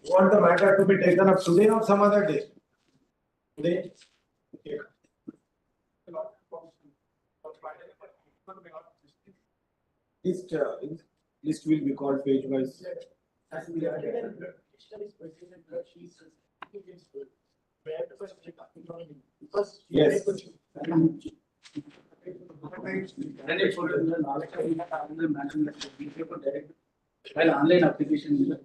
Want the matter to be taken up today or some other day? Today? Okay. List will be called page wise. Yes. While online application,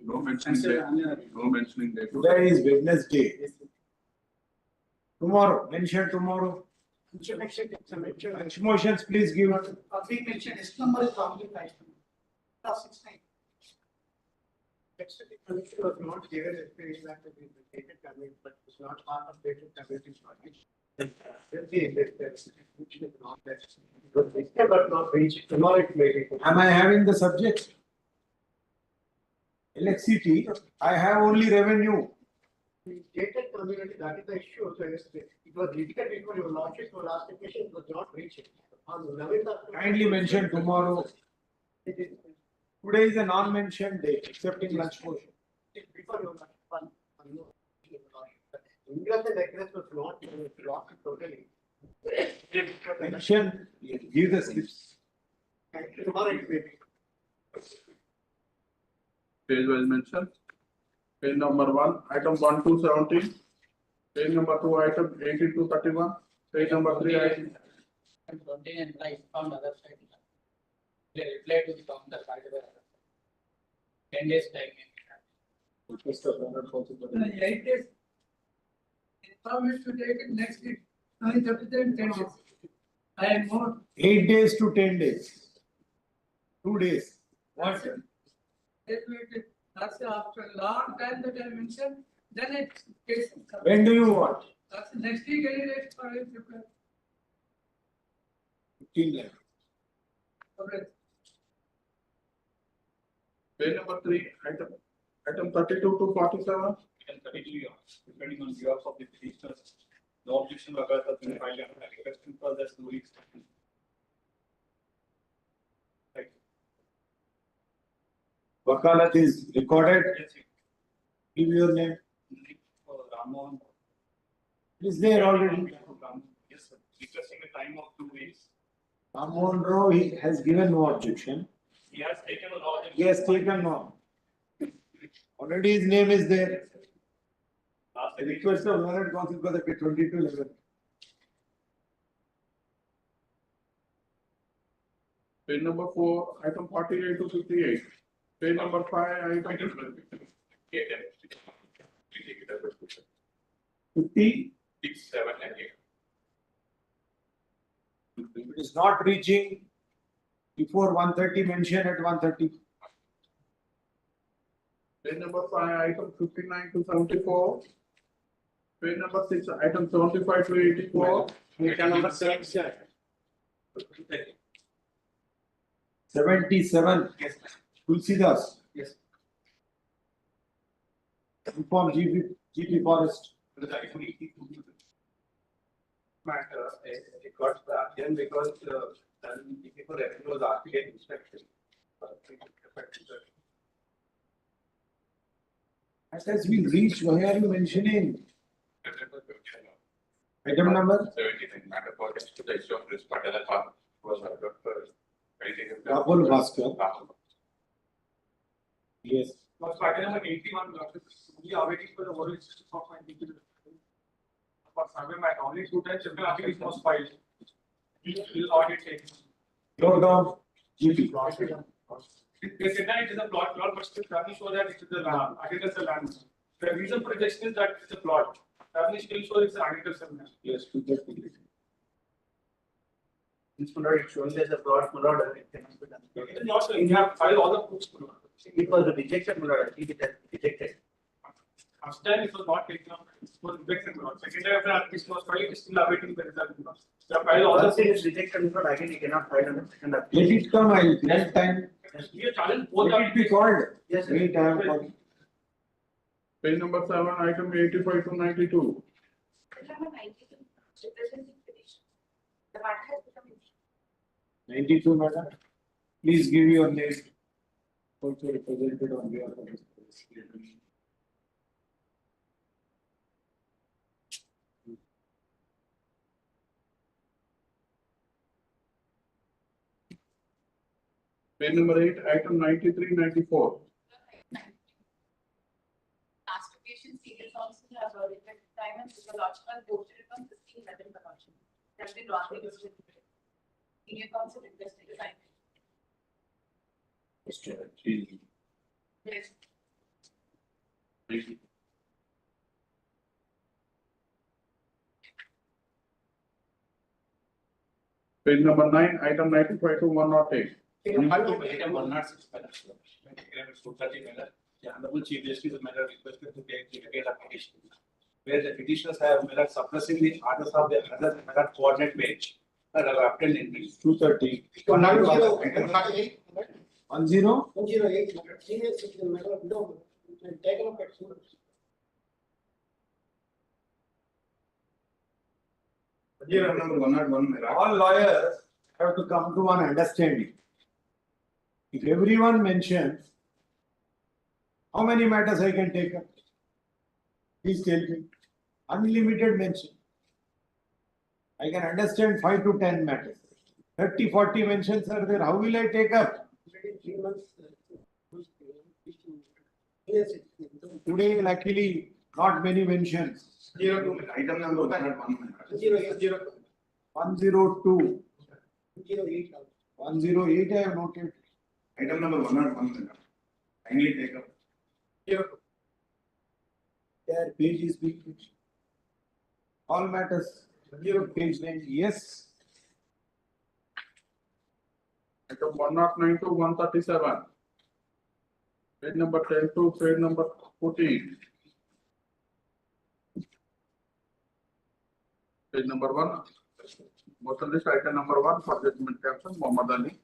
no mentioning that. No mentioning that. Today is Wednesday. Tomorrow, mention tomorrow. Next motions, please give. we mentioned this number is wrongly typed. Plus 69. Next connection was not given explanation that the dated commit, but it's not part of dated commit information. But not reached. Tomorrow it may be. Am I having the subject? Electricity, I have only revenue. The dated community, that is the issue. So it was difficult before you launched it, your last application was not reached. On 11th of Kindly mention tomorrow. it is Today is a non-mentioned day, except in lunch portion. before your one. English and access was not blocked totally. Mention, give the slips. Tomorrow it may be. Page wise mention. Page number 1, item 1 to 17. Page number 2, item 18 to 31. Page number 3, item. And 20 and I found other side. They reply to the counter by the 10 days time. 8 days. Promise to take it next week. Now it's up to 10 days. I am more. 8 days to 10 days. 2 days. What? That's after a long time that I mentioned. Then it's case. When do you want? That's next week any day for it. 15 days. Okay. Page number 3, item 32 to 47. And 32 years, depending on years of the petitioner. No objection occurs as in file and requesting for the 2 weeks. Right. Wakalat is recorded. Yes, Give your name. Ramon. It is there already. Yes, sir. Requesting a time of 2 weeks. Monroe he has given no objection. He has taken a law. He has taken no. Already his name is there. Last I request of Leonard Council for the 2211. Page number 4, item 48 to 58. Page number 5, item 50. 6, 7, and 8. It is not reaching before 1:30, mention at 1:30. Page number 5, item 59 to 74. Page number 6, item 75 to 84. Item number 7. 77. Yes, Tulsidas. yes. Inform GP Forest. Matter, it got again because then before revenue was asked to get inspection. That has been reached. Why are you mentioning? Item number? 79 matter pertains to the issue of risk Patala Park was heard for Rahul Bhaskar. Yes. Was Patala number 81 we are waiting for the oral system of my for survey matter only 2 times if the application was filed. Will audit take. Go down. GP. They said that it is a plot, but still Ravni show that it is a land, agricultural land. The reason for rejection is that it is a plot. Ravni still shows it's an agricultural land. Yes, 2:30. It's not showing as a plot, it cannot be done. It is not, you have filed all the proofs. It was rejected, it is rejected. First time it was not taken up, it was rejected. Second time after application was filed, it is still awaiting the result. So I filed all Once the it is rejected, again you cannot file on the second Let application. it come. I'll grant time. We have challenged both Let it be called. Yes, sir. Wait, I am calling. Page number 7, item 85 to 92. Number 92, representing petition. The matter has become. 92, madam. Please give your name. Also represented on behalf of this. Page number 8, item 9394. Classification serial council has already been time and physiological posted it on 15 Madam Production. That's been wrongly listed. Senior council requested the time. Yes. Page number 9, item 95 to 108. Item 106, Madam. 230, Madam. The Honorable Chief Justice of Madam requested to take detailed application, where the petitioners have Madam suppressing the orders of the other Madam coordinate page that are obtained in this 230. 108. 10. 108. Senior citizen, madam, no, taken up at soon. Number 101. All lawyers have to come to one understanding. If everyone mentions, how many matters I can take up? Please tell me. Unlimited mention. I can understand 5 to 10 matters. 30, 40 mentions are there. How will I take up? Within 3 months. Yes, Today, luckily, not many mentions. Item number 101. 102. 08. 108 I have noted. Item number 101. Kindly take up. Their page is being fixed. All matters. Page 9. Yes. Item 109 to 137. Page number 10 to page number 14. Page number 1. Motion list item number 1 for judgment caption Mohammed Ali.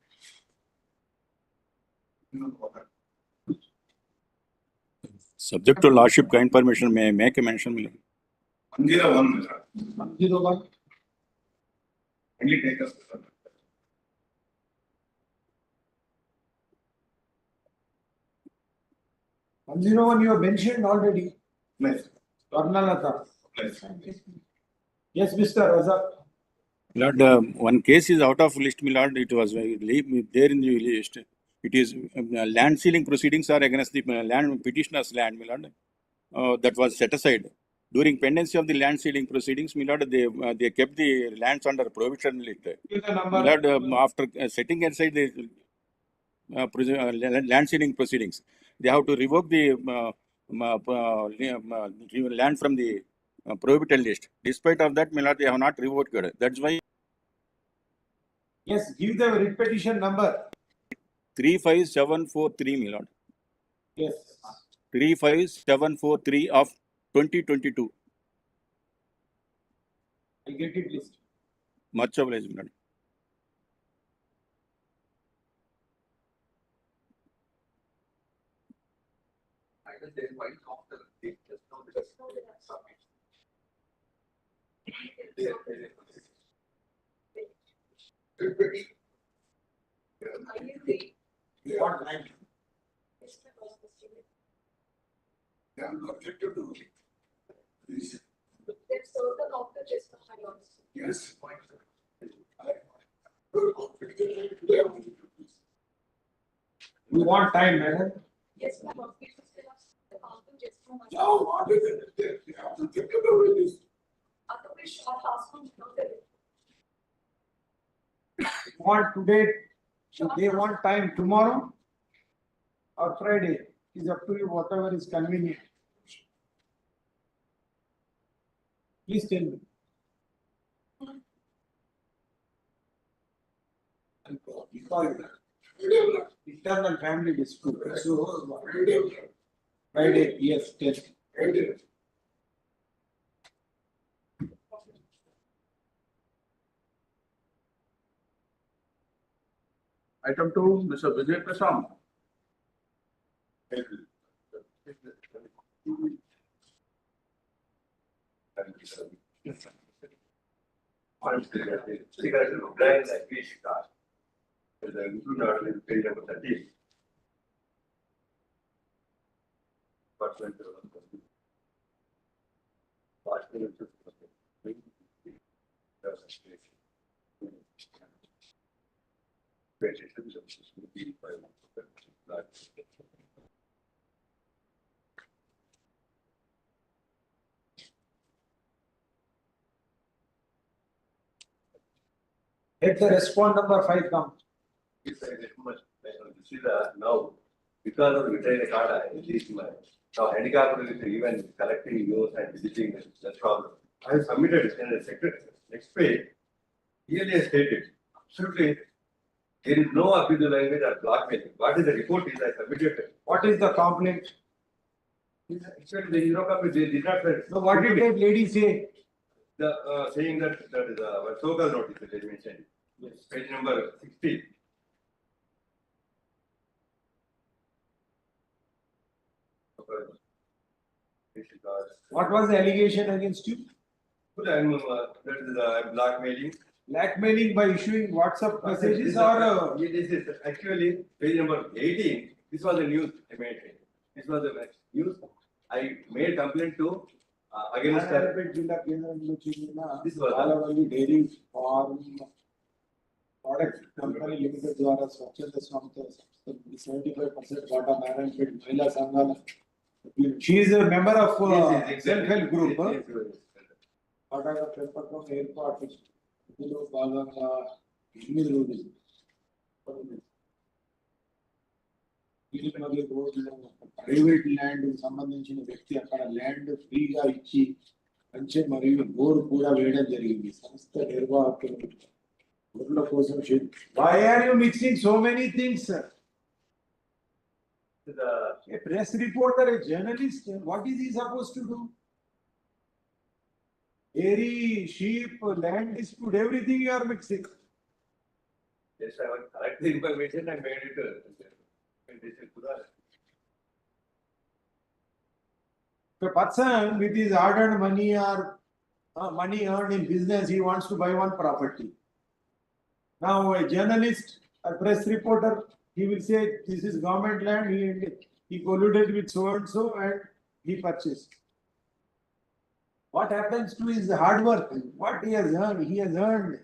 Subject to lordship kind permission, may I make a mention? 101. 101. Kindly take up. 101 you have mentioned already. Yes. Karnalata. Yes. Yes, Mr. Razak. Lord, one case is out of list, my lord. It was there in the list. It is land sealing proceedings are against the land petitioner's land, my lord. That was set aside. During pendency of the land sealing proceedings, my lord, they kept the lands under prohibition list. Give the My number. lord, after setting aside the land sealing proceedings, they have to revoke the land from the prohibited list. Despite of that, my lord, they have not revoked it. That's why Yes, give the writ petition number. 35743, my lord. Yes. 35743 of 2022. I get it list. Much obliged, my lord. Are you the? What line? They've served the counter just for my loss. Yes. You want time, madam? Yes, my lord, we should still have the counter just for my. Now, what is it? They have to think about this. Otherwise, short house will not get it. You want today? They want time tomorrow or Friday? It's up to you, whatever is convenient. Please tell me. Internal family dispute. So, Friday, yes, tell. Item 2, Mr. Vijay Prasad. Let the respond number 5 come. This is now, because of retired card, at least my, now handicap is even collecting news and visiting, that's problem. I have submitted it in the secretary, next page, clearly stated, absolutely, there is no abuse language or blackmailing. What is the report is I submitted it. What is the complaint? Actually, the Eurocopy, they did not. So what did that lady say? The, saying that is a so-called notice that they mentioned. Yes. Page number 60. What was the allegation against you? That is blackmailing. Blackmailing by issuing WhatsApp messages or This is actually page number 18. This was the news I made. This was the news. I made complaint to against her. This was Alavali Dairy Farm Product Company Limited ద్వారా స్వచ్ఛంద సంస్థ 75% వాటా management మహిళా సంఘాల. She is a member of self-help group. వాటాగా పెంపకం ఏర్పాటు ఇందులో భాగంగా 8 రోజులు ప్రైవేట్ ల్యాండ్ సంబంధించిన వ్యక్తి అక్కడ ల్యాండ్ ఫ్రీగా ఇచ్చి పంచే మరియు బోర్ కూడా వేయడం జరిగింది. సంస్థ నిర్వాహకులు ఊర్ల కోసం. Why are you mixing so many things, sir? A press reporter, a journalist, what is he supposed to do? Dairy, sheep, land dispute, everything you are mixing. Yes, I was correct the information and made it. This is good. If a person with his hard-earned money or money earned in business, he wants to buy one property. Now, a journalist, a press reporter, he will say, this is government land, he colluded with so and so and he purchased. What happens to his hard work? What he has earned? He has earned.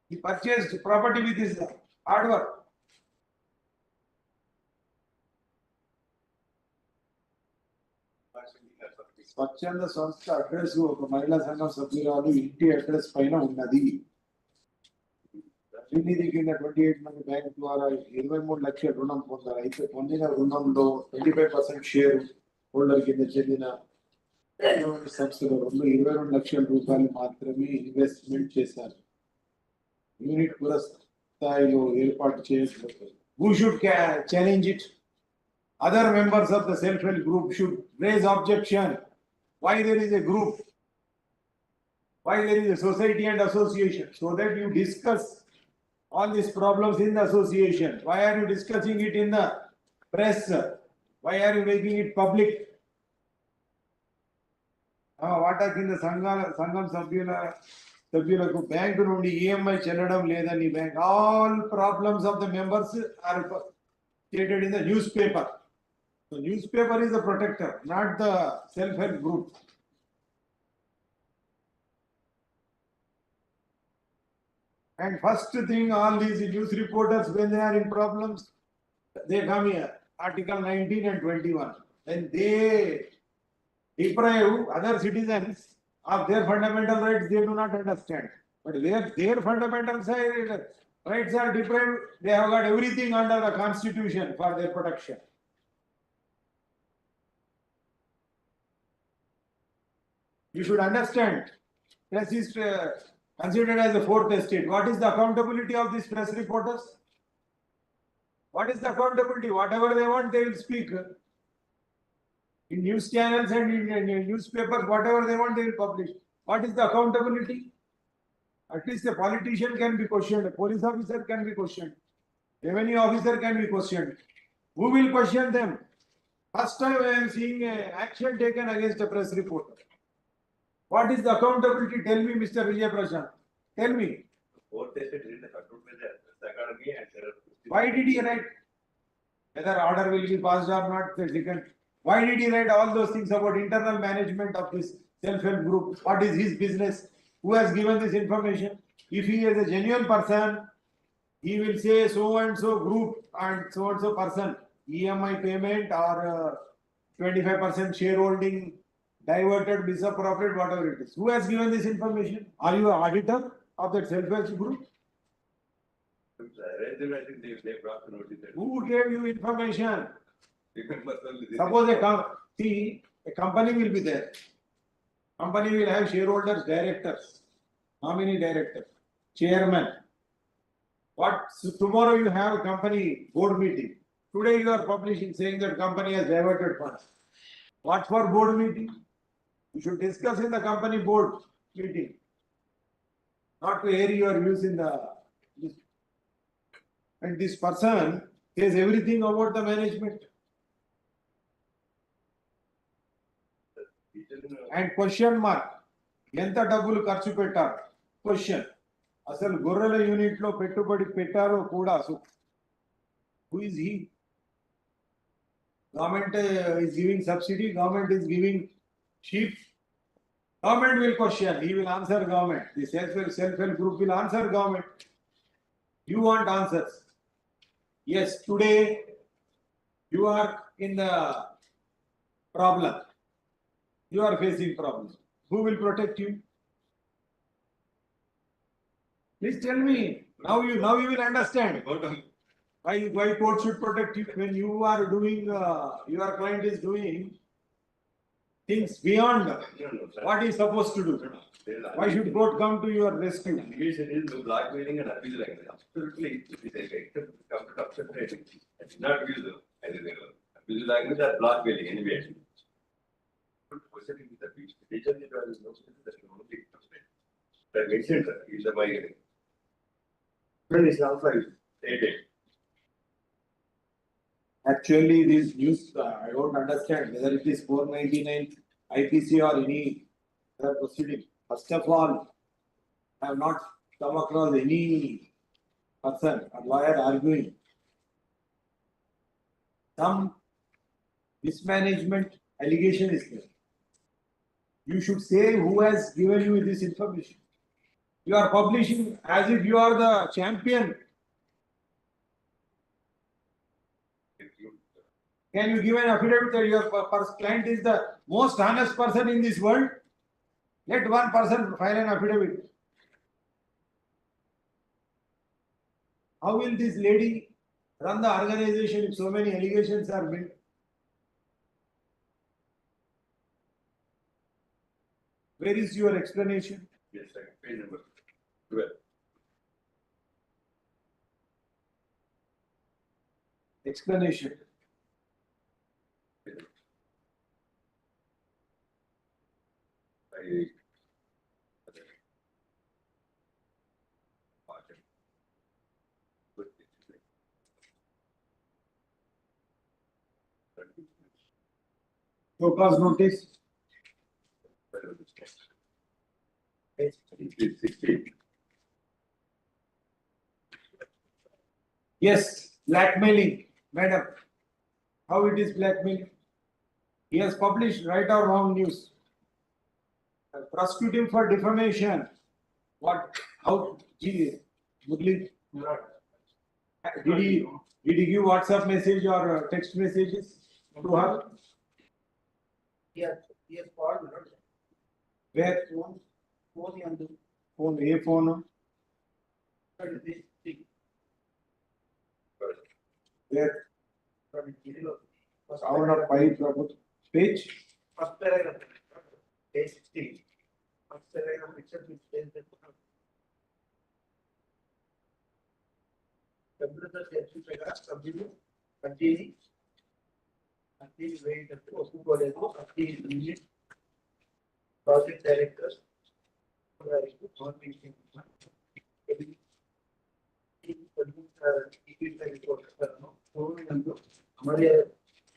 He purchased property with his hard work. స్వచ్ఛంద సంస్థ address ఒక మహిళా సంఘం సభ్యురాలు ఇంటి address పైన ఉన్నది. శ్రీనిధి కింద 28 మంది బ్యాంక్ ద్వారా 23 లక్షల రుణం పొందారు. అయితే పొందిన రుణంలో 25% షేర్ హోల్డర్ కింద చెందిన సంస్థలో 22 లక్షల రూపాయలు మాత్రమే ఇన్వెస్ట్మెంట్ చేశారు. యూనిట్ పురస్థాయిలో ఏర్పాటు చేయకపోతే who should challenge it? Other members of the self-help group should raise objection. Why there is a group? Why there is a society and association? So that you discuss all these problems in the association. Why are you discussing it in the press? Why are you making it public? వాటా కింద సంఘం సభ్యులకు bank నుండి EMI చెల్లడం లేదని bank. All problems of the members are stated in the newspaper. So newspaper is the protector, not the self-help group. And first thing, all these news reporters, when they are in problems, they come here, Article 19 and 21. When they deprive other citizens of their fundamental rights, they do not understand. But where their fundamental rights are deprived, they have got everything under the constitution for their protection. You should understand, press is considered as the fourth estate. What is the accountability of these press reporters? What is the accountability? Whatever they want, they will speak. In news channels and in newspapers, whatever they want, they will publish. What is the accountability? At least a politician can be questioned, a police officer can be questioned, revenue officer can be questioned. Who will question them? First time I am seeing action taken against a press reporter. What is the accountability? Tell me, Mr. Vijay Prashant. Tell me. Fourth estate is the control with the economy and Why did he write? Whether order will be passed or not, the second. Why did he write all those things about internal management of this self-help group? What is his business? Who has given this information? If he is a genuine person, he will say so and so group and so person, EMI payment or 25% shareholding diverted, misappropriate, whatever it is. Who has given this information? Are you an auditor of that self-help group? I think they brought the notice. Who gave you information? Remember only this. Suppose a company will be there. Company will have shareholders, directors. How many directors? Chairman. So tomorrow you have a company board meeting. Today you are publishing saying that company has diverted funds. What for board meeting? You should discuss in the company board meeting. Not to air your views in the. And this person says everything about the management. And question mark. ఎంత డబ్బులు ఖర్చు పెట్టారు? Question. అసలు గొర్రెల unit లో పెట్టుబడి పెట్టారో కూడా who is he? Government is giving subsidy, government is giving sheep. Government will question, he will answer government. The self-help group will answer government. You want answers. Yes, today you are in the problem. You are facing problems. Who will protect you? Please tell me. Now you will understand why court should protect you when you are doing your client is doing things beyond what he is supposed to do. Why should court come to your rescue? It is blackmailing and abuse like that. Absolutely, it is not abuse. Abuse language or blackmailing anyway. That makes sense. Is the migraine. When is also dated. Actually, this news I don't understand whether it is 499 IPC or any other proceeding. First of all, I have not come across any person or lawyer arguing some mismanagement allegation is there. You should say who has given you this information. You are publishing as if you are the champion. Can you give an affidavit that your client is the most honest person in this world? Let one person file an affidavit. How will this lady run the organization if so many allegations are made? Where is your explanation? Yes, second page number 12. Explanation. So cause notice. Yes, blackmailing, madam. How it is blackmailing? He has published right or wrong news. Prosecute him for defamation. What? How? Murli? Did he give WhatsApp message or text messages to her? Yes, called. Where? Phone and Phone, a phone. Where? Out of 5 page. First paragraph, page 16. First paragraph itself is saying that computer continue wait until project directors.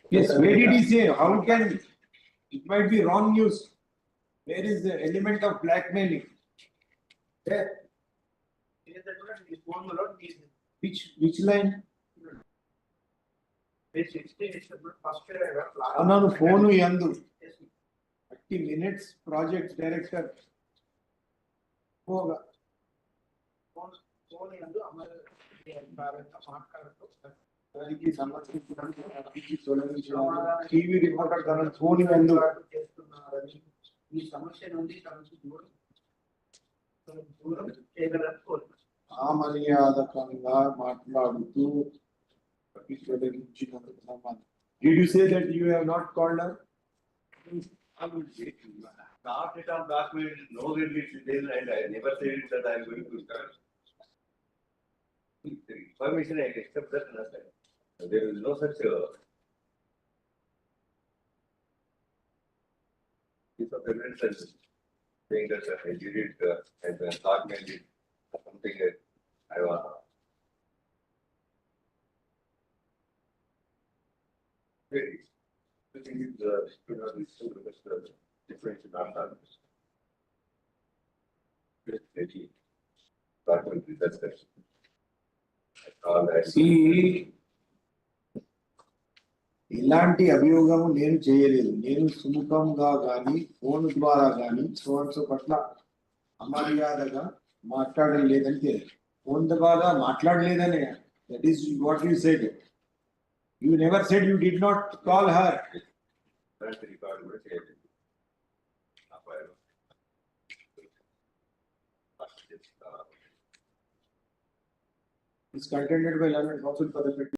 Yes, where did he say? How can it might be wrong news? Where is the element of blackmailing? There. Which line? Page 16 is the first paragraph. అన్నాను phone యందు 30 minutes project director పోగా phone యందు అమలు మాట్లాడుతూ దానికి సంబంధించి తొలగించడానికి TV reporter తన ఫోన్ యందు చేస్తున్నారని ఈ సమస్య నుండి తనకు దూరం చేయగలని కోరుతున్నాను. అమర్యాదకంగా మాట్లాడుతూ తొలగించినందుకు సంబంధం. Did you say that you have not called her? I would say, not it on document, no release detail, and I never said that I am going to start. The information I accept that nothing. There is no such piece of evidence saying that I did it and document it something that I was. The thing is, it's still the difference in our values. Document that's that. ఇలాంటి అభియోగము నేను చేయలేదు. నేను సుముఖంగా గాని phone ద్వారా గాని సోన్సు పట్ల అమర్యాదగా మాట్లాడలేదని తెలియదు. ఫోన్ ద్వారా మాట్లాడలేదనే that is what you said. You never said you did not call her. That's the record we said. It's contended by learned counsel for the petition.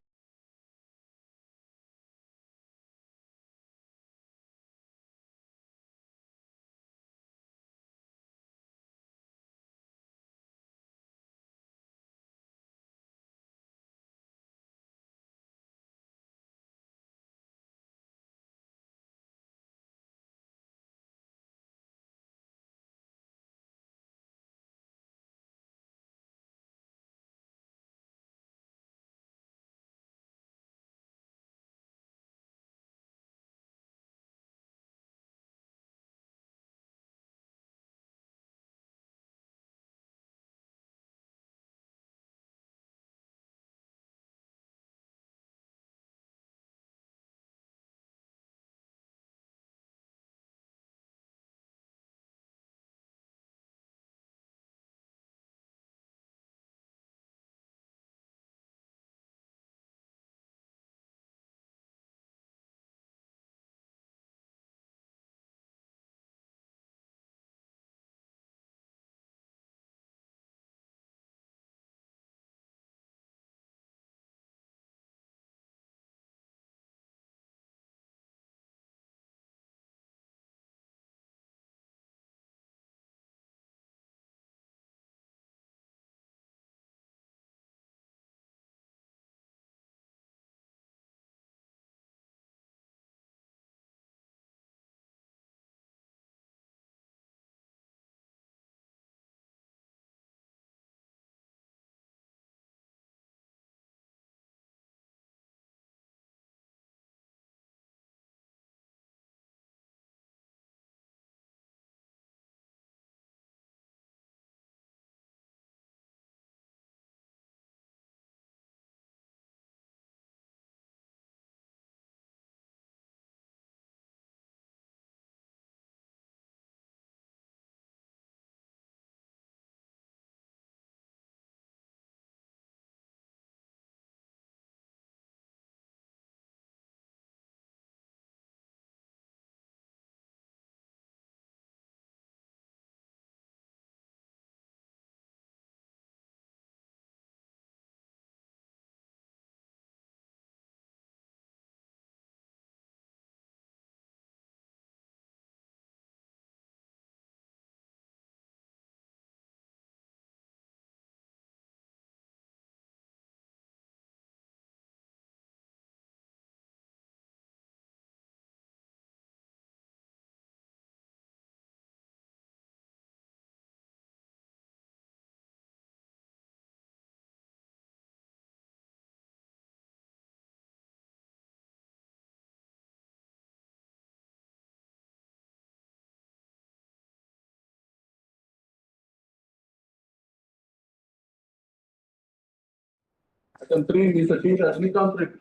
Item 3 is the T. Rajnikant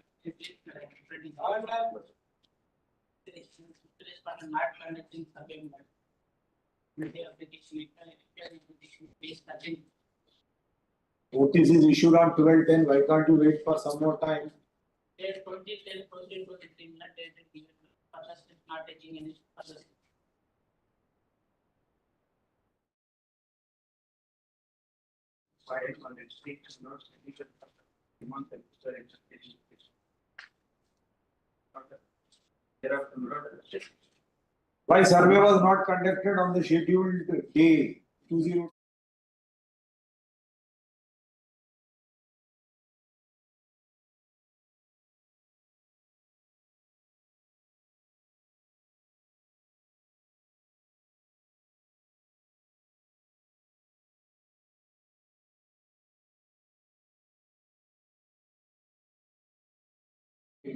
Not conducting survey. Notice is issued on 12/10, why can't you wait for some more time? There 2010 proceed to the criminal date given others is not taking any further. Filed on its state not signature demand and user interpretation. Thereafter, not. Why survey was not conducted on the scheduled day 20?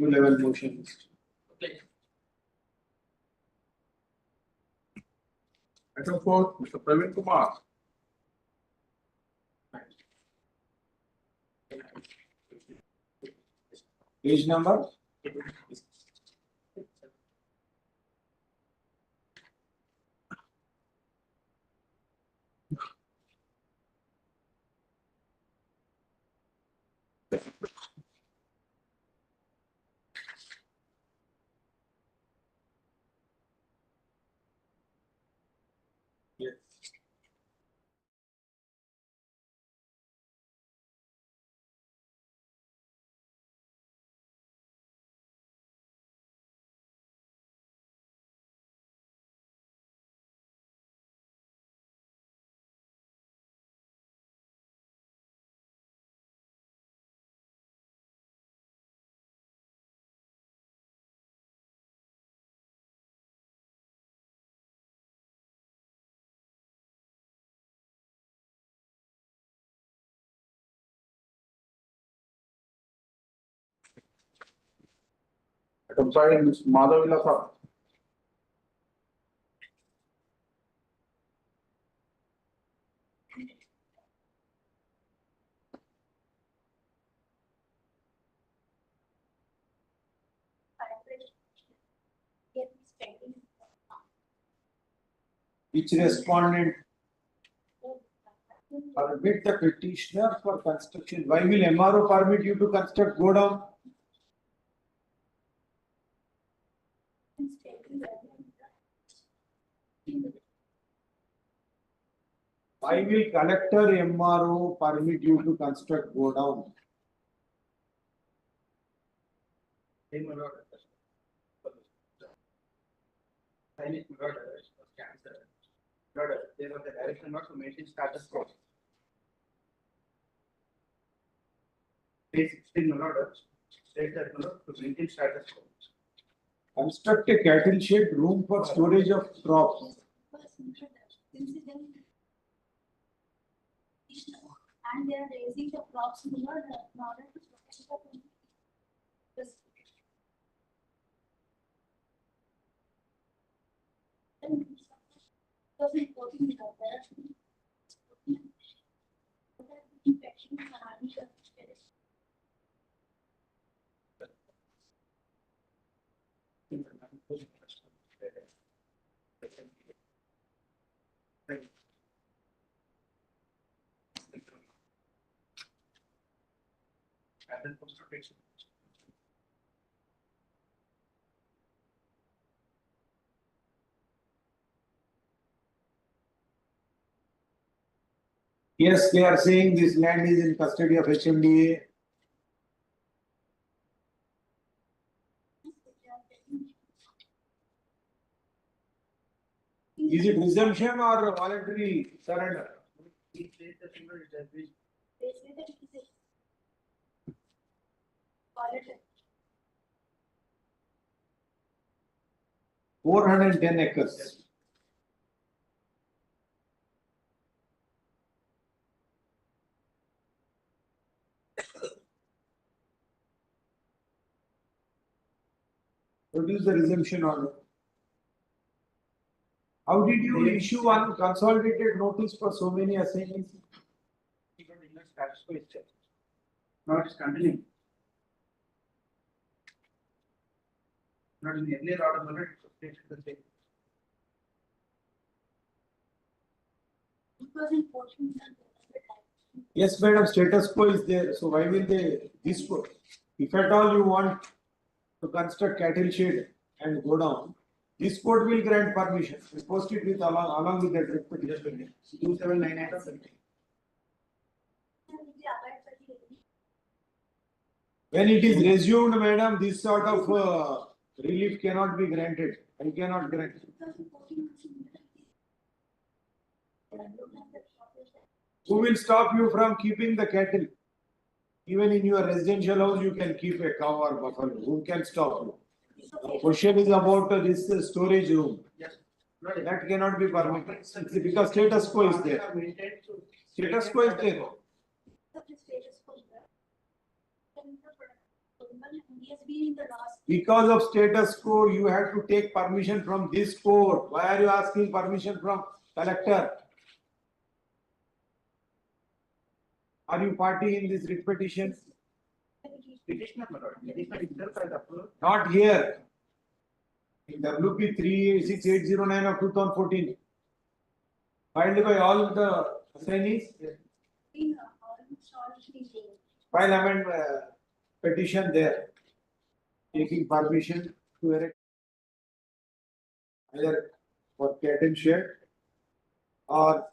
Level motions. Okay. Item 4, Mr. Praveen Kumar. Page number? Yes. Item 5, Ms. Madhavilasa. Which respondent permit the petitioner for construction? Why will MRO permit you to construct go down? Why will collector MRO permit you to construct go down? Same order. Silent order was cancelled. Order, there was a direction not to maintain status quo. Page 16 order, state that to maintain status quo. Construct a cattle shed room for storage of crops. And they are raising the crops in order to protect the And then consultation. Yes, they are saying this land is in custody of HMDA. Is it resumption or voluntary surrender? They say that it is voluntary. 410 acres. Produce the resumption order. How did you issue one consolidated notice for so many assignees? Status quo is checked. Now it is continuing. Not in the earlier order, but it was stated the same. 2014. Yes, madam, status quo is there, so why will they, this, if at all you want to construct cattle shed and go down, this court will grant permission, we post it with along with that repetition. 2798 or something. When it is resumed, madam, this sort of relief cannot be granted, I cannot grant. Who will stop you from keeping the cattle? Even in your residential house, you can keep a cow or buffalo. Who can stop you? The question is about this storage room. Yes. That cannot be permitted because status quo is there. Status quo is there. He has been in the last. Because of status quo, you have to take permission from this court. Why are you asking permission from collector? Are you party in this writ petition? Petitioner, my lord. Petitioner itself has approved. Not here. In WP 36809 of 2014. Filed by all the assignees. File amendment petition there. Taking permission to erect either for cattle shed or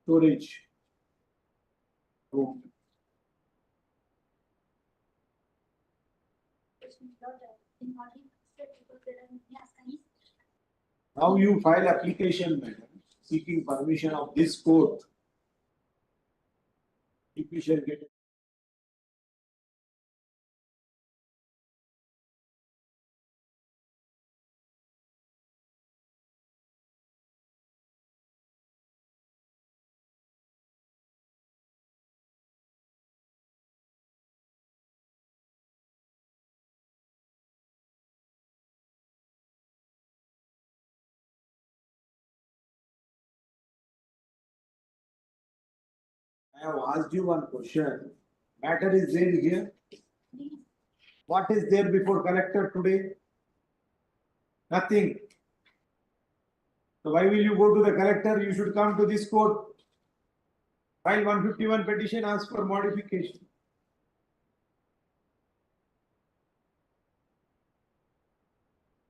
storage room. Now you file application, madam, seeking permission of this court. If you shall get it. I have asked you one question. Matter is there here. What is there before collector today? Nothing. So why will you go to the collector? You should come to this court. File 151 petition, ask for modification.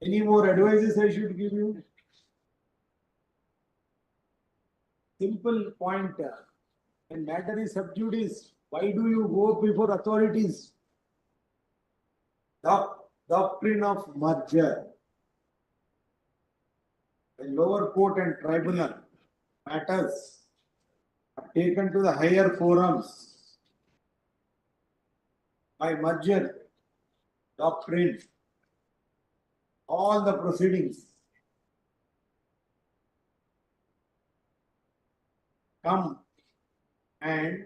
Any more advices I should give you? Simple point. When matter is sub judice, why do you go before authorities? Doctrine of merger. The lower court and tribunal matters are taken to the higher forums by merger doctrine. All the proceedings come and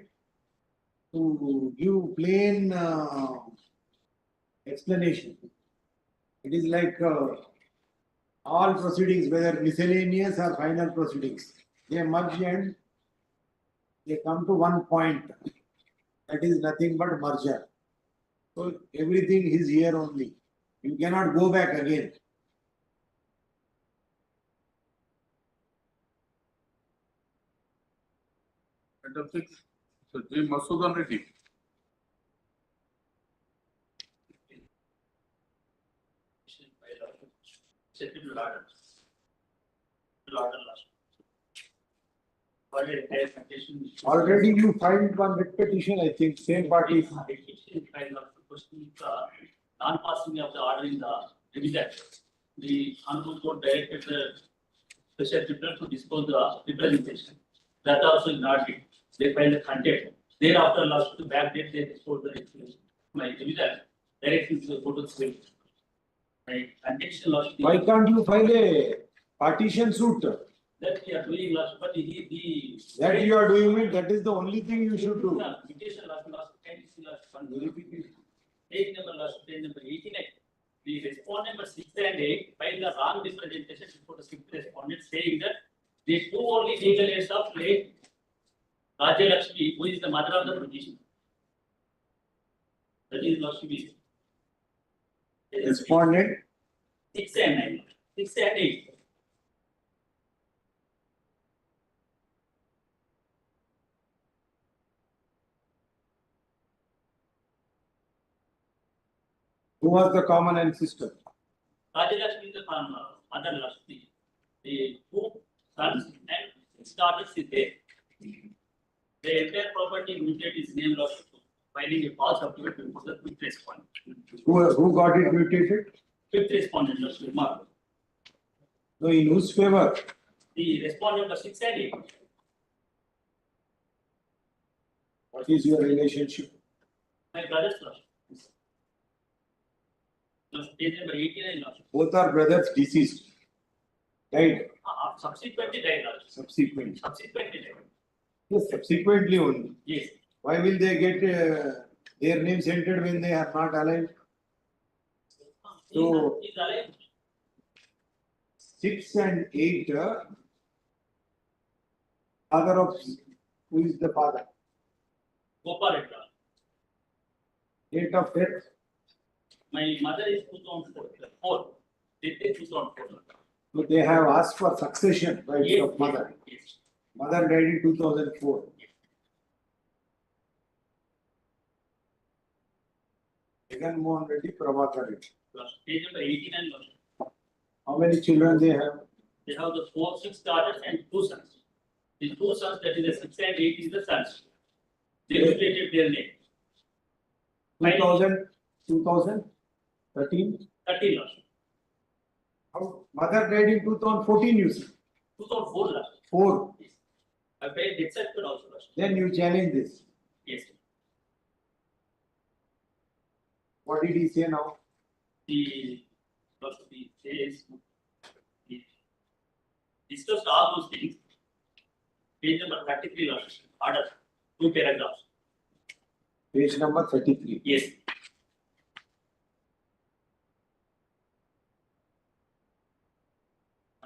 to give plain explanation. It is like all proceedings, whether miscellaneous or final proceedings, they merge and they come to one point. That is nothing but merger. So everything is here only. You cannot go back again. Item 6. So G. Masudan Reddy. Second order. Order last. Already you filed one writ petition, I think, same party. Non-passing of the order in the revision. The honorable court directed the special tribunal to dispose the representation. That also is not it. They filed the contempt. Thereafter, last to back date, they disposed the representation. My revision directly to the court of civil. My contention last. Why can't you file a partition suit? That we are doing last, but That you are doing it, that is the only thing you should do. Petition last 1 verification. Page number last, page number 89. The respondent number 6 and 8 filed the wrong representation before the sixth respondent, saying that the two only legal heirs of late Rajya Lakshmi, who is the mother of the petitioner. That is lost to be. Respondent, 6 and 9, 6 and 8. who was the common ancestor? Rajalakshmi is the mother Lakshmi. The two sons and 6 daughters is there. The entire property mutate is named Lakshmi. Filing a false affidavit before the fifth respondent. Who got it mutated? Fifth respondent, Lakshmi. Mark. No, in whose favor? The respondent was 6 and 8. What is your relationship? My brother's Lakshmi. Page number 89 Lakshmi. Both are brothers deceased. Died Subsequently died Lakshmi. subsequently. Subsequently died. Yes, subsequently only. Yes. Why will they get their names entered when they are not alive? So- He's alive. 6 and 8, father of, who is the father? Gopal Reddy. Date of death, My mother is 2004. Death is 2004. so they have asked for succession rights Yes. of mother. Yes. Mother died in 2004. Jagan Mohan Reddy, Prabhakar Reddy. Page number 89 Lakshmi. How many children they have? They have the 6 daughters and 2 sons. The 2 sons, that is the 6 and 8 is the sons. They mutated their name. 2000, 2013. 30 Lakshmi. How, mother died in 2014, you see. 2004 Lakshmi. 4. Yes. I paid death certificate also Lakshmi. Then you challenge this. Yes. What did he say now? The Lakshmi says, he discussed all those things. Page number 33 Lakshmi. Order. 2 paragraphs. Page number 33. Yes.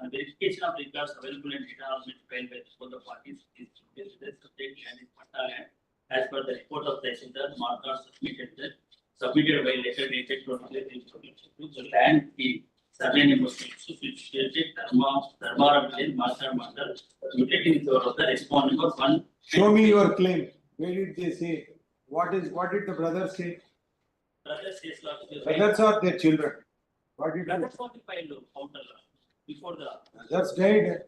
Verification of records available in data has been filed by both the parties is subject and is land as per the report of the center markers submitted by letter dated to the land the survey number which stated Dharma village master mutating in favor of the respondent of 1. Show me your claim. Where did they say? What did the brothers say? Brother says Brothers are their children. What did brothers want to file counter before the brothers died?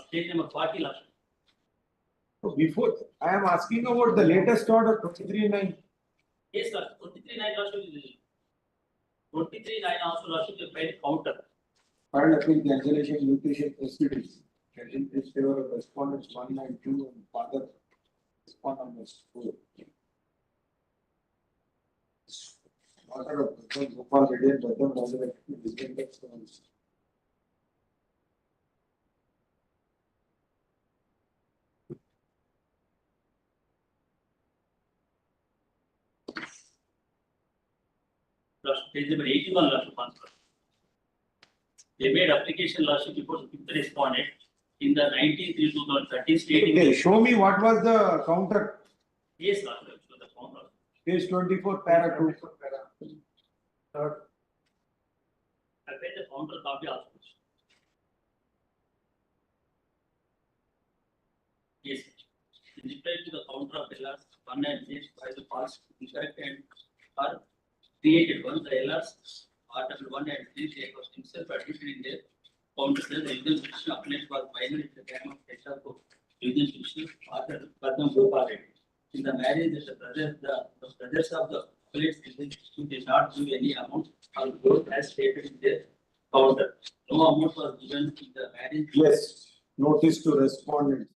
stage number 40 last. So before, I am asking about the latest order 23-9. Yes, sir. 23-9 last is 23-9 also last is file counter. Filed appeal cancellation mutation proceedings. In this favor of respondents 1 and 2 and father respondent was 4. Order of Gopal Reddy and Badam Rajalakshmi disbanded sons. Last page number 81 last one. They made application last before the fifth respondent in the 19/3/2013 stating. Okay, show me what was the counter. Yes, last so the counter. Page 24, para 2. Third. I paid the counter copy also. Yes. In reply to the counter of LRs 1 and 6 by the false incorrect and are created once the LRs article 1 and 3 take of himself admitted in their counter the legal fiction applied was minor at the time of Tesha legal fiction after Padma Gopal Reddy. In the marriage, the brothers of the police did not give any amount or growth as stated in their counter. No amount was given in the marriage. Yes, notice to respondent.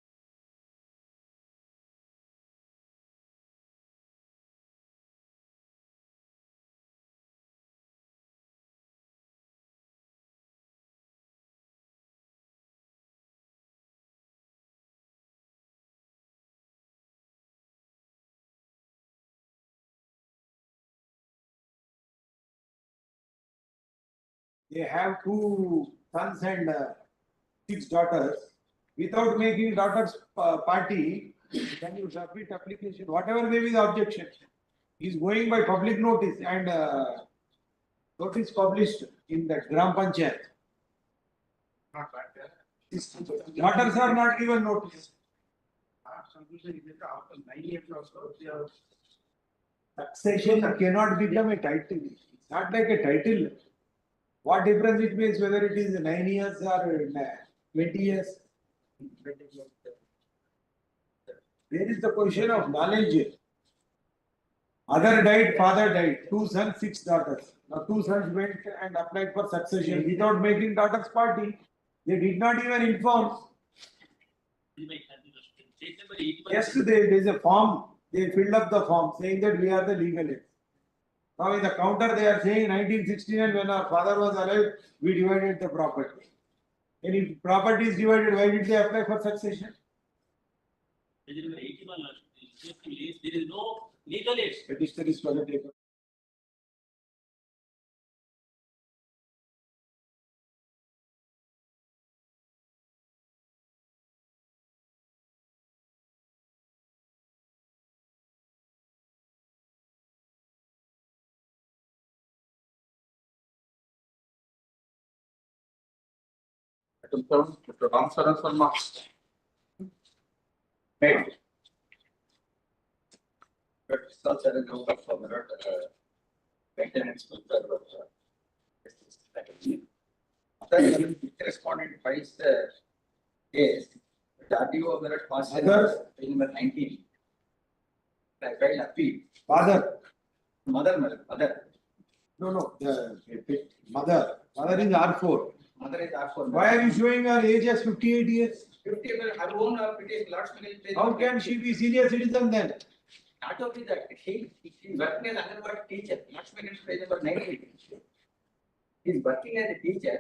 They have 2 sons and 6 daughters. Without making daughters party, can you submit application? Whatever may be the objection. He is going by public notice and notice published in the Gram Panchayat. Not like that. Daughters are not given notice. Conclusion is that after 9 years also, they are Succession cannot become a title. It's not like a title. What difference it makes whether it is 9 years or 20 years? There is the question of knowledge. Mother died, father died, 2 sons, 6 daughters. Now 2 sons went and applied for succession without making daughters party. They did not even inform. Yes, there is a form. They filled up the form saying that we are the legal heirs. Now in the counter they are saying 1969 when our father was alive, we divided the property. And if property is divided, why did they apply for succession? There is no legal age. Petitioner is going to take up. Item 7, Mr. Ram Saran Sharma. Made. But such a group of maintenance. The respondent files the case, the RTO of the past number 19. I filed appeal. Father. Mother. No, the mother. Mother is R4. Mother is R4. Why are you showing her age as 58 years? 50 her own petition, lots of How can she be senior citizen then? Not only that, he working as Anganwadi teacher, not page number 19. He is working as a teacher,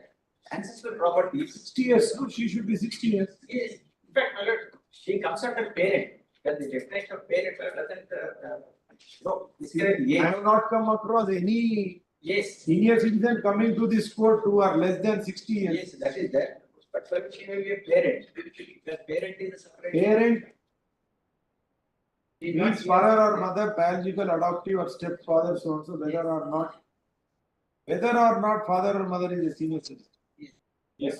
ancestral property. 60 years, no, she should be 60 years. Yes, in fact, my lord, she comes under parent, but the definition of parent doesn't, no, this is I have not come across any yes, senior citizen coming to this court who are less than 60 years. yes, that is there. But she may be a parent, the parent is a separate. Parent He is not means father or mother, biological, adoptive or stepfather, so and so, whether or not father or mother is a senior citizen. Yes.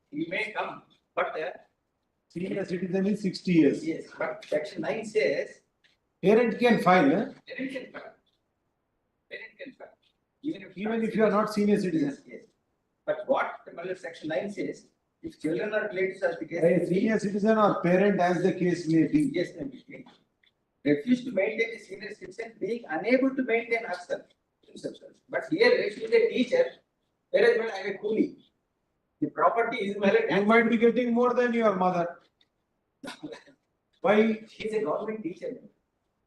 He may come, but Senior citizen is 60 years. yes, but section 9 says Parent can file, parent can file. Parent can file. even if you are not senior citizen. Yes. But what the section 9 says, if children are related as the case. A senior citizen or parent as the case may be. Yes, may refuse to maintain a senior citizen, being unable to maintain herself. But here, if she is a teacher, whereas when I am a coolie, the property is valid. You might be getting more than your mother. Why? She is a government teacher.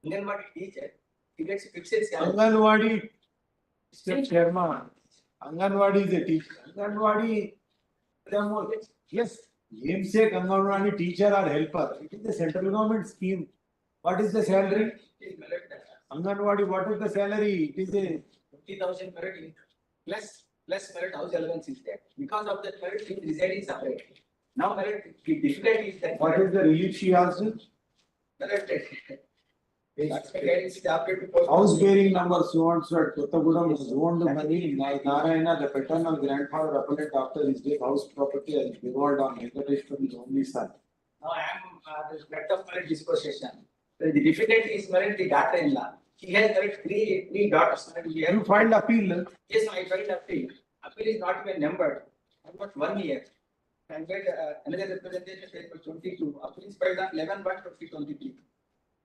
Anganwadi teacher. He gets fixed salary. Anganwadi, Mr. Chairman, Anganwadi is a teacher. Anganwadi, yes, namesake Anganwadi teacher or helper. It is a central government scheme. What is the salary? Anganwadi, what is the salary? It is a 50,000 merit plus merit house allowance is there. Because of that merit, he is residing separately. Now merit, the difficulty is that. what is the relief she asked? Merit, that's the guidance is after to post. House bearing number so and so at Kottagudam was owned by Narayana, the paternal grandfather appellate after his death. House property has devolved on Venkateshwara's only son. Now I am this breadth of merit disposition. The difficulty is merit the daughter-in-law. She has merit three daughters. You filed appeal. Yes, I filed appeal. Appeal is not even numbered. I've got 1 year. And get another representation for 22. Appeal is filed on 11/1/2023.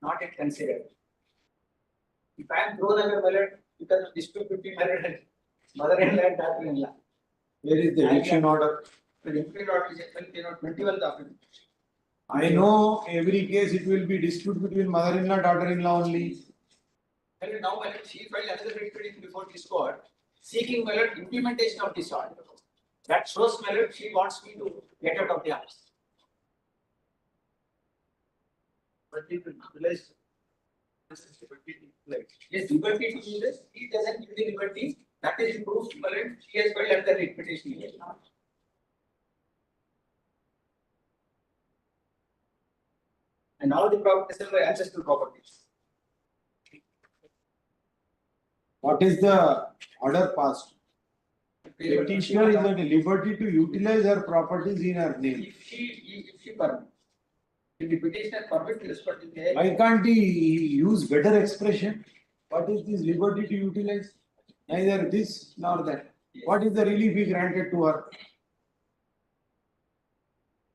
Not yet considered. If I am thrown away merit because of dispute between mother-in-law and daughter-in-law. Where is the eviction order? The eviction order is 21st of it. I know every case it will be dispute between mother-in-law, daughter-in-law only. And now she filed another petition before this court seeking implementation of this order. That shows she wants me to get out of the house. But he will realize. Yes, liberty to do this. He doesn't give the liberty. That is proof she has filed another petition. And all the properties are ancestral properties. What is the order passed? Petitioner is at liberty to utilize her properties in her name. If she permit. If the petitioner permit to respect the. Why can't he use better expression? What is this liberty to utilize? Neither this nor that. What is the relief he granted to her?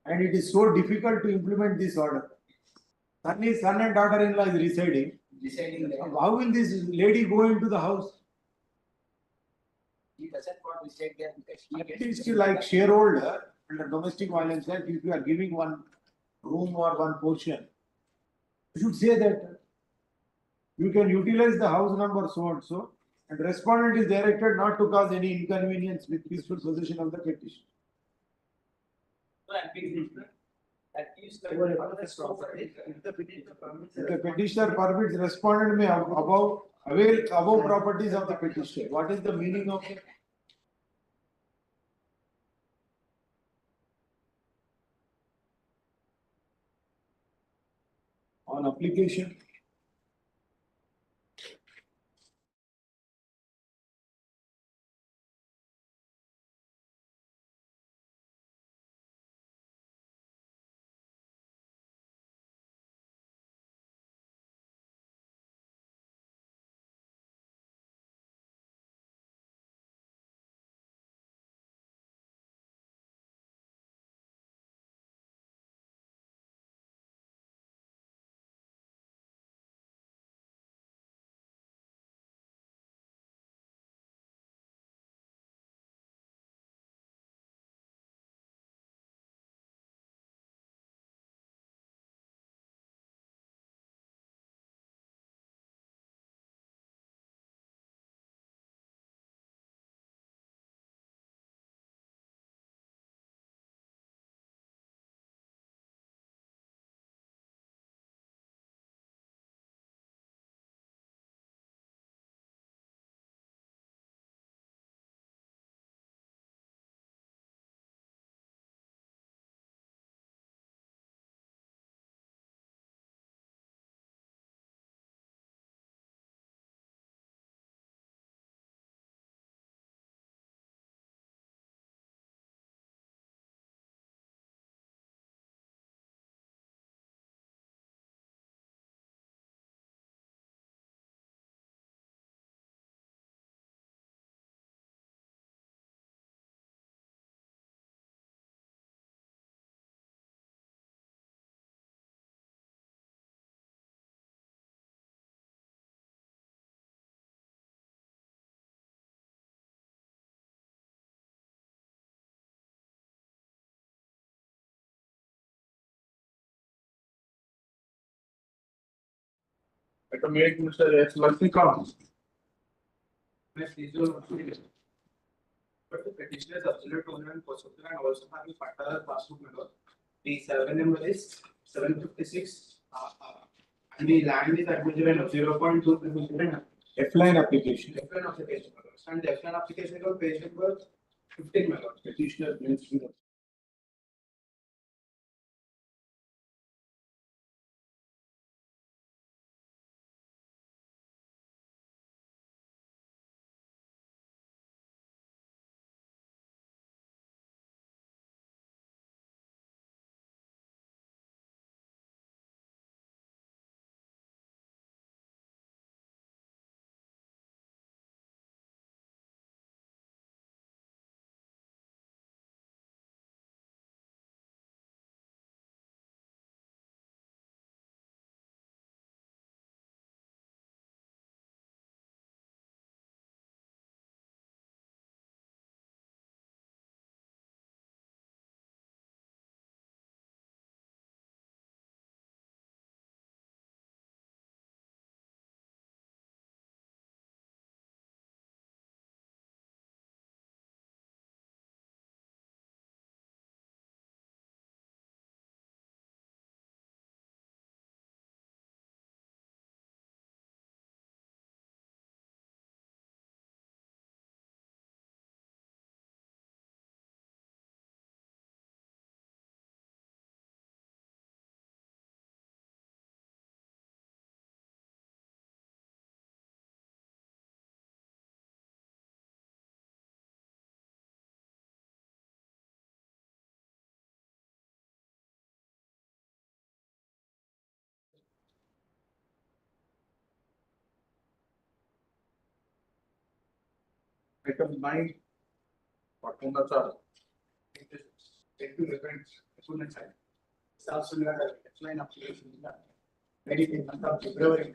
And it is so difficult to implement this order. Son and daughter-in-law is residing. Deciding that How will this lady go into the house? he doesn't want to stay there because he It gets. is like shareholder under domestic violence act, if you are giving one room or one portion, you should say that you can utilize the house number so and so, and respondent is directed not to cause any inconvenience with peaceful possession of the petition. That is the. If the petitioner permits. If the petitioner permits, respondent may avail above properties of the petitioner. What is the meaning of it? On application. Item 8, Mr. S. Latika. But the petitioner is absolute owner and possessor and also having particular passbook number. The survey number is 756. And the land is admitted at 0.2. F-line application. F1 application. And the F1 application is page number 15. Petitioner needs to Item 9. What on the chart? Explain application. Very good, month of February.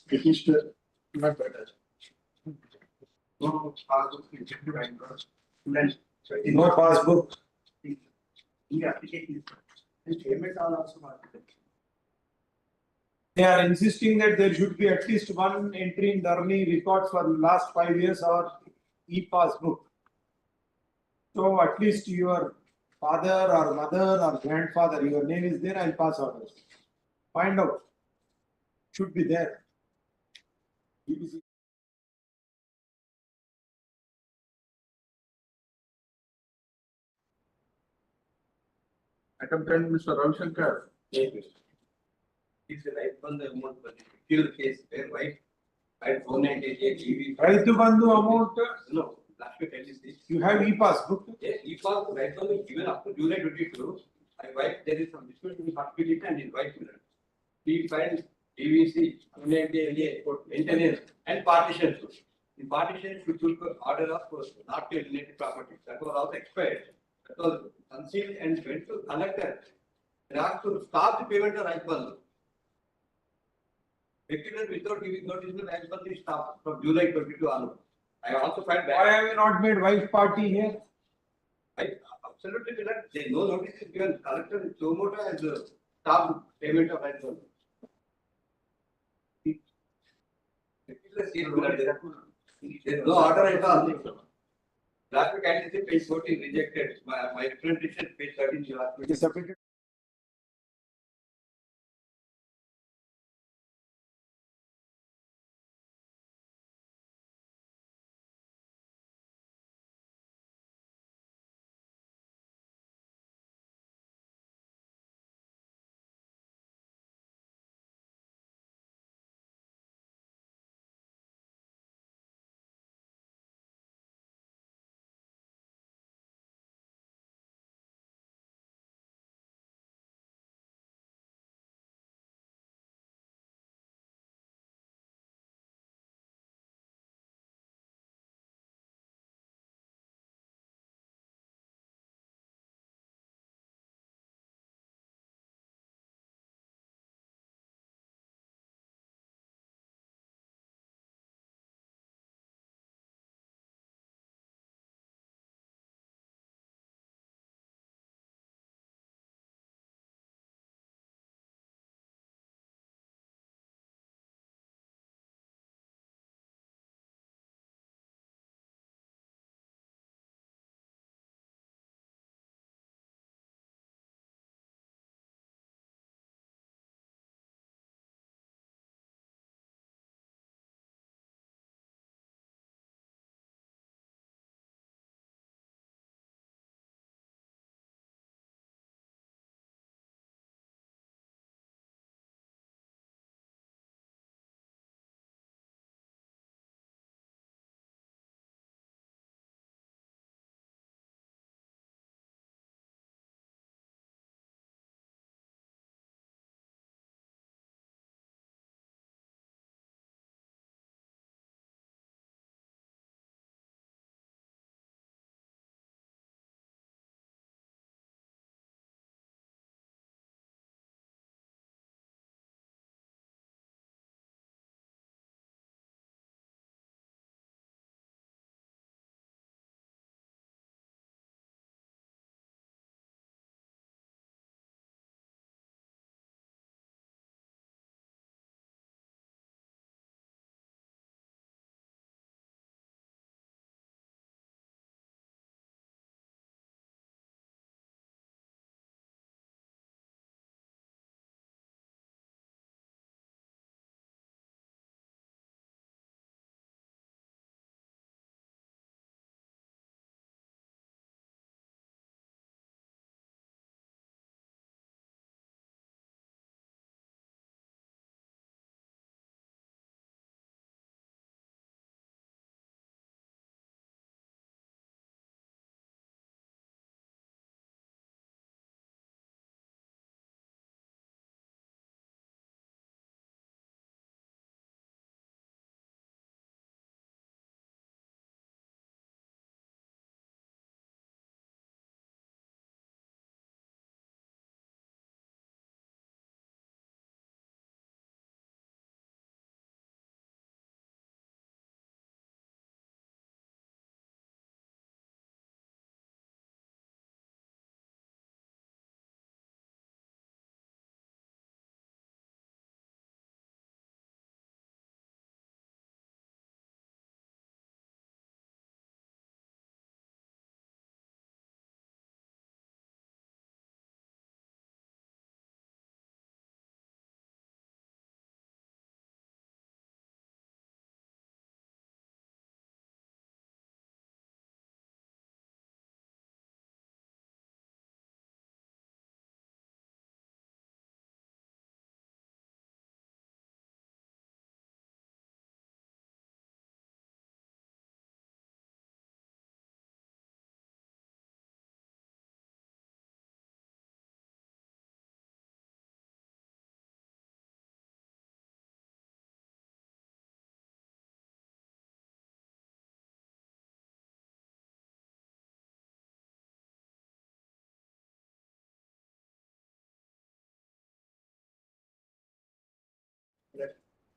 Petitioner, not better. No passbook. No passbook. The application. And payment are also marketed. They are insisting that there should be at least one entry in Dharani records for the last 5 years or e-passbook. So at least your father or mother or grandfather, your name is there, I'll pass orders. Find out. Should be there. BBC. Item 10, Mr. Ravi Shankar. It's a right on the amount, but still case where right 498 EV. Raitu Bandhu amount, No, last week I just this. you have e-passbook. Yes, e-pass right on the given up to July 22. I wife there is some dispute between hospitality and his wife. He filed DVC, maintenance and partition. The partition should took order of not to eliminate property. That was also expired. That was concealed and went to collector. They asked to stop the payment of right one. Executed without giving notice, the right one is stopped from July 22 onward. I also filed back. Why have you not made wife party here? I absolutely did not. There no notice is given. Collector is so much as stop payment of right one. There's no order at all. Last week I said page 14 rejected. My presentation page 13 you asked me. It is submitted.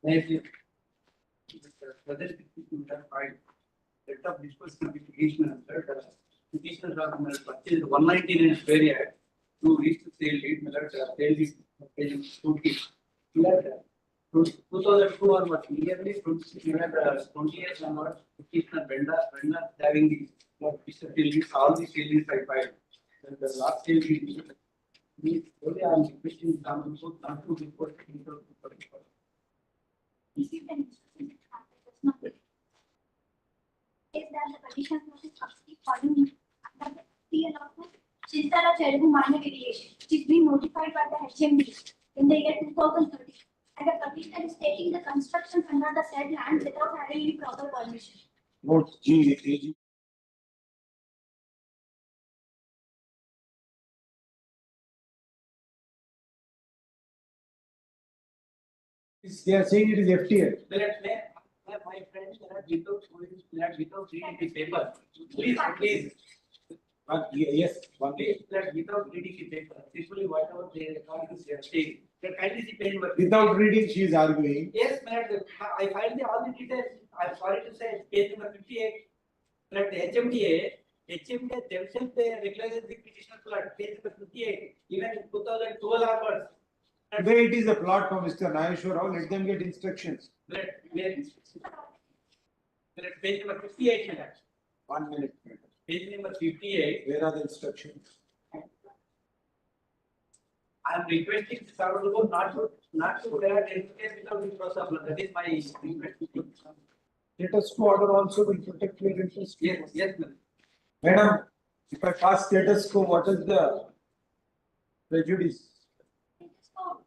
Maybe. Whether it is find set of dispersal application and petitioners are purchased 199 square yard to reach the sale date, sale is page 2. 2002 or what yearly 20 years onward, petitioner vendor having the all the sale is certified. And the last sale is only I am requesting some not to report. Received an instruction that does not is that the conditions notice custody following under the allotment since there are charitable minor deviation which is being notified by the HMD in the year 2030 and the petitioner is taking the construction under the said land without having any proper permission. Note G, AG. They are saying it is FTA. My friends cannot without reading the paper. Please. Yes, one Please, without reading the paper, simply whatever they record is saying. Kindly see page number. Without reading, she is arguing. Yes, madam, I find all the details. I'm sorry to say, page number 58. But the HMDA themselves they regularized the petitioner plot, page number 58, even in 2012 onwards. Today it is a plot for Mr. Nayeshwar Rao, let them get instructions. Page number 58, madam. 1 minute. Page number 58. Where are the instructions? I am requesting the server to go not to grant any case without the process. That is my request. Status quo order also will protect your interest. Yes, madam. Madam, if I pass status quo, what is the prejudice? So,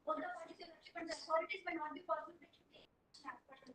both the parties have accepted, but the authorities may not be possible to take action.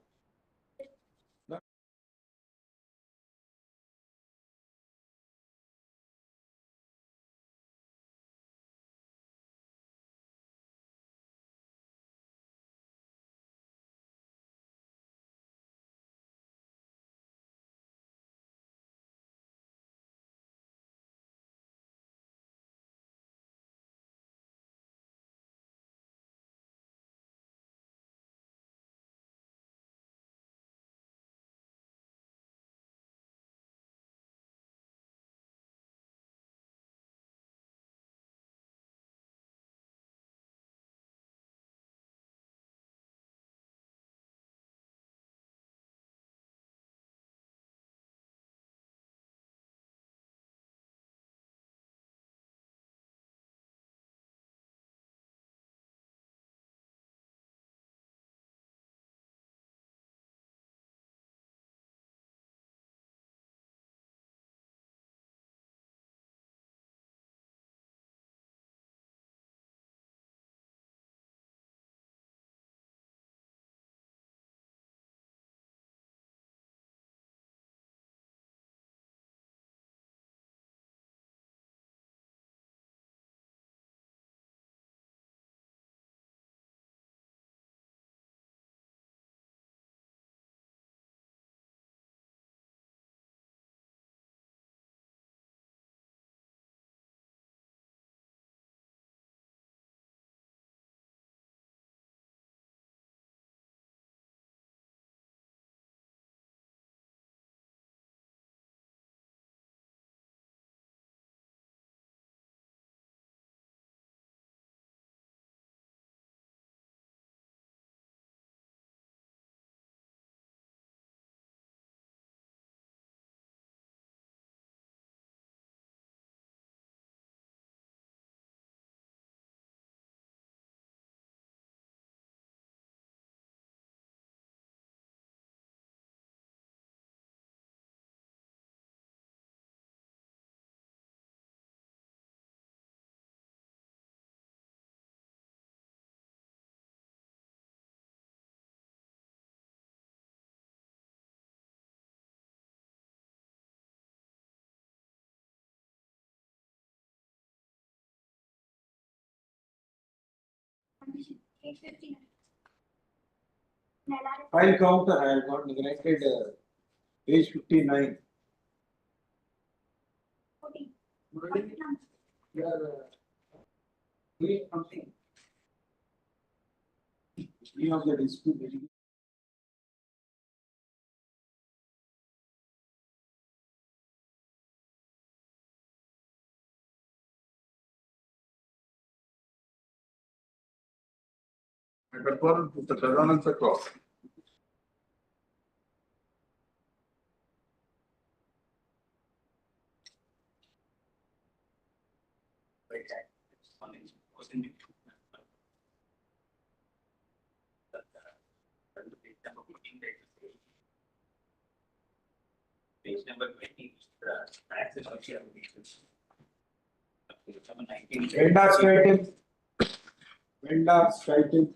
Condition 859. File counter, I have got neglected, page 59. 14. Murali, you are doing something. We have the dispute. Item 12, Mr. Sadanand Sakwa. Page number 20, tax and social obligations. Number 19. Vendor stated. Vendor stated.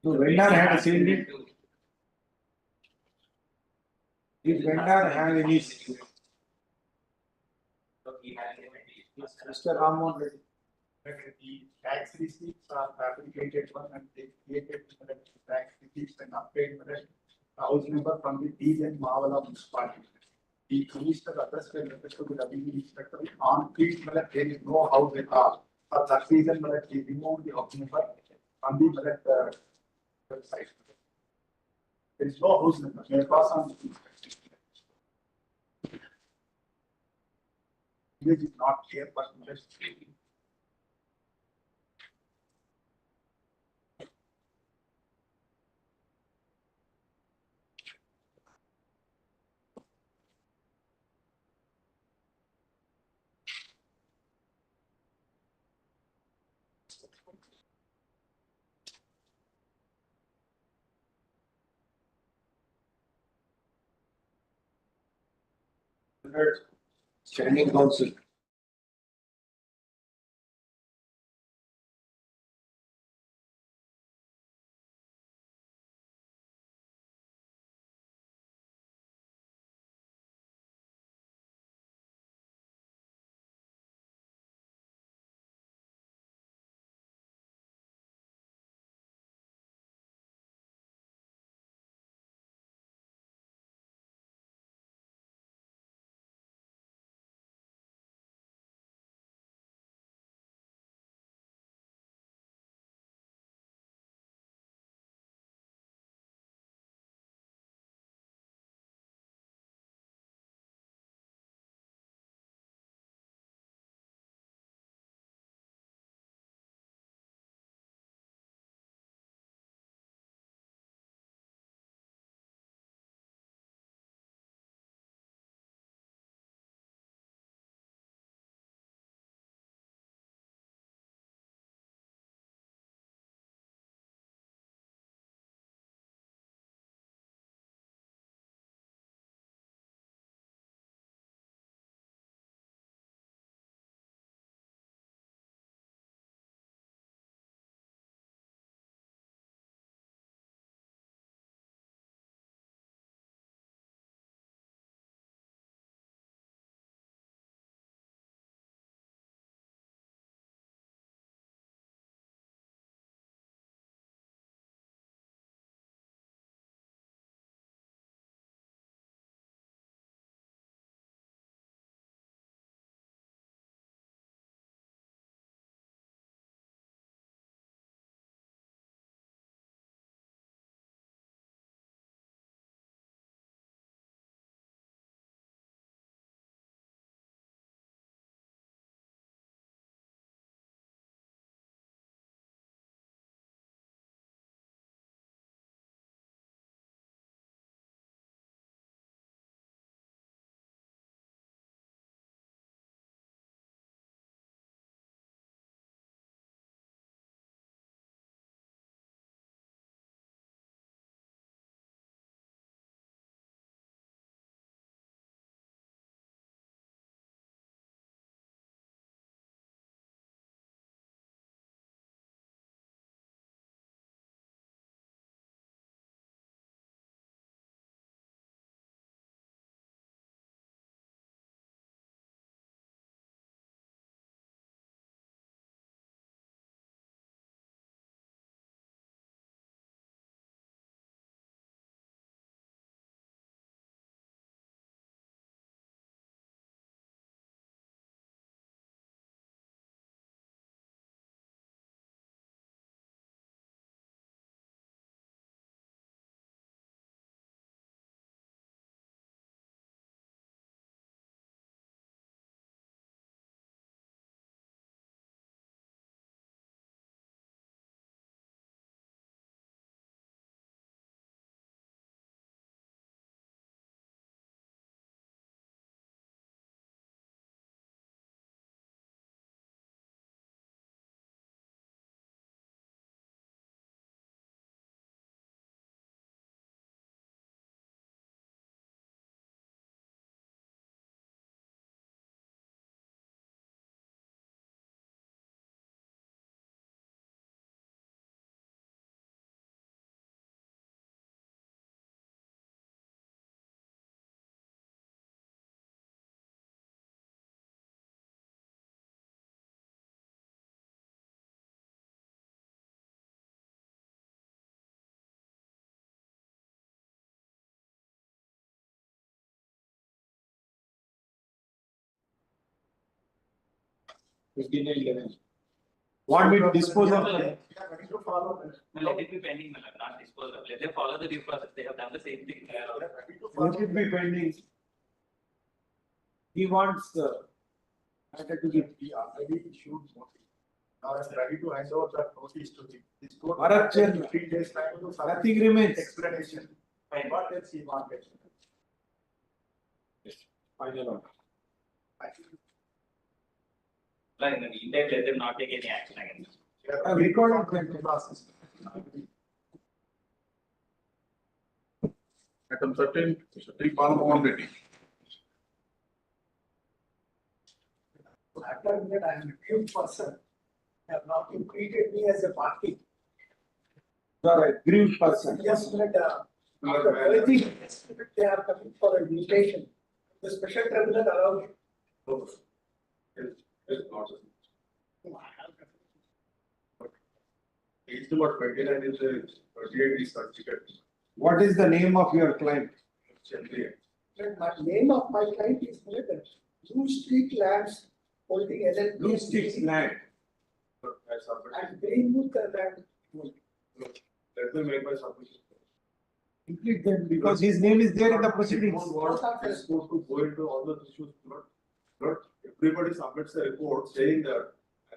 So vendor had a sale. If vendor had any. Mr. Ramon Reddy. The tax receipts are fabricated one and they created tax receipts and uppaid house number from the T's and Marvel of municipality. The commissioner addressed and requested to the revenue inspector on field, there is no house in our. For that reason, he removed the house number from the website. There is no house number, may I pass on the inspection. Image is not clear, but just. Standing council. 5911. Want me to dispose of them? We are ready to follow that. No, let it be pending, madam, not disposal. Let them follow the due process. They have done the same thing. We are ready to follow. Let it be pending. He wants the matter to be. We already issued notice. Now I'm ready to hand over that notice to this court. Bharat Chandra. 3 days time to submit Nothing remains. explanation. What else he wanted? Final order. Like, in the index, let them not take any action against. I've recorded that. Process. Item 13, Sri Balmohan Reddy. After that, I am a few person. Have not treated me as a party. You are a grieved person. Yes, but after everything, they are coming for a mediation. The special tribunal allowed. It's about 29 is a 38 is certificate. What is the name of your client? But my name of my client is Milton. Blue Street Lands Holding LLP. Blue Sticks Land. And Greenwood Land. Let them make my submission. Complete them because his name is there in the proceedings. Don't want this court to go into all the issues, but everybody submits a report saying that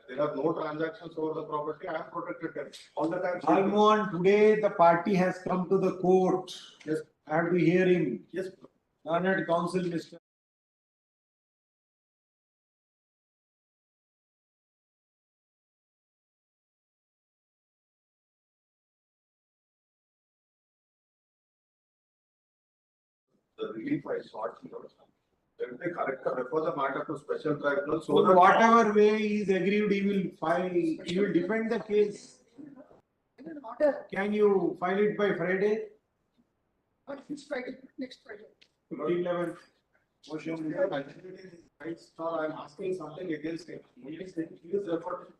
there are no transactions over the property, I have protected them all the time. Almohan, today the party has come to the court. Yes. I have to hear him. Yes, Learned counsel, Mr. the relief I sought, then they refer the matter to special tribunal, so So that. whatever way he is aggrieved, he will file, he will defend the case. Can you file it by Friday? This Friday, next Friday. 11th. Motion. Right, sir, I am asking something against him. He is referred.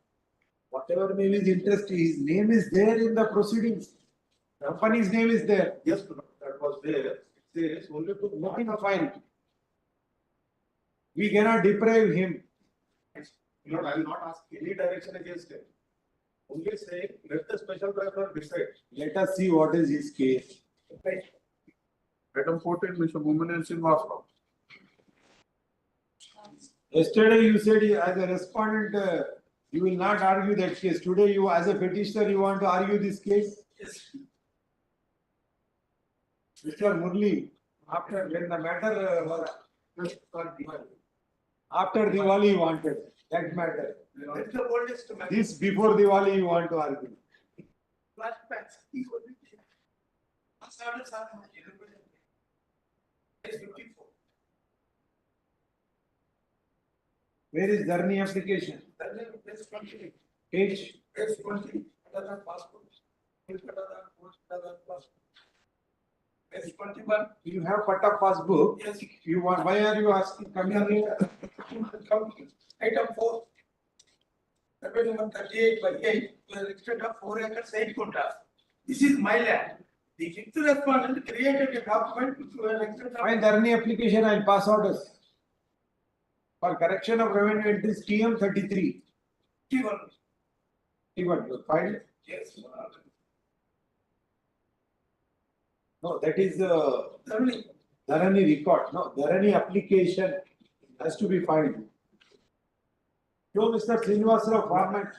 Whatever may be his interest, his name is there in the proceedings. Company's name is there. Yes, that was there. It says only to. Let him file. We cannot deprive him. No, I will not ask any direction against him. Only say, let the special tribunal decide. Let us see what is his case. Item 14, Mr. Muminan Srinivasa. Yesterday you said as a respondent, you will not argue that case. Today you, as a petitioner, you want to argue this case? Yes. Mr. Murli, after when the matter was after Diwali you wanted that matter. That's the oldest matter. This before Diwali you want to argue. Flashbacks. Yes, 54. Where is Dharni application? Then let's continue. Page. Let's continue. Another passport. Another passport. Let's continue. You have Pata passbook. Yes. You want, why are you asking, coming here? Item 4. Survey number 38 by 8, to an extent of 4 acres 8 kunta. This is my land. The fifth respondent created a document to an extent of. Fine, Dharni application, I'll pass orders. For correction of revenue entries TM 33. 51. Even you filed? Yes. No, that is the Thirdly, Dharani record. No, Dharani application has to be filed. Show Mr. Srinivasrao format.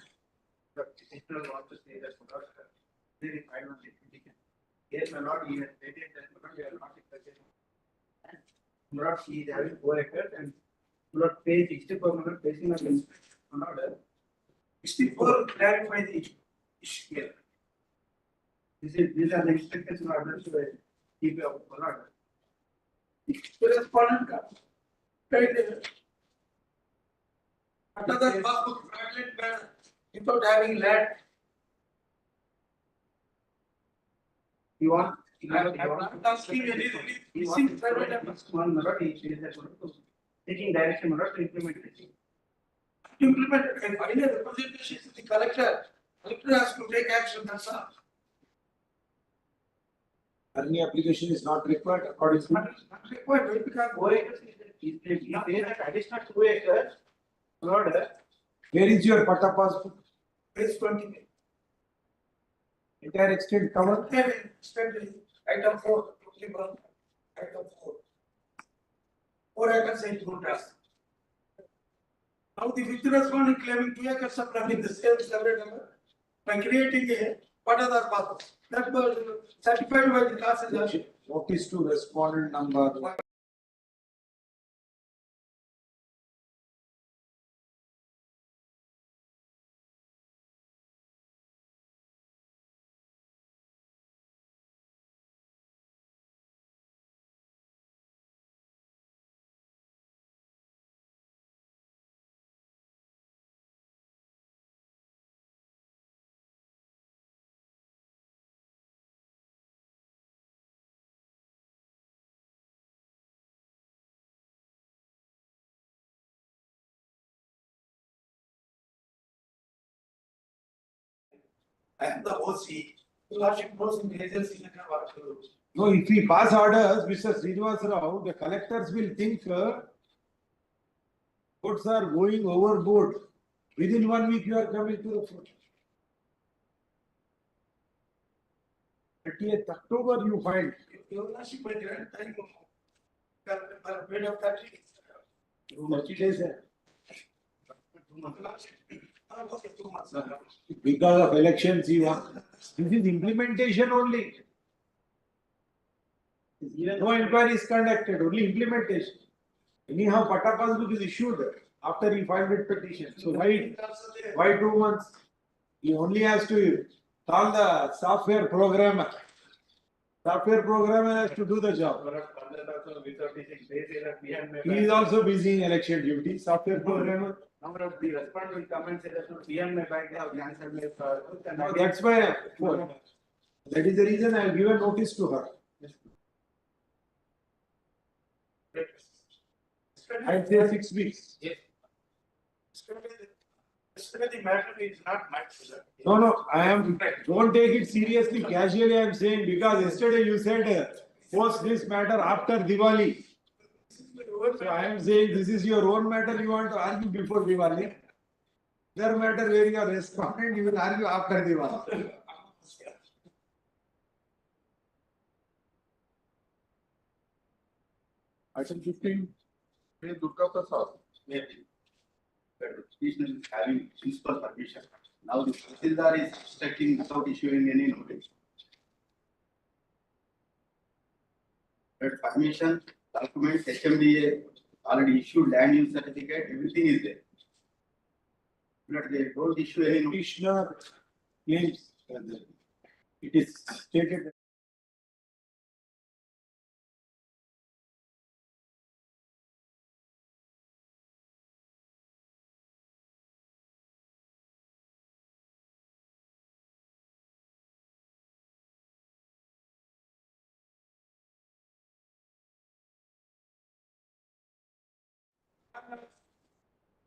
The petitioner wants to say that they required on the petition. Yes, my lord, he has stated that we are not interested. Do not see the having 4 acres and do not pay 64 facing against an order. 64 clarify the issue here. These are the instructions in order to keep your order. The respondent comes. Another passbook fraudulent manner without having land. You want? I'm not asking any missing private numbers. One majority is that taking direction order to implement it. Implement and final representation to the collector. Collector has to take action, that's all. Dharani application is not required according to. Not required, because 4 acres is he says that additional 2 acres order Where is your Pata passbook? Page 20. Entire extent covered? Item 4, 21, item 4. 4 items are included. Now the withdrawal one is claiming 2 acres of land in the same survey number by creating a Patadar path. That was certified by the Tahsildar. Notice to respondent number. I am the OC. Lordship knows in the agency what to do. No, if we pass orders, Mr. Srinivas Rao, the collectors will think courts are going overboard. Within 1 week, you are coming to the court. 30th October, you find. Your lordship may grant time of period of 30 days. 30 days. 2 months. Okay, 2 months. Because of elections, you want. This is implementation only. No inquiry is conducted, only implementation. Anyhow, Pata passbook is issued after he filed with petition. So why 2 months? He only has to call the software programmer. Software programmer has to do the job. He is also busy in election duty. Software programmer. Now the respondent will come and say that no, PM may back have answered me for. No, that's why. That is the reason I have given notice to her. I'd say 6 weeks. Yesterday the matter is not matched. No, I am, don't take it seriously, casually I am saying, because yesterday you said, post this matter after Diwali. So I am saying this is your own matter, you want to argue before Diwali. Their matter where you are respondent, you will argue after Diwali. Item 15, P. Durga Prasad. The petitioner is having principal permission. Now the Tahsildar is obstructing without issuing any notice. That permission, documents, HMDA already issued land use certificate, everything is there. But they don't issue any notice. Petitioner claims that it is stated.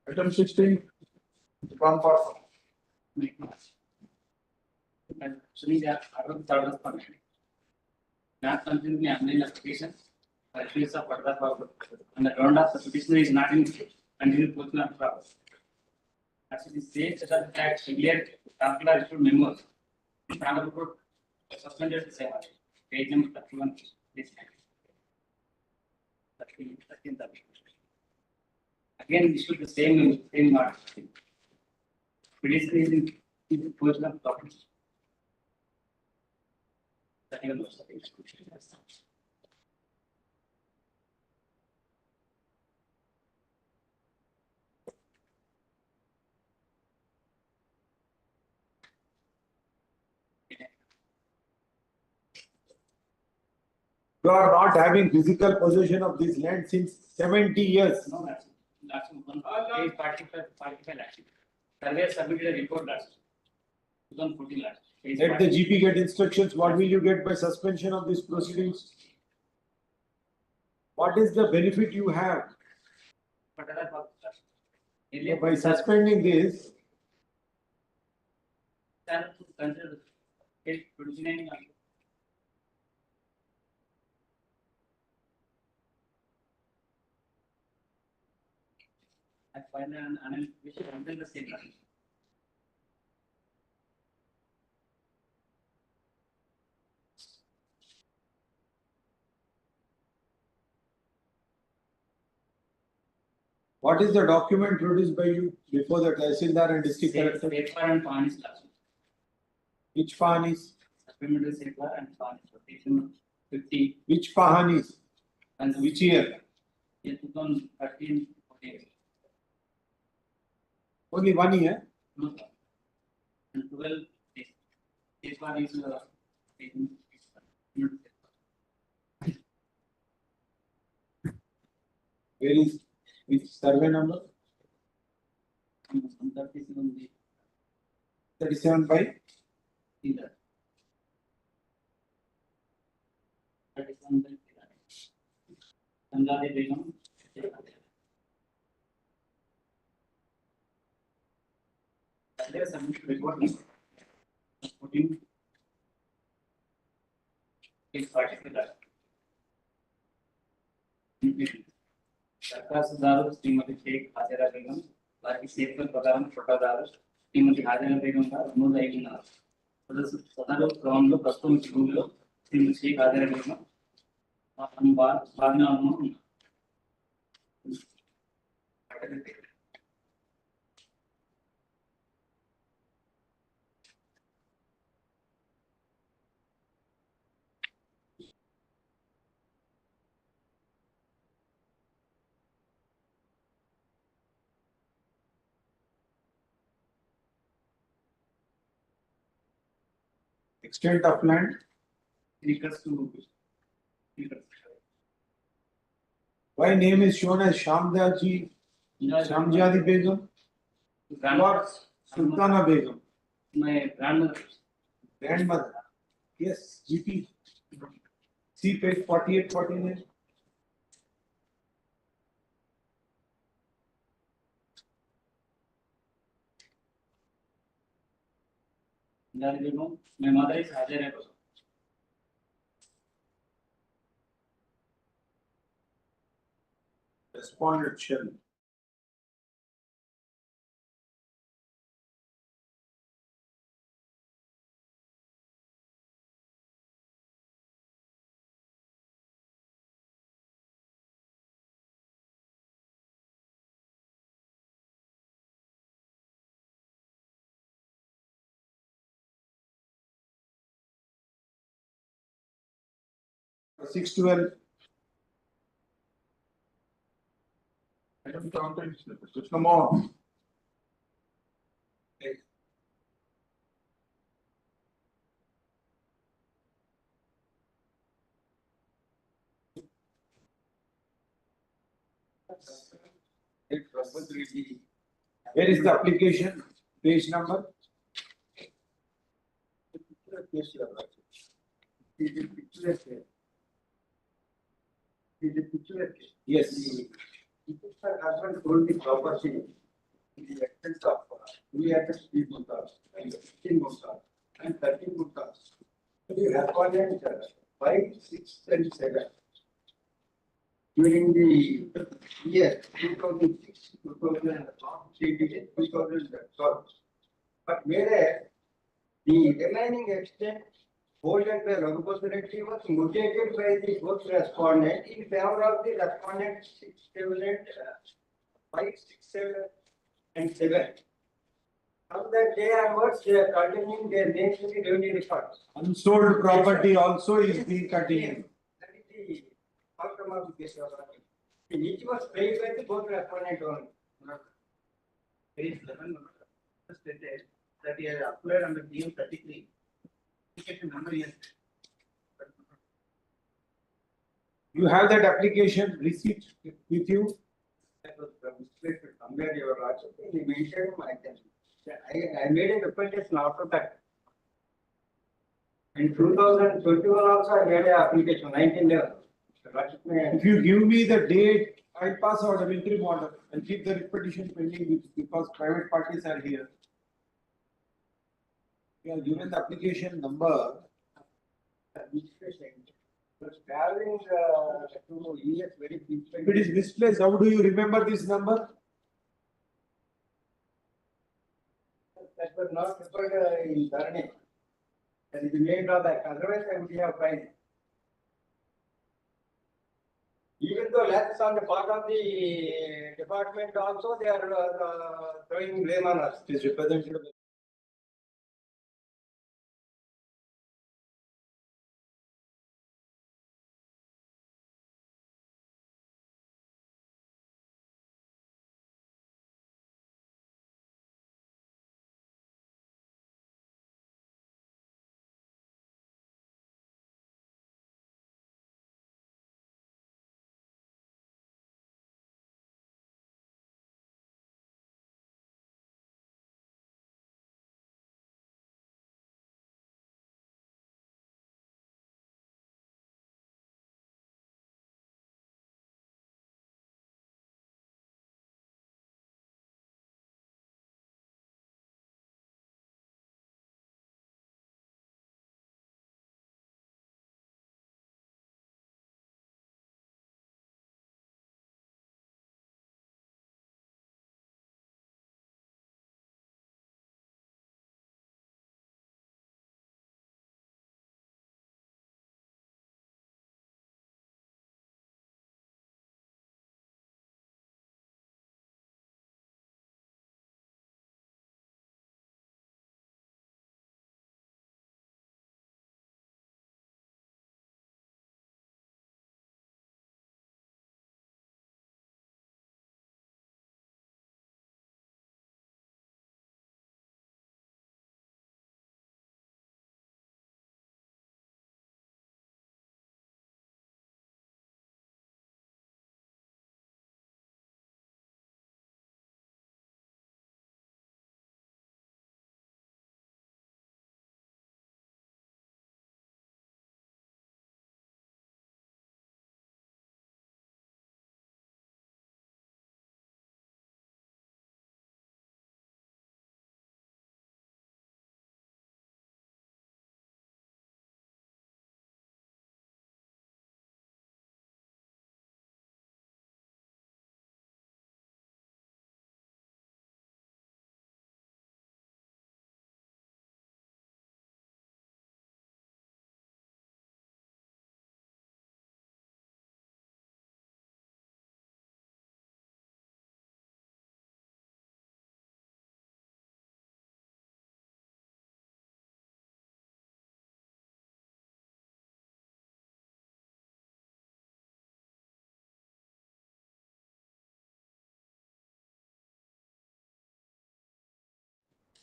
Item 16, one person. Actually, they are out of third permission. Not considering the online application, issues of Pata passbook, and the ground of the petitioner is not in continued postal and proper. Actually, says that the act clear, Tahsildar issued memos. Honorable Court suspended the same. Page number 31. This again, issued the same mark. Petitioner is in postal and proper. You are not having physical possession of this land since 70 years. No, that's one. Page 45 actually. Surveyor submitted a report last. 2014 last. Page Let the 40. GP get instructions, what will you get by suspension of these proceedings? What is the benefit you have Pata passbook. by suspending this? Sir, to consider page 29. I filed an application under the same line. What is the document produced by you before the Tehsildar and District Collector? Paper and Panis class. Which Pahanis? Supplementary paper and Panis. Petition 50 Which Pahanis? and Which year? 2013, 14. Only 1 year? No, sir. And 12 days. This one is taken. Where is which survey number? 37 by? Either. 37 by Tanjari Begum. There is some report. 14. Is particular. దరఖాస్తుదారు శ్రీమతి షేక్ హాజరా బేగం వారికి సేఫ్ల ప్రకారం ఫోటోదారు శ్రీమతి హాజరా బేగం గారు నమోదు అయి ఉన్నారు. సదరు క్రమంలో ప్రస్తుతం స్కూల్లో శ్రీమతి షేక్ హాజరా బేగం బాగా ఉన్నారు. Extent of land? Acres to acres. Why name is shown as Shamjadi Begum? Or Sultana Begum? My grandmother. Grandmother? Yes, GP. See page 48, 49. My mother is Hajara Begum. Respondent shall. Six 12. I don't count it. Just no more. Where is the application? Page number? Yes. The husband sold the property in the extent of 2 acres, 3 guttahs, and 15 guttahs, and 13 guttahs. So the respondent 5, 6, and 7. During the year 2006, 2012. But whereas the remaining extent holding by Raghupati Reddy was mutated by the both respondent in favor of the respondent 6, 7, 5, 6, 7, and 7. From that day onwards, they are continuing their names in the revenue records. Unsold property also is being continued. That is the outcome of the case. Each was paid by the both respondent only. Page 11 stated that he has applied under DM 33. Application number is You have that application receipt with you? That was misplaced somewhere you were watching. He mentioned my I made a representation after that. In 2021 also I made an application, 19 days. If you give me the date, I'll pass out an interim order and keep the repetition pending because private parties are here. You are given the application number. Was traveling to ES very If it is misplaced, how do you remember this number? were not referred in Dharani. That is the main drawback, otherwise I would have fine. Even though that's on the part of the department also, they are throwing blame on us. It is represented by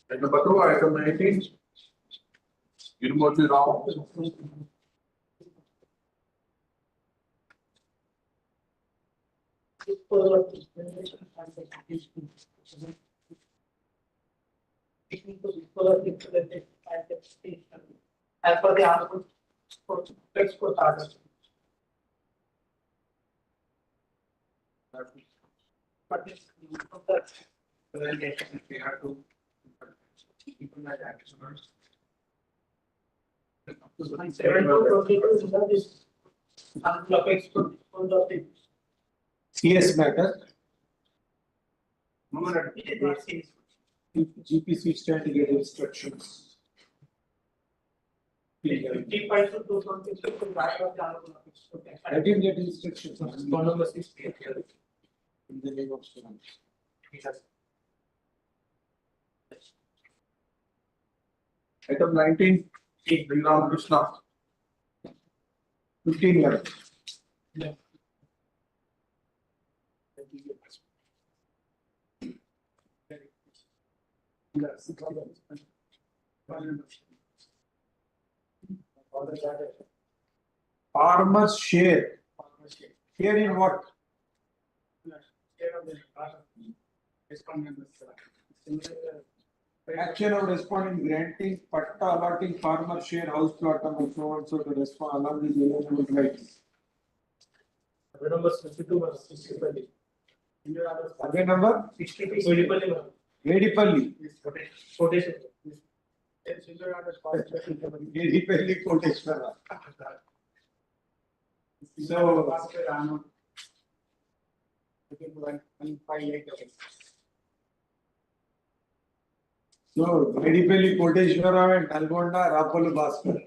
Item number 2, item 19. University Rao. As per the honorable court order. But this presentation, we have to implement actions. 7-22 is CS matter. If GPC stand to get instructions. I didn't get instructions. In the name of students. Item 19, Ram Krishna. 15 years. Farmers share. Share in what? Action of responding, granting, patta allotting farmer share house plot number so and so to respond along with the rights. Number 62 was 65. Survey number? 62. Vedipalli. Quotation. Vedipalli quotation. So. So, Medipelli, Koteshwara and Nalgonda, Rapallu Bhaskar.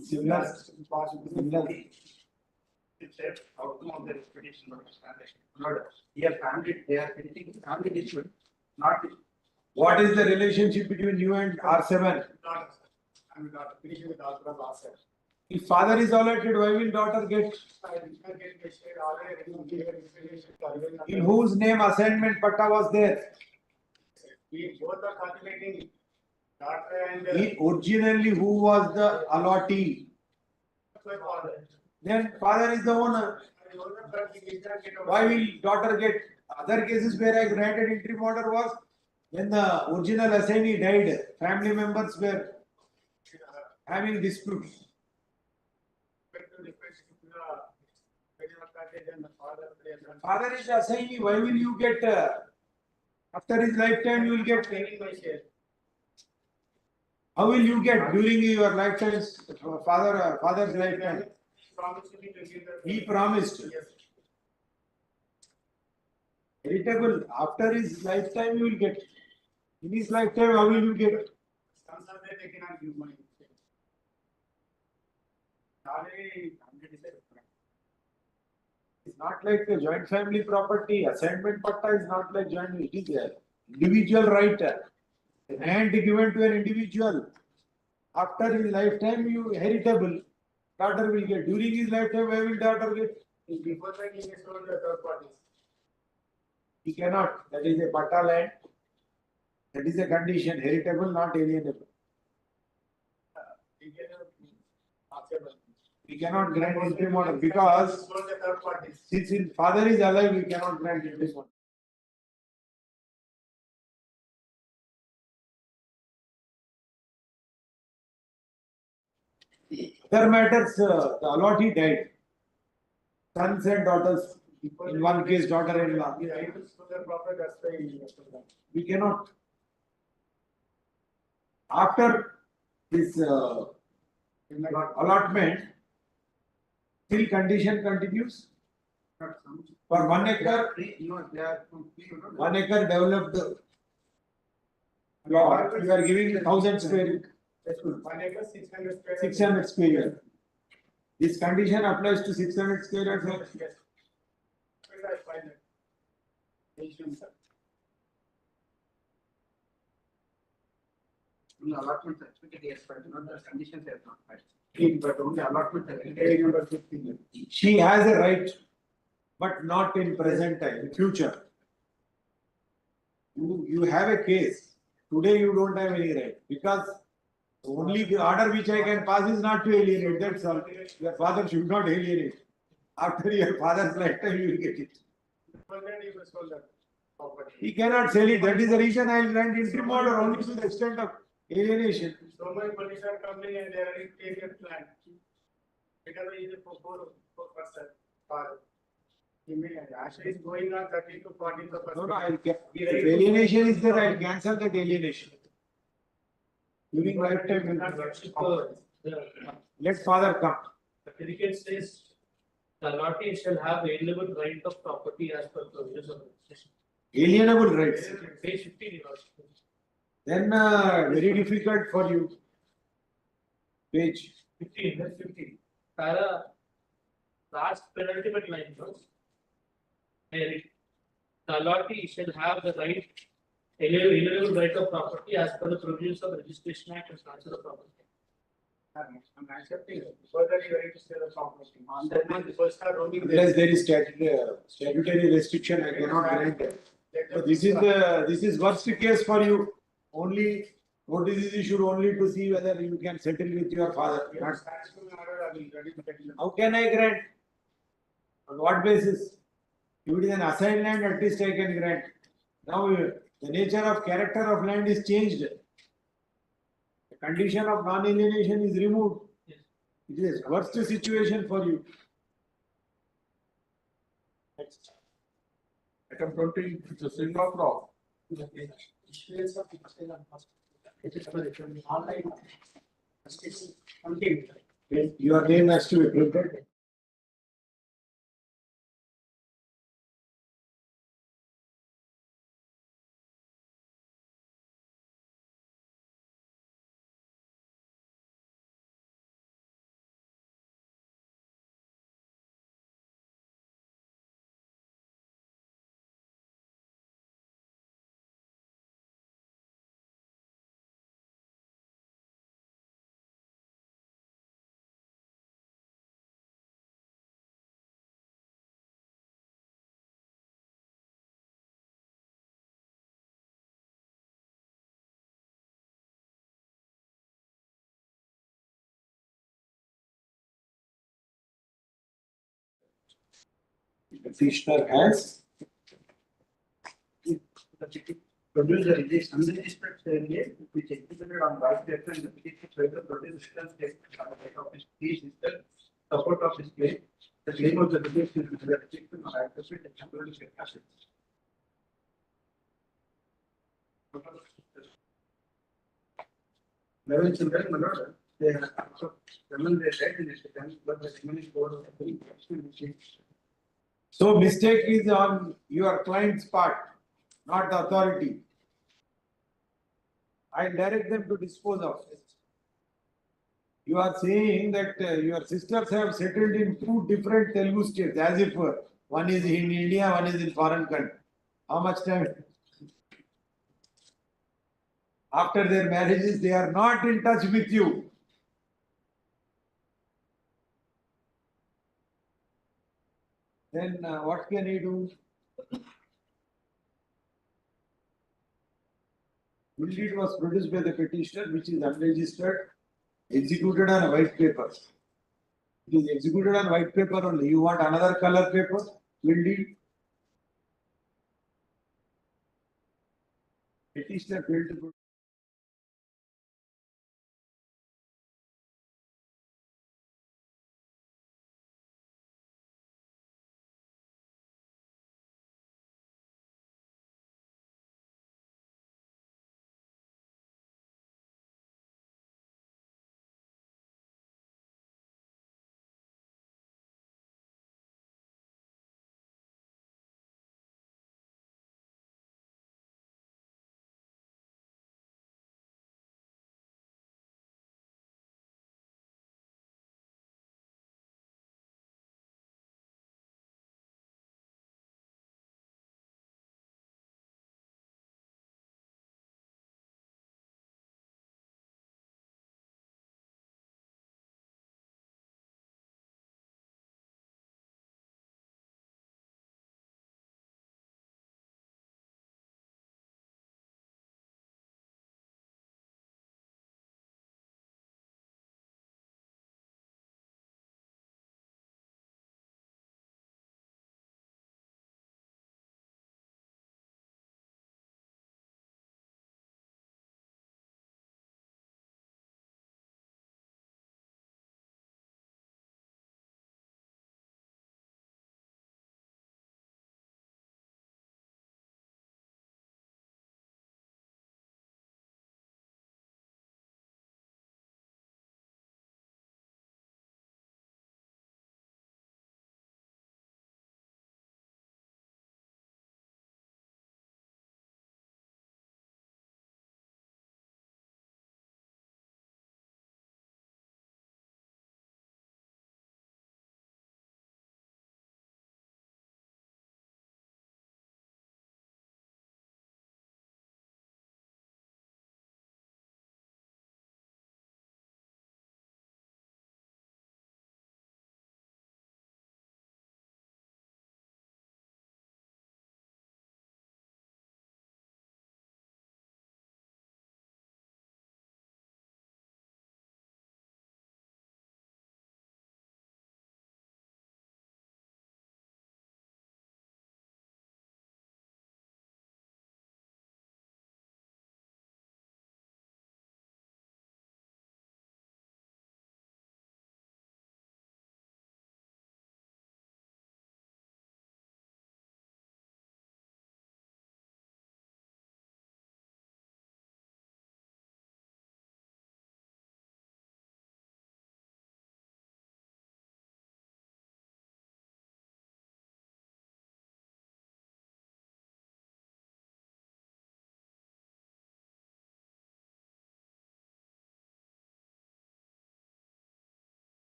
Similar. It's a outcome of the expedition of establishment. Not here family, they are facing family issue, not. What is the relationship between you and R7? Not, I'm not finishing with daughter of ourself. If father is allotted, why will daughter get? I did not get this shade already. In whose name assignment patta was there? We both are calculating daughter and. Originally, who was the allottee? My father. Then father is the owner. I know that, but he did not get. Why will daughter get? Other cases where I granted interim order was when the original assignee died, family members were having disputes. Father is the assignee, why will you get, after his lifetime you will get, how will you get during your lifetimes, father's lifetime? He promised. Heritable, after his lifetime you will get. In his lifetime, how will you get? Sons are there, they cannot give money. It's not like a joint family property. Assignment patta is not like joint. It is a individual right. Land given to an individual. After his lifetime, you heritable. Daughter will get. During his lifetime, where will daughter get? Before that, he is sold the third parties. He cannot. That is a patta land. That is a condition. Heritable, not alienable. We cannot grant interim order because Sold the third parties. since his father is alive, we cannot grant interim order. Other matters, the allottee died. Sons and daughters. In one case, daughter-in-law. The items for the property, that's why. We cannot. After this allotment, still condition continues. For 1 acre, 1 acre developed plot, you are giving 1000 square, 1 acre, 600 square. 600 square yard. This condition applies to 600 square yards. Yes. Where I find it? Asian, sir. Allotment certificate is expired, not the conditions are not met. But only allotment certificate number 15. She has a right, but not in present time, in future. You have a case. Today you don't have any right because the only order which I can pass is not to alienate. That's all. Your father should not alienate. After your father's lifetime, you will get it. Before that, he was sold the property. He cannot sell it. That is the reason I will grant interim order only to the extent of alienation. So many police are coming and they are ready to take a plan. Because he is a 4%. Actually, is going on 30 to 40%. No, if alienation is there, I will cancel that alienation. During lifetime, let father come. The certificate says the allottee shall have alienable right of property as per provisions of registration. Alienable rights. Page 15. Then very difficult for you. Page 15, that's 15. Para last penultimate line first. The allottee shall have the right, alienable right of property as per the provisions of Registration Act and transfer of property. I'm accepting it. Further, you are ready to sell the property. On that month, the first start only. unless there is statutory restriction, I cannot grant it. So this is worst case for you. Only notice is issued only to see whether you can settle with your father. Not- How can I grant? On what basis? If it is an assigned land, at least I can grant. Now the nature of character of land is changed. The condition of non-alienation is removed. It is worst situation for you. Next. Item 20, it's a single law. Issuance of it is for online. Your name has to be printed. Petitioner has Produce the unregistered survey which executed on white paper and the petition further produce on the date of his case is the support of his claim. The claim of the petition is the rejection of accuracy and temporary assets. Level children, my lord, they have also, when they said in this, but the remaining board of the So mistake is on your client's part, not the authority. I direct them to dispose of it. You are saying that your sisters have settled in two different Telugu states, as if one is in India, one is in foreign country. How much time? After their marriages, they are not in touch with you. Then what can he do? Will deed was produced by the petitioner, which is unregistered, executed on a white paper. It is executed on white paper only. You want another color paper? Will deed? Petitioner failed to produce.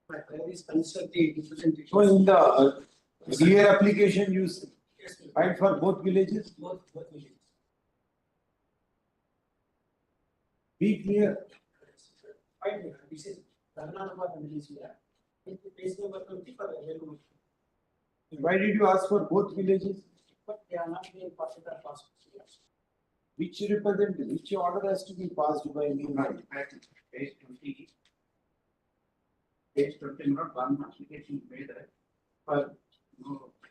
My queries concern the representation. So in the rear application, you Yes, sir. filed for both villages, Both villages. be clear. Fine, this is Karnataka village here. It's the page number 20 for available. Why did you ask for both villages? But they are not being passed at first. Which representative, which order has to be passed by me? Page 20. Page 20, not one application made for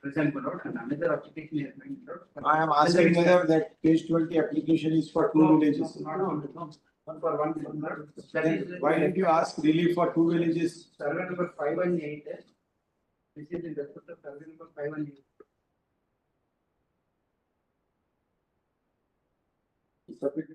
present road and another application is made. I am asking whether that page 20 application is for two villages. No. One for one. That Then is why did you ask relief for two villages? survey number 5 and 8. This is in respect of survey number 5 and 8. Submit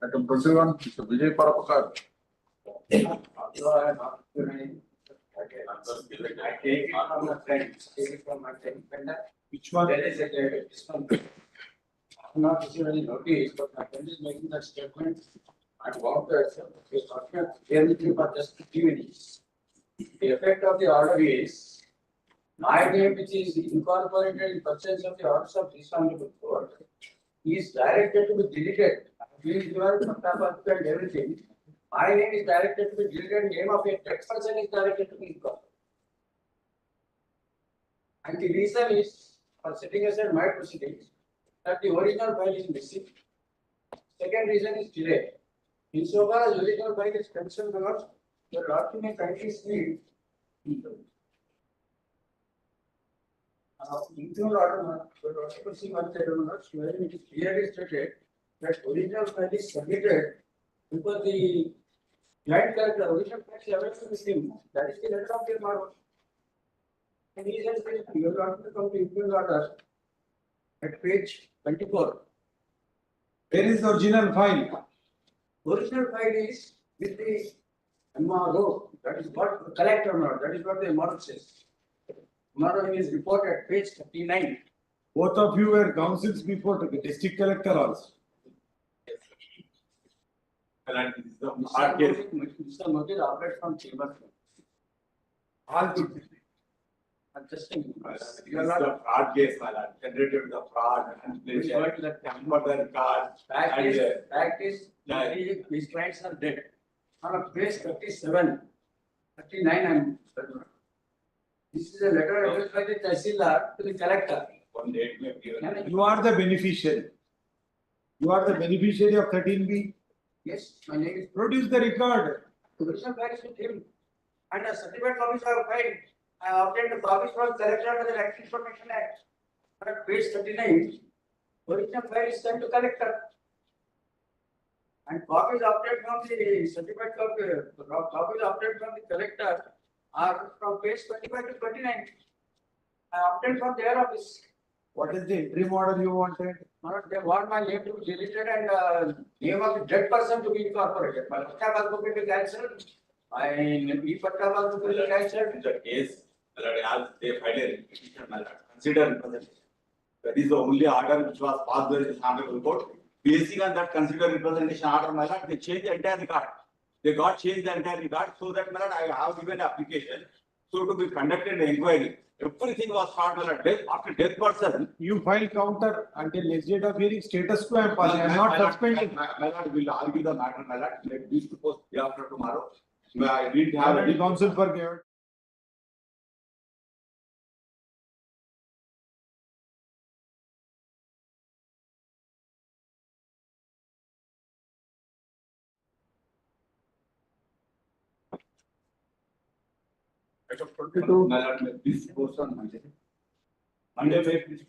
Item 21, Mr. Vijay Parapakar. Although I am not doing I take it from my friends, take it from my friend, Which one? there is a, this one. I'm not receiving any notice, but my friend is making that statement. I want to accept, it's not everything but just activities. The effect of the order is, my name which is incorporated in purchase of the orders of this honorable court is directed to be deleted. Please, your Patapatha and everything. My name is directed to be deleted, name of a text person is directed to be incorporated. And the reason is, for setting aside my proceedings, that the original file is missing. Second reason is delay. Insofar as original file is concerned, the document kindly see. Internal order, Article C 131, wherein it is clearly stated that original file is submitted because the joint collector original file is available with him. That is the letter of the marvel. And he says that you have to come to internal order at page 24. Where is the original file? Original file is with the MRO, that is what the collector note, that is what the MRO says. MRO is reported page 39. Both of you were counsels before the district collector also. Mr. Notice operates from chamber. All good. Adjusting. You are not a fraud case, my lord, generated with the fraud and Please pleasure. go to the Number the card. fact is, these clients are dead. On a page 37, 39, I'm. This is a letter addressed by the Tehsildar to the collector. One date we have given. You are the beneficiary. You are the beneficiary of 13B. Yes, my name is. Produce the record. Original file is with him. And a certificate copies are filed. I obtained the copies from collector under the Act Information Act. At page 39, original file is sent to collector. And copies obtained from the certificate copies obtained from the collector are from page 25 to 29. I obtained from their office. What is the interim order you wanted? They want my name to be deleted and name of the dead person to be incorporated. My Patta passbook will be cancelled. My e-Patta passbook will be cancelled. In the case, my lord, as they filed a petition, my lord, consider representation. That is the only order which was passed by this honorable court. Basing on that consider representation order, my lord, they changed the entire record. They got changed the entire record so that, my lord, I have given application. So to be conducted an inquiry. Everything was found, my lord, death, after death person. You file counter until next date of hearing, status quo I am passing. I am not suspending. My lord, will argue the matter, my lord, let these to post day after tomorrow. I didn't have Already any counsel for given. Item 22, my lord, let this post on Monday. Monday, please.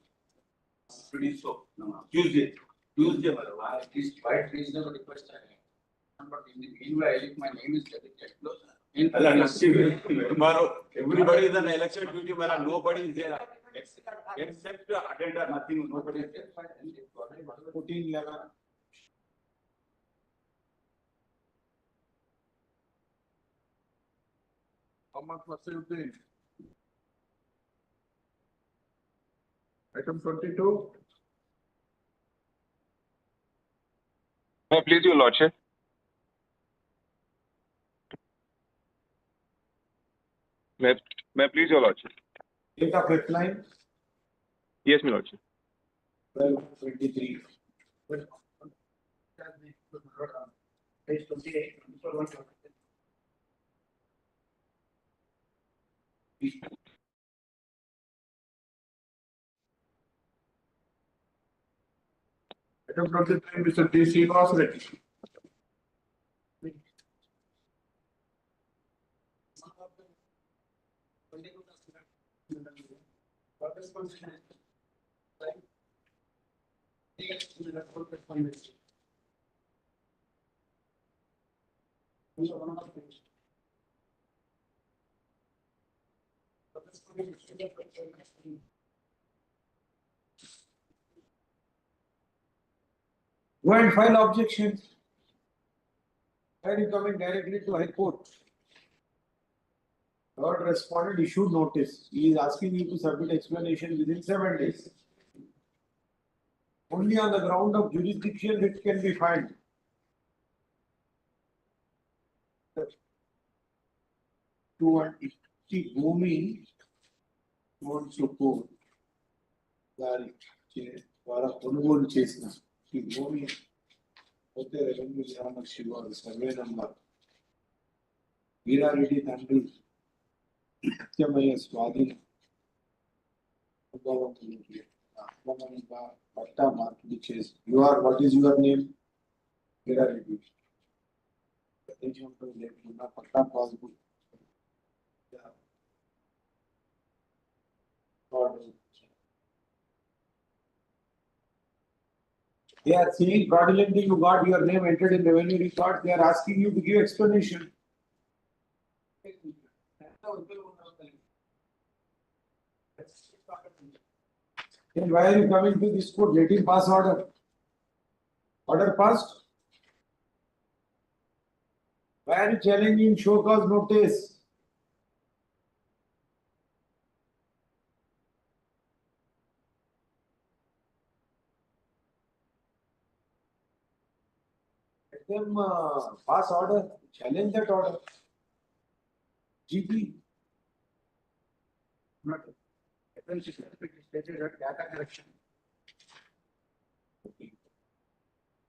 Pretty so. No, Tuesday, my lord. It is quite reasonable request. But in the meanwhile, if my name is deleted, My lord, nothing. Tomorrow, everybody is on election duty, my lord, nobody is there. Except to attend or nothing, nobody is there. 14/11. Ahmad Wasiuddin. Item 22, May I please, your lordship? May I please, your lordship? Date of reply, Yes, my lordship. 12/23. page 28. item 23, Mr. D. Srinivas Reddy. Go and file objections. Why are you coming directly to High Court? Third respondent issued notice. He is asking you to submit explanation within 7 days. Only on the ground of jurisdiction it can be filed. భూమి వారి ద్వారా కొనుగోలు చేసిన ఈ భూమి పోతే revenue గ్రామ శివారు సర్వే నంబర్ వీరారెడ్డి తండ్రి నిత్యమయ్యే స్వాధీనం అక్రమంగా పట్టా మార్పిడి చేసి what is your name Veerareddy దేశంలో లేకుండా పట్టా passbook They are saying fraudulently you got your name entered in revenue records. They are asking you to give explanation. Then why are you coming to this court? Let him pass order. Order passed. Why are you challenging show cause notice? Let them pass order. Challenge that order. GP. Not reference is stated at data correction.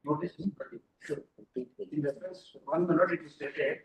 Notice in sure. In reference 1 minute it is stated.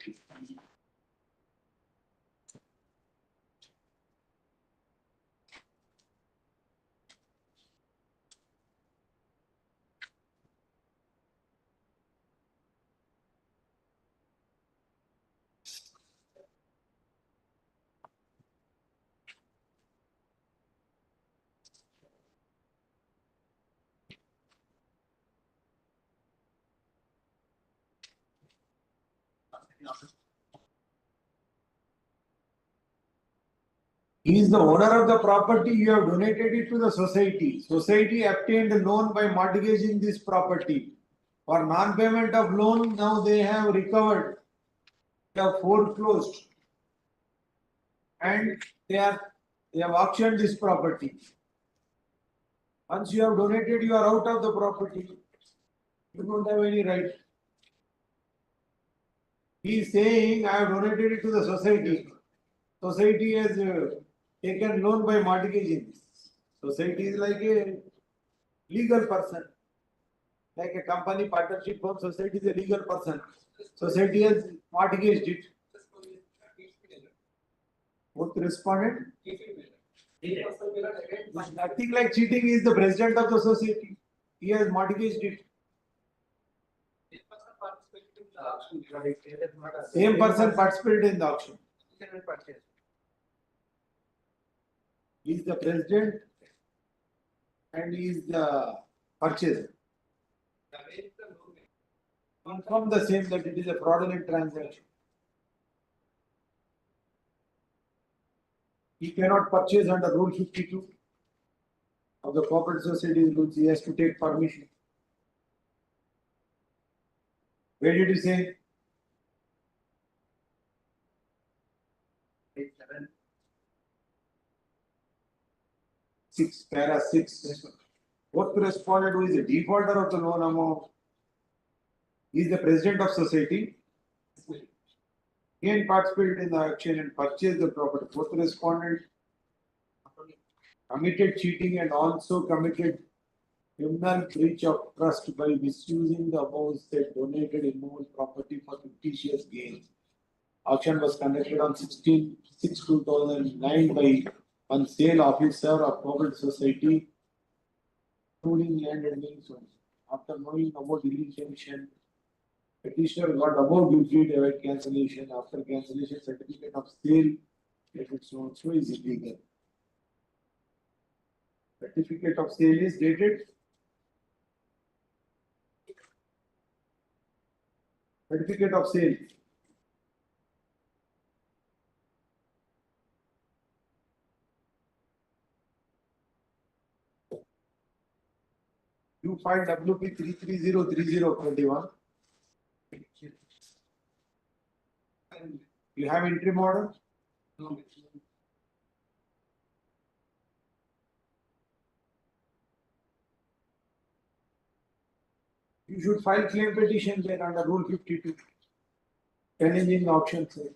He is the owner of the property, you have donated it to the society. Society obtained a loan by mortgaging this property. For non-payment of loan, now they have recovered. They have foreclosed. And they have auctioned this property. Once you have donated, you are out of the property. You don't have any right. He is saying, I have donated it to the society. Society has taken loan by mortgaging. Society is like a legal person. Like a company partnership firm, society is a legal person. Society has mortgaged it. Both respondent? Nothing like cheating. He is the president of the society. He has mortgaged it. Same person participated in the auction. He is the president and he is the purchaser. Confirm the same that it is a fraudulent transaction. He cannot purchase under Rule 52 of the Corporate Society rules. He has to take permission. Where did you say? Page 7. 6, para 6. What correspondent who is a defaulter of the loan amount? He is the president of society. He can participate in the action and purchase the property. Fourth respondent committed cheating and also committed criminal breach of trust by misusing the amounts that donated immovable property for fictitious gains. Auction was conducted on 16/6/2009 by one sale officer of corporate society, including land and buildings. After knowing about deletion, petitioner got above duty to avoid cancellation. After cancellation, certificate of sale, if it's also is illegal. Certificate of sale is dated. Certificate of sale. You find WP 3303021. You have entry model? No. You should file claim petition there under Rule 52. Challenging the auction sale.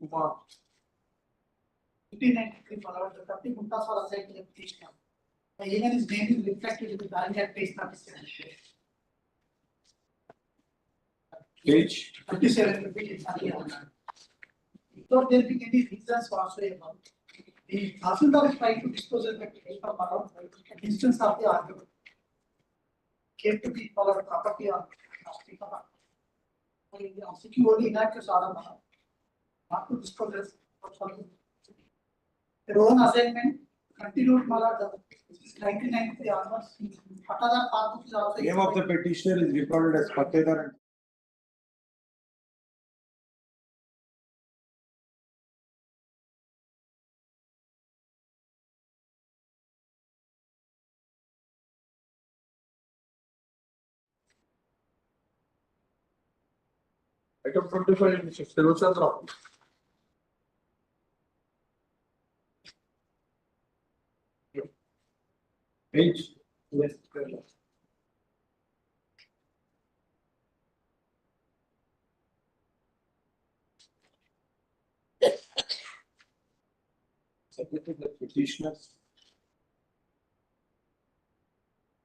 Kumar. 1893 followed the 30 Muntas for assigned to the petitioner. Even his name is reflected in the value at page 37. Page 37 repeated. So there be any reasons whatsoever. The Tahsildar is trying to dispose of the case from around instance of the argument. Came to be for property on seeking only inactive order, not to dispose of. Their own assignment continued Malad 1993 onwards. Patadar Park is also. name of the petitioner is recorded as Patedar. Item 25, Mr. Srivastava. Page. Yes. Submitted the petitioners.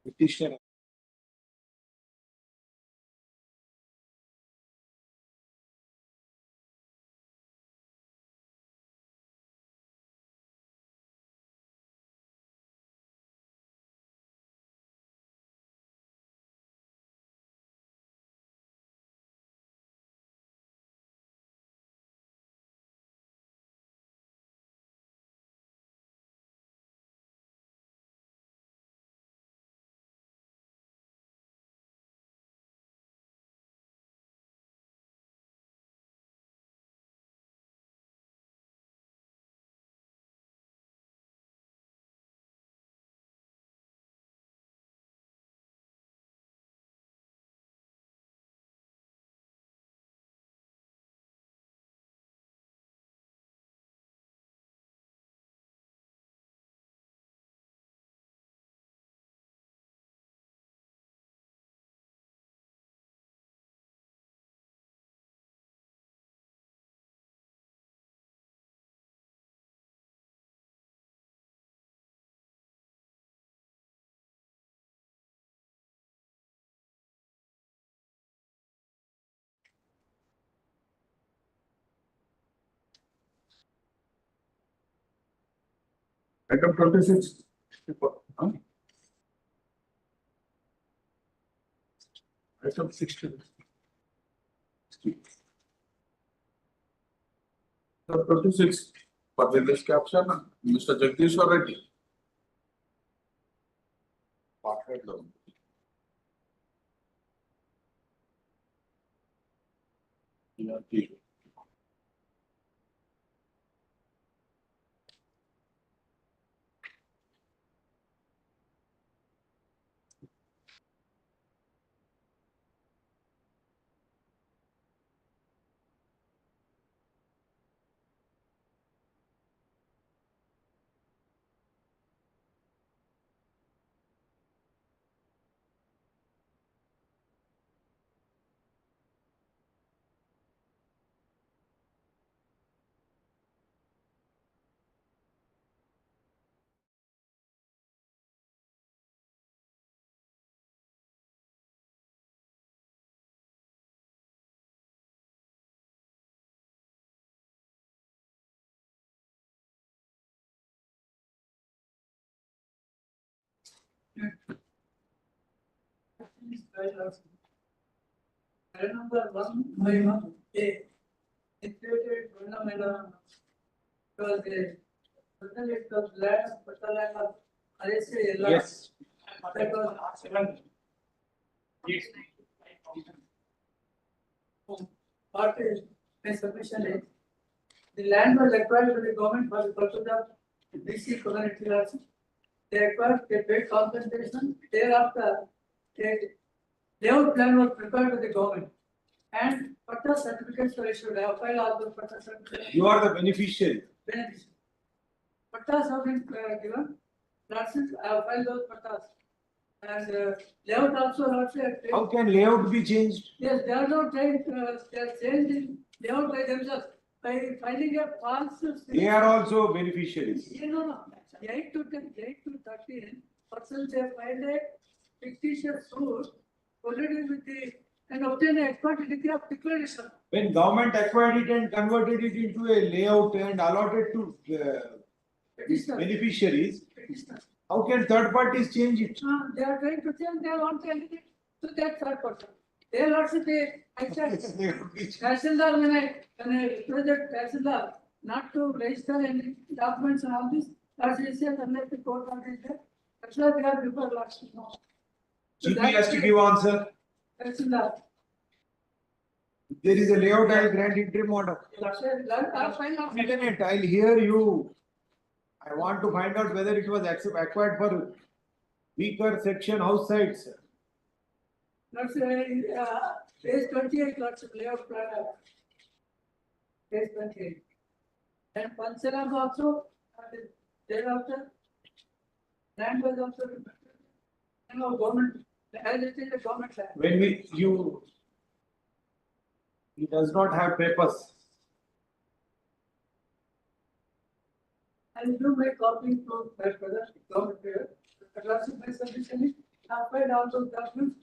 Petitioner. Item 26. Item 60. Item 26, for the list caption, Mr. Jagdishwar Reddy. Number 1 A. It created phenomena because the it was land of Patalanga, Yes. that was what is my submission is the land was acquired by the government for the purpose of BC community rights. They acquired, they paid compensation. Thereafter, the layout plan was prepared by the government and patta certificates were issued. I have filed all those patta certificates. You are the beneficiary. Beneficiary. Pattas have been given. License, I have filed those pattas. And layout also. How can layout be changed? Yes, they are not changed. They are changed in layout by themselves. by filing a false. They are also beneficiaries. No. 8 to 13 persons have filed a fictitious suit already with the and obtained an expert degree of declaration. When government acquired it and converted it into a layout and allotted to beneficiaries, how can third parties change it? They are trying to change, they want to allocate to that third person. They will also say, I said, Tahsildar, when I represent Tahsildar not to register any documents and all this, as he said, unless the court order is there, that's why they are before last. GP has to give answer. Tahsildar. There is a layout, I'll grant interim order. Minute, I'll hear you. I want to find out whether it was acquired for weaker section house sites. That's page 28, lots of layout plan. Page 28. And Pancharam also, thereafter, land was also, government, as it is a government land. When he does not have papers. I do make copy to that brother, government payer. Classified submission, applied also documents.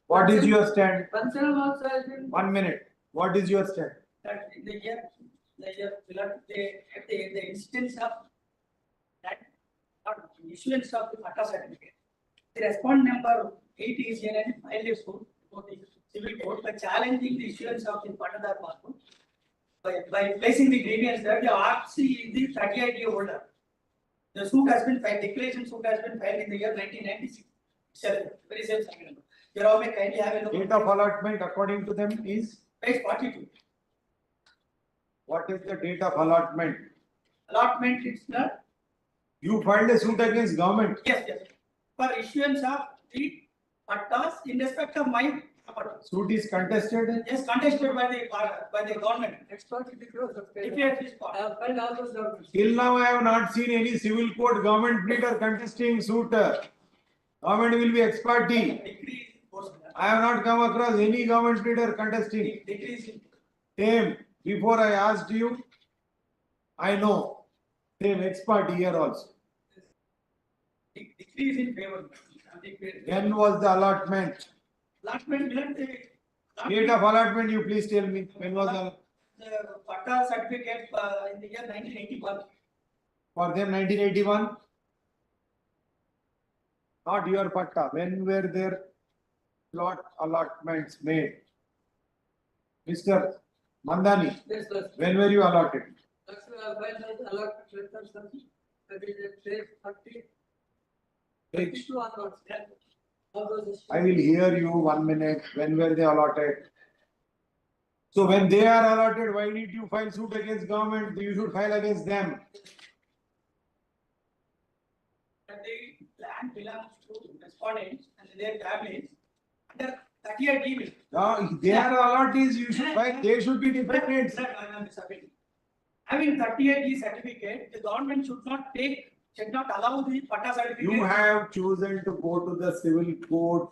What is your stand? Pancharam also has been. 1 minute. What is your stand? That in the year, at the instance of that, not issuance of the Pata certificate. The respond number 8 is here and filed a suit for the civil court by challenging the issuance of the Patadar passport. By placing the grievance that the RC is the 38-day holder. The suit has been filed, declaration suit has been filed in the year 1996. Very same second number. Here all may kindly have a look. Date of allotment according to them is? Page 42. What is the date of allotment? Allotment is not. You filed a suit against government? Yes. For issuance of the pattas in respect of my property. Suit is contested? Yes, contested by the government. Expert in the close of page. If you have this part. I have filed all those documents. Till now I have not seen any civil court government pleader contesting suit. Government will be ex parte. Decree is enforced. I have not come across any government pleader contesting. Decree is in. Same, before I asked you, I know. Same ex parte here also. Decree is in favor. When was the allotment? Allotment, Date of allotment, you please tell me. When was the patta certificate in the year 1981. for them 1981? Not your patta. When were their plot allotments made? Mr. Mandani, Yes, sir. when were you allotted? That's why I filed the allotment letters. That is a page 30. 32 onwards. All those. I will hear you 1 minute. When were they allotted? So when they are allotted, why need you file suit against government? You should file against them. That the land belongs to respondents and their families under 38 DB. If they are allottees, you should file. They should be defendants. Having 38D certificate, the government should not allow the patta certificate. You have chosen to go to the civil court.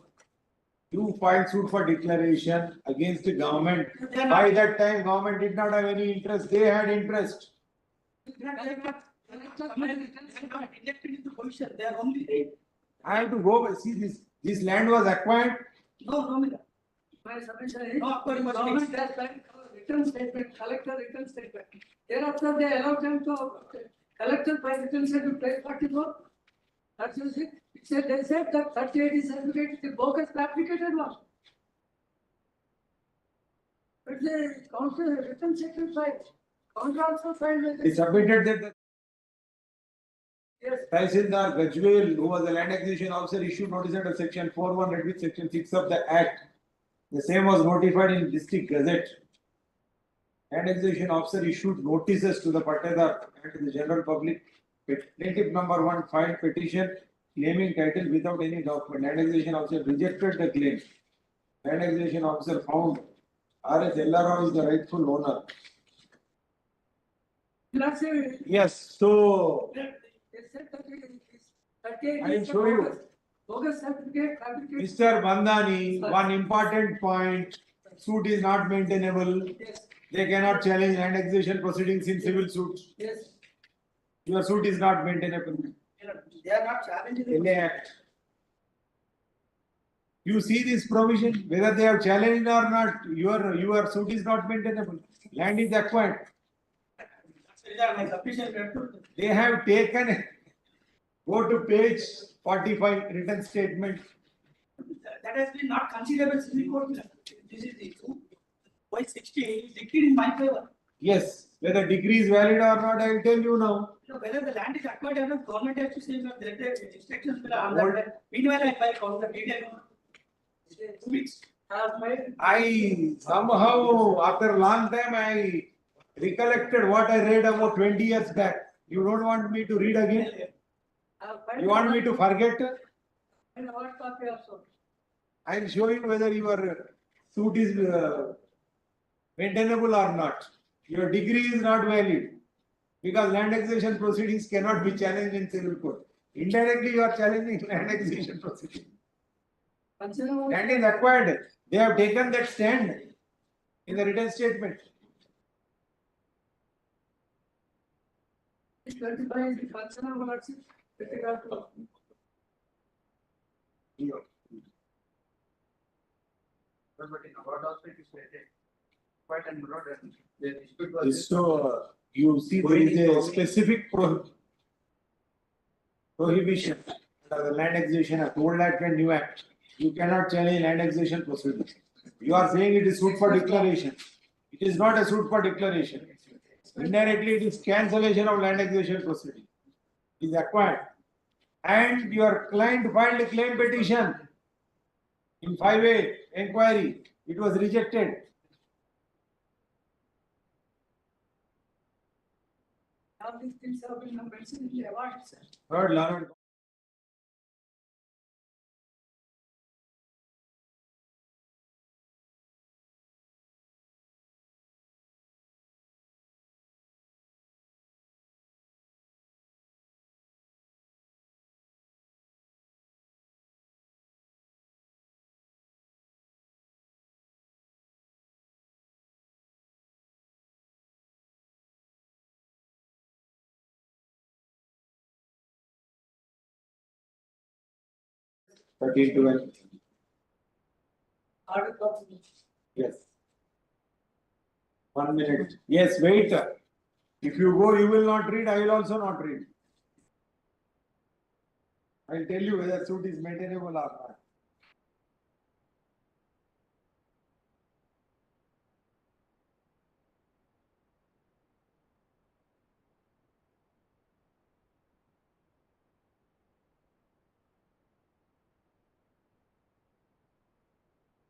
You filed suit for declaration against the government. By that time, government did not have any interest. They had interest. They are not elected into position. They are only. I have to go see this. This land was acquired. No, Mr. My submission is. No, of course, you must Government fix. has filed return statement, collector return statement. Thereafter, they allow them to collector by return statement, page 44. That's it. It said, they said that 38 certificate is the bogus fabricated one. But the counter return statement filed. Counter also filed with They the. submitted that the Yes. Tahsildar Gajwel, who was the land acquisition officer, issued notice under section 4(1) read with section 6 of the Act. The same was notified in District Gazette. Land acquisition officer issued notices to the Patadar and to the general public. Plaintiff number 1 filed petition claiming title without any document. Land acquisition officer rejected the claim. Land acquisition officer found R.S. Ellarao is the rightful owner. Let's say. Yes, so They said that it is 38 I will is the show you. bogus. Bogus certificate fabricated. Mr. Bandani, one important point, suit is not maintainable. Yes. They cannot challenge land acquisition proceedings in civil suit. Yes, Your suit is not maintainable. they are not challenging. In the act. You see this provision, whether they have challenged or not, your suit is not maintainable. Land is acquired. My sufficient. They have taken, go to page 45, written statement. That has been not considered by Supreme Court. This is the issue. Why 60 decreed in my favor. Yes, whether degree is valid or not, I will tell you now. So whether the land is acquired or not, government has to say that the instructions will on that. Meanwhile, I buy the detail. 2 weeks. I somehow, after a long time, I recollected what I read about 20 years back. You don't want me to read again? You want me to forget? And hard copy also. I will show you whether your suit is maintainable or not. Your degree is not valid because land acquisition proceedings cannot be challenged in civil court. Indirectly, you are challenging land acquisition proceedings. Land is acquired. They have taken that stand in the written statement. It's 25 is the functional ownership with regard to. But in our also it is stated quite and broad and the dispute was. So you see there is a specific prohibition under the Land Acquisition Act, Old Act and New Act. You cannot challenge land acquisition proceedings. You are saying it is suit for declaration. It is not a suit for declaration. Indirectly, it is cancellation of land acquisition proceeding. It is acquired. And your client filed a claim petition in 5A inquiry. It was rejected. All these things have been mentioned in the award, sir. Third, learned. Hard copy. Yes. 1 minute. Yes, wait. If you go, you will not read. I will also not read. I will tell you whether suit is maintainable or not.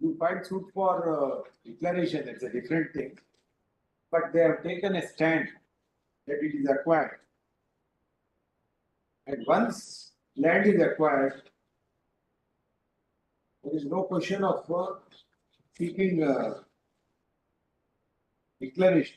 You find suit for declaration, it's a different thing. But they have taken a stand that it is acquired. And once land is acquired, there is no question of seeking declaration.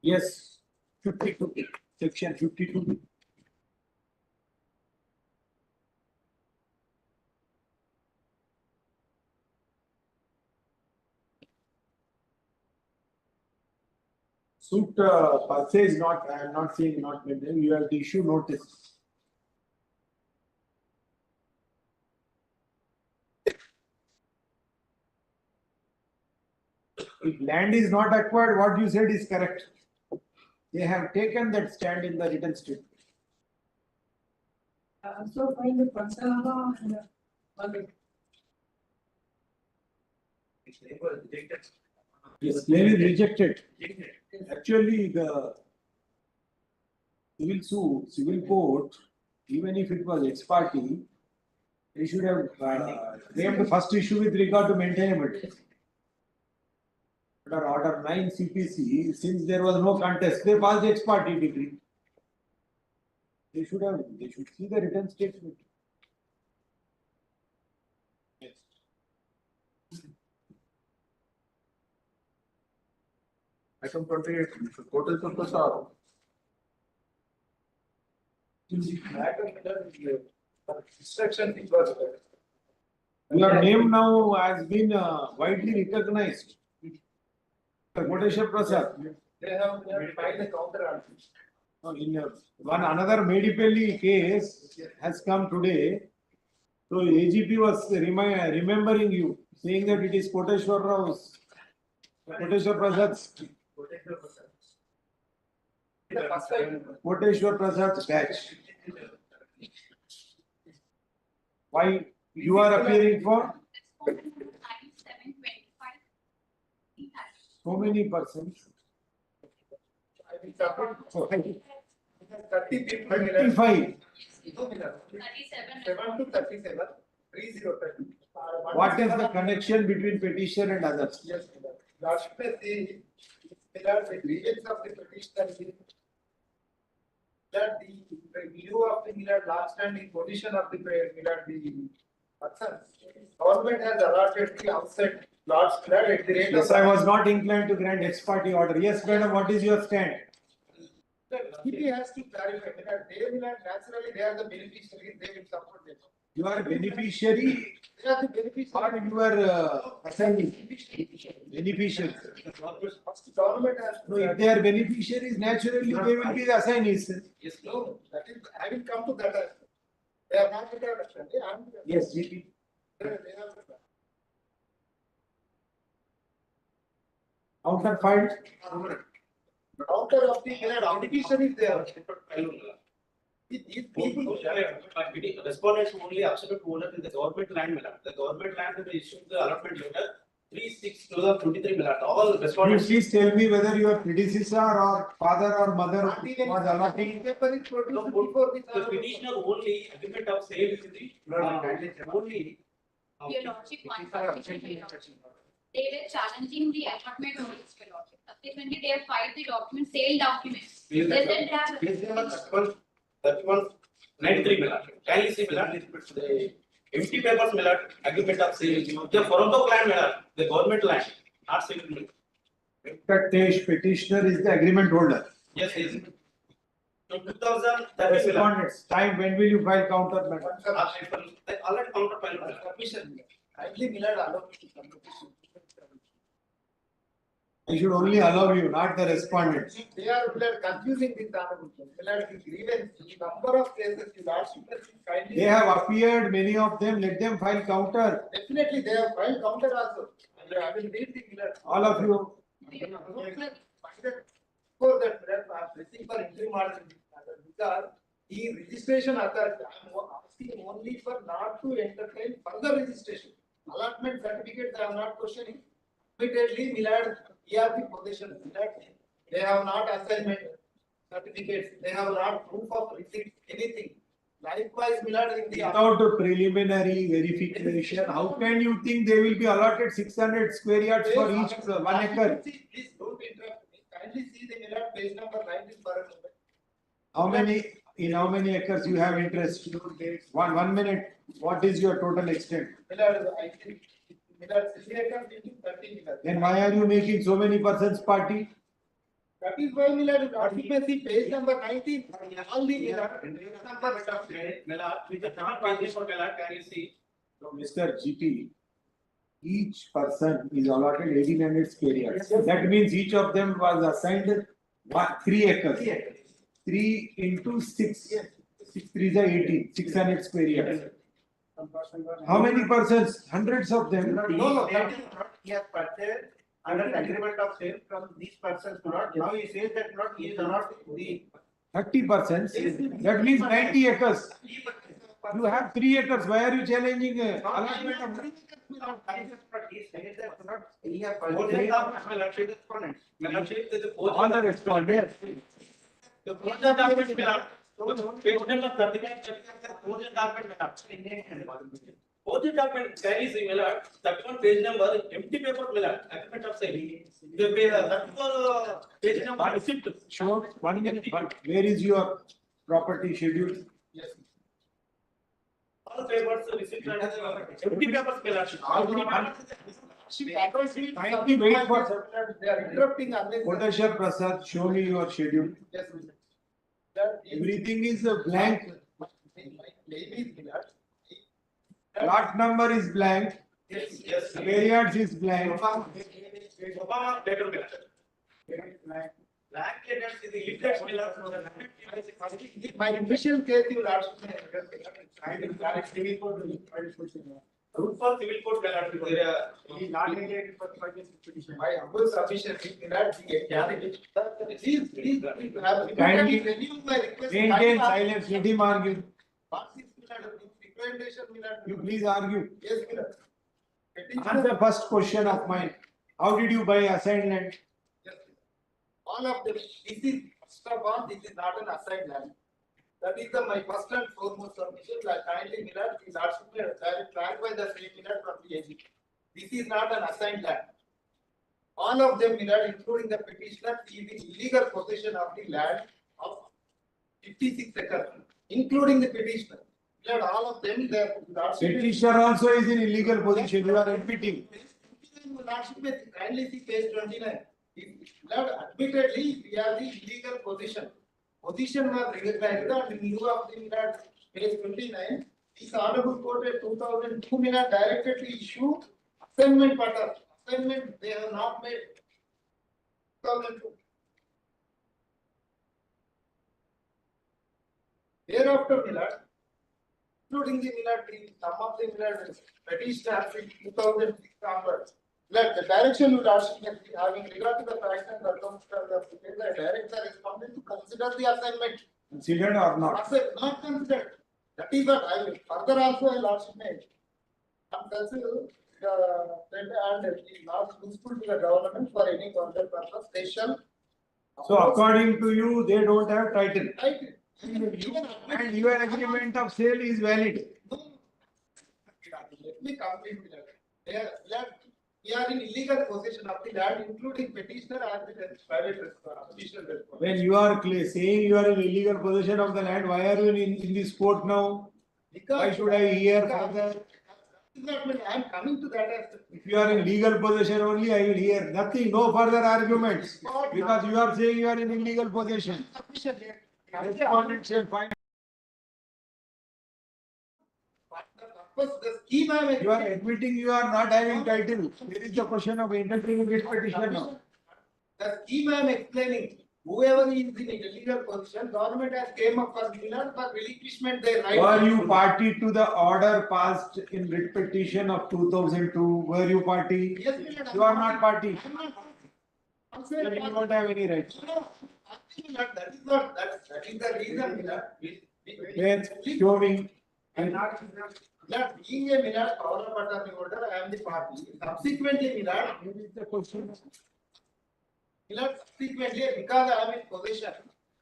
Yes, 52, section 52. Suit per se is not, I am not saying not maintained, you have to issue notice. If land is not acquired, what you said is correct. They have taken that stand in the written statement. I also find the Panchanaga and one Yes, claim is rejected. Actually, the civil court, even if it was ex parte, they should have claimed the first issue with regard to maintainability. Under order 9 CPC, since there was no contest, they passed ex parte degree. They should see the written statement. Yes. Item 28, total surplus are. Instruction it was. Your name now has been widely recognized. Koteshwar Prasad. They have filed a counter answer. In one another Medipalli case has come today. So AGP was remembering you, saying that it is Koteshwar Rao's, Koteshwar Prasad's, Koteshwar Prasad's batch. Why you are appearing for so many persons? 30 people. 35. 7 to 37. 3030. What is the connection between petitioner and others? Yes, last the grievance of the petitioner that the review of the last standing position of the person. Government has allotted the outside lots at the rate Yes, I was not inclined to grant ex parte order. Yes, madam, what is your stand? He has to clarify that they will naturally they are the beneficiaries, they will support them. You are beneficiary They are the beneficiaries. or you are assignee? Beneficiary. First government has. No, if they are beneficiaries, naturally they will be the assignees. Yes, no, that is, I will come to that. They are not the understanding. Yes, GP. They have. Counter filed. Counter of the beneficiaries there. These people. Respondents only absolute owner in the government land. The government land will issue the allotment letter 3/6/2023. All Can you respondents. please tell me whether your predecessor or father or mother was allotting? Paper is produced before The petitioner only agreement of sale is the only. Your lordship, one clarification. They were challenging the allotment of this lordship. Subsequently, they have filed the document, sale documents. They said they have. 93 Can you see the empty papers agreement of sale? The Foronto land the government land, not sale. Venkatesh petitioner is the agreement holder. Yes, yes. So 2000. Respondents, time when will you file counter matter? Already counter file commission. kindly Millard allow me to come to this. I should only allow you, not the respondents. They are confusing this honorable. Millard, the grievance, the number of cases you asked, kindly. They have appeared, many of them, let them file counter. Definitely, they have filed counter also. I will read the Millard. All of you. For that, I am pressing for interim order because the registration authority, I am asking only for not to entertain further registration. Allotment certificates, I am not questioning. Immediately, Millard, ERP possession, they have not assignment certificates, they have not proof of receipt, anything. Likewise, Millard in the. Without a preliminary verification, how can you think they will be allotted 600 square yards for each 1 acre? Please don't interrupt me. Kindly see the Millard page number 19 for a moment. In how many acres you have interest? 1 minute, what is your total extent? Millard, I think, Millard, 60 acres into 30 Millard. Then why are you making so many persons party? That is why Millard, occupancy page number 19, all the Millard. With the not paying for Millard, can you see? So Mr. GP, each person is allotted 1800 square yards. That means each of them was assigned 3 acres. 3 into 6. 6 3 is 18, 600 square yards. How many persons? Hundreds of them. No, that is not here purchased under the agreement of sale from these persons, not, now he says that not, he is not the. 30%, that means 90 acres. You have 3 acres, why are you challenging allotment of? All the respondents. The project document will not. Page number 39, project document will not. Project document carries similar, 31 page number, empty paper will not, agreement of sale. The page, 34 page number receipt. Sure, 1 minute, but where is your property schedule? Yes. All papers receipt and empty papers will not. Kindly wait for. They are interrupting unless. Kodashar Prasad, show me your schedule. Yes, Mr. That is- Everything is blank, Maybe lot number is blank, Yes, yes. periods is blank. Obama letter will not. Black letters is the illiterate will not. my initial case, you will ask me. Root for civil court will not be there. He is not entitled for purchase petition. My humble submission is that the candidate. Please, have. Kindly Renew my request. Maintain silence, let him argue. What is recommendation will not. You please argue. Yes, Miller. Answer first question of mine. How did you buy assigned land? Yes, all of them, this is, first of all, this is not an assigned land. That is my first and foremost submission, like kindly Miller, is also clarify the same Miller from the AG. This is not an assigned land. All of them, Miller, including the petitioner, is in illegal possession of the land of 56 acres, including the petitioner. Miller, all of them, they are. Petitioner also is in illegal position, you are admitting. Lordship may kindly see page 29. Lord, admittedly, we are the illegal position. Position was recognized and in lieu of the page 29. This honorable court in 2002 directed to issue assignment pattern. Assignment they have not made. 2002. Thereafter, Miller, including the Miller team, some of the Miller petitioners in 2006 onwards. Let the direction you are having regard to the fact and circumstance of the case, the director is respondent to consider the assignment. Considered or not? Not considered. That is what I will further also a lordship made. And consider and it is not useful to the government for any further purpose. They shall. So according to you, they don't have title. Right. And your agreement of sale is valid. Let me complete with that. We are in illegal possession of the land, including petitioner as the private petitioner. When you are saying you are in illegal possession of the land, why are you in this court now? Why should I hear further? I am coming to that aspect. If you are in legal possession only, I will hear nothing, no further arguments. Because you are saying you are in illegal possession. Respondent shall find. The scheme I am. You are admitting you are not having title. There is the question of interpreting this petition now. The scheme I am explaining. Whoever is in illegal position, government has came up for relinquishment their right. Were you party to the order passed in writ petition of 2002? Were you party? Yes, You are not party. I'm Then you don't have any rights. That is not, that is the reason. Then show me. Not being a Millard power of attorney holder, I am the party. Subsequently, Millard, subsequently, because I am in possession,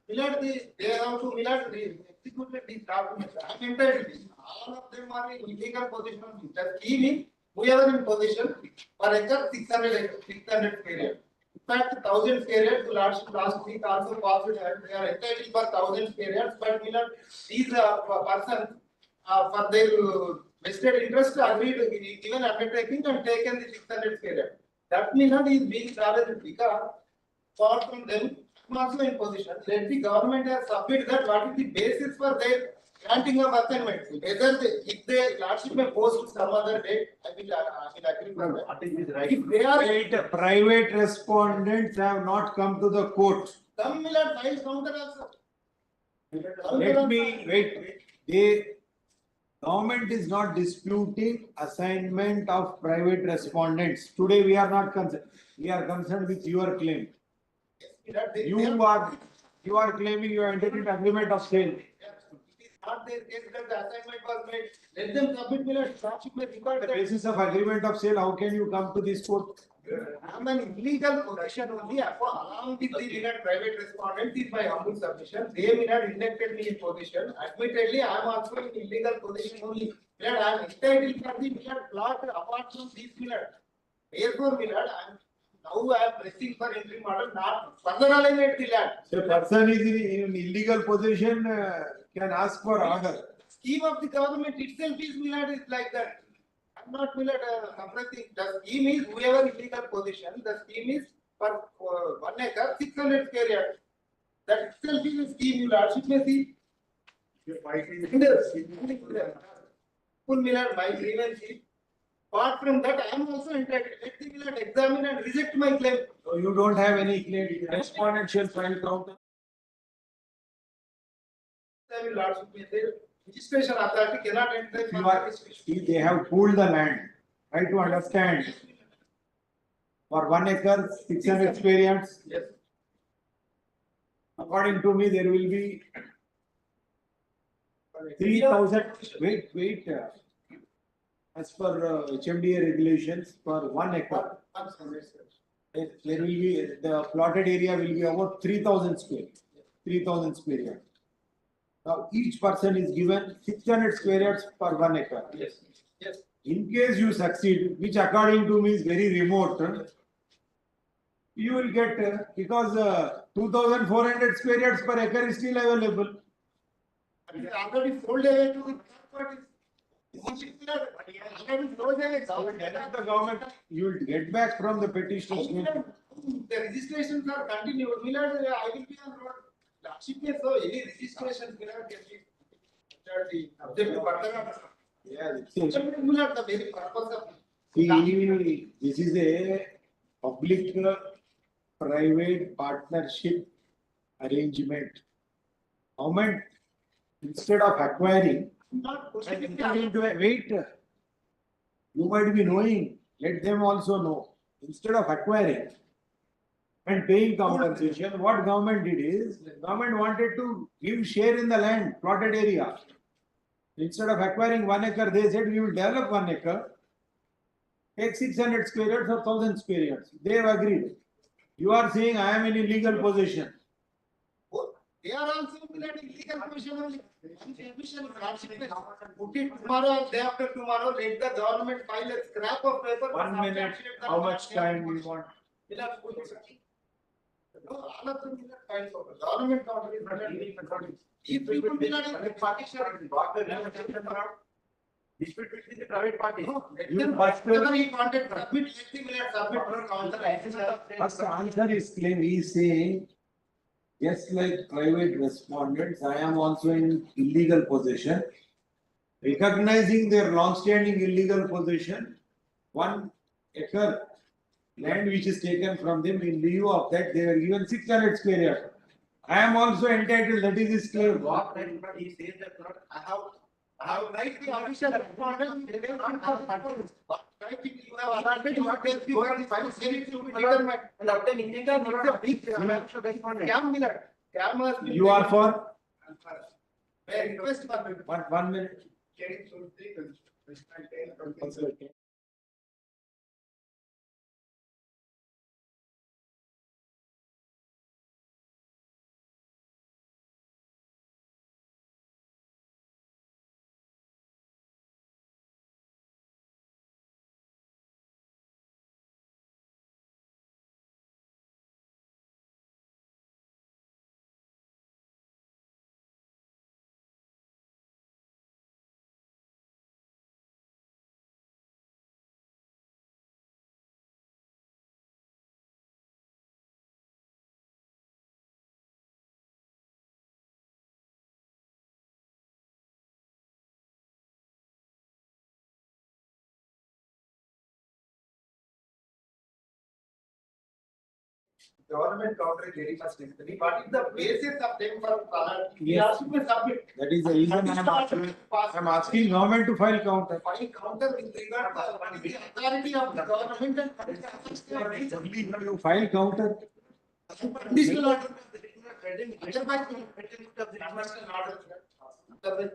Millard, they have to Millard executed these documents. I am entitled. All of them are in illegal possession. The scheme is, whoever in possession, per acre 600 period. In fact, 1,000 periods, last week also passed, they are entitled for 1,000 periods, but Millard, these persons, for their vested interest, agreed given undertaking and taken the 600 period. That means that is being challenged because far from them, also in position. Let the government has submitted that what is the basis for their granting of assignments. Whether if they lordship may post some other date, I will agree for that. If they are Private respondents have not come to the court. some will file counter also. Let me wait. They Government is not disputing assignment of private respondents. Today we are not concerned. We are concerned with your claim. You are claiming you entered into agreement of sale. Not their case that the assignment was made. Let them submit minutes. Hardship may record On the that. basis of agreement of sale, how can you come to this court? I'm an illegal possession only, along with the minute private respondent is my humble submission. They may not elected me in position. Admittedly, I am also in illegal position only. Minute, I am entitled for the minute plot apart from this minute. Therefore, minute, now I am pressing for entry model, not further alignment the land. The person is in illegal position can ask for order. Scheme of the government itself is minute is like that. I'm not minute suppressing. The scheme is whoever illegal position. The scheme is for 1 acre, 600 square yards. That itself is a scheme. You lordship may see. Full minute my grievance is. Apart from that, I am also entitled. Let the minute examine and reject my claim. So you don't have any claim. Respondent shall file counter. Lordship may say. Registration authority cannot enter. You are, see, they have pooled the land. Try to understand. For 1 acre, 600 square yards. Yes. According to me, there will be 3,000. Wait. As per HMDA regulations, for 1 acre, there will be the plotted area will be about 3,000 square yards. Now each person is given 600 square yards per 1 acre. Yes. Yes. In case you succeed, which according to me is very remote, you will get because 2,400 square yards per acre is still available. Already sold away to the third The government, you will get back from the petitioners. The registrations are continued. Millard, I will be on road. Lordship may so any registrations Millard can be objective further. Yeah, Millard, the very purpose of. see, this is a public-private partnership arrangement. Government, instead of acquiring, wait, you might be knowing, let them also know. Instead of acquiring and paying compensation, what government did is, the government wanted to give share in the land, plotted area. Instead of acquiring 1 acre, they said we will develop 1 acre, take 600 square yards or 1,000 square yards. They have agreed. You are saying I am in illegal possession. They are also in illegal position only. Put it tomorrow, day after tomorrow, let the government file a scrap of paper. 1 minute, how much time we want? All of them file for the government counter is if people will not partition. Dispute between the private parties. Whatever he wanted, submit, submit for counter. First answer is claim, he is saying, just like private respondents, I am also in illegal possession. Recognizing their long-standing illegal possession, 1 acre land which is taken from them, in lieu of that, they were given 600 square yards. I am also entitled, that is his claim. What right, but he says that not, I have right the official respondent, they will not have control. Right, you have allotted what is before the final series to be determined. and after Indian, It's a big Cam Miller. Cam has been. You are for? May I request for. 1 minute. Can it should be. government counter is very much necessary. What is the basis of them for color? We ask you to submit. That is the reason I am asking government to file counter. File counter with regard to what is the authority of the government and what is the authority of You file counter. conditional order. Otherwise, international order.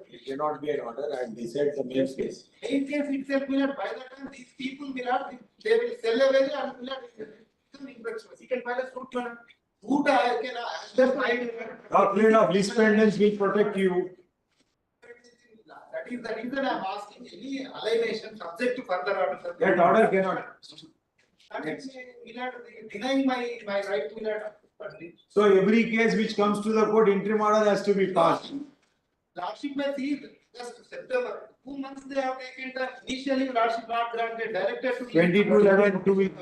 It cannot be an order and decide the main case. Main case itself will not, by the time these people will not, they will sell away and will not become infectious. He can file a suit. Suit, I can, just file. Doctrine of dependence will protect you. That is the reason I am asking any alienation subject to further order. That order cannot. That is, will not denying my right to that. So every case which comes to the court, interim order has to be passed. Lordship may see just September, 2 months they have taken the initially Lordship not granted, directed to. 22/11, 2 weeks.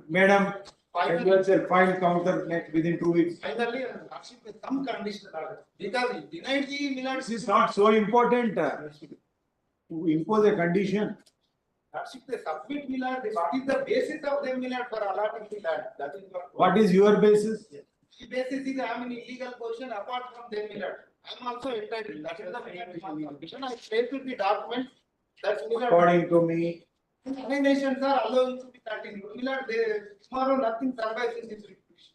Madam, and you will file counter next within 2 weeks. Finally, Lordship with some conditional order, because he denied the Millard. This is not so important to impose a condition. Lordship, they submit Millard, what is the basis of them Millard for allotting the land? That is What is your basis? The basis is I am in illegal position apart from them Millard. I am also entitled, that is the main condition. I placed with the document that Millard. According to me, Alineations are allowing to be continued. Millard, they, tomorrow nothing survives in this requisition.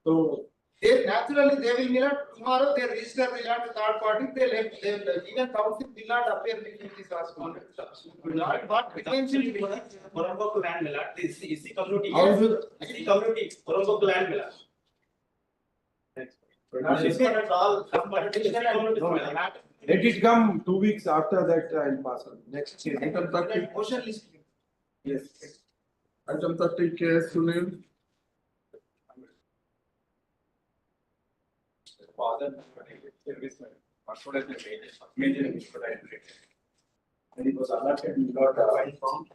so They naturally, they will Millard, tomorrow they register the land to third party, they left, even township will not appear in this correspondence. Millard, what potential Porambok land Millard, this is the community. How do- Is the community, Porambok land Millard. This one is all, but it is the community Millard. let it come 2 weeks after that. I will pass on. Next case. Item 30, motion list. Yes. item 30, case Sunil. Father, service, what is the major and it was allotted, we got a fine from.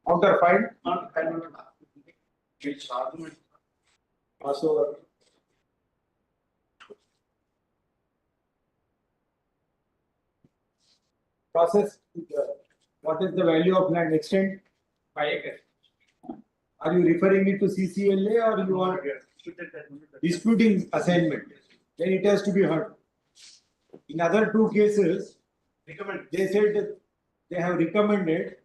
Counter file, Not kind of. Which argument. pass over. Process, what is the value of land extent? 5 acres. Are you referring it to CCLA or you are disputing assignment? Then it has to be heard. In other 2 cases, Recommend. they said that they have recommended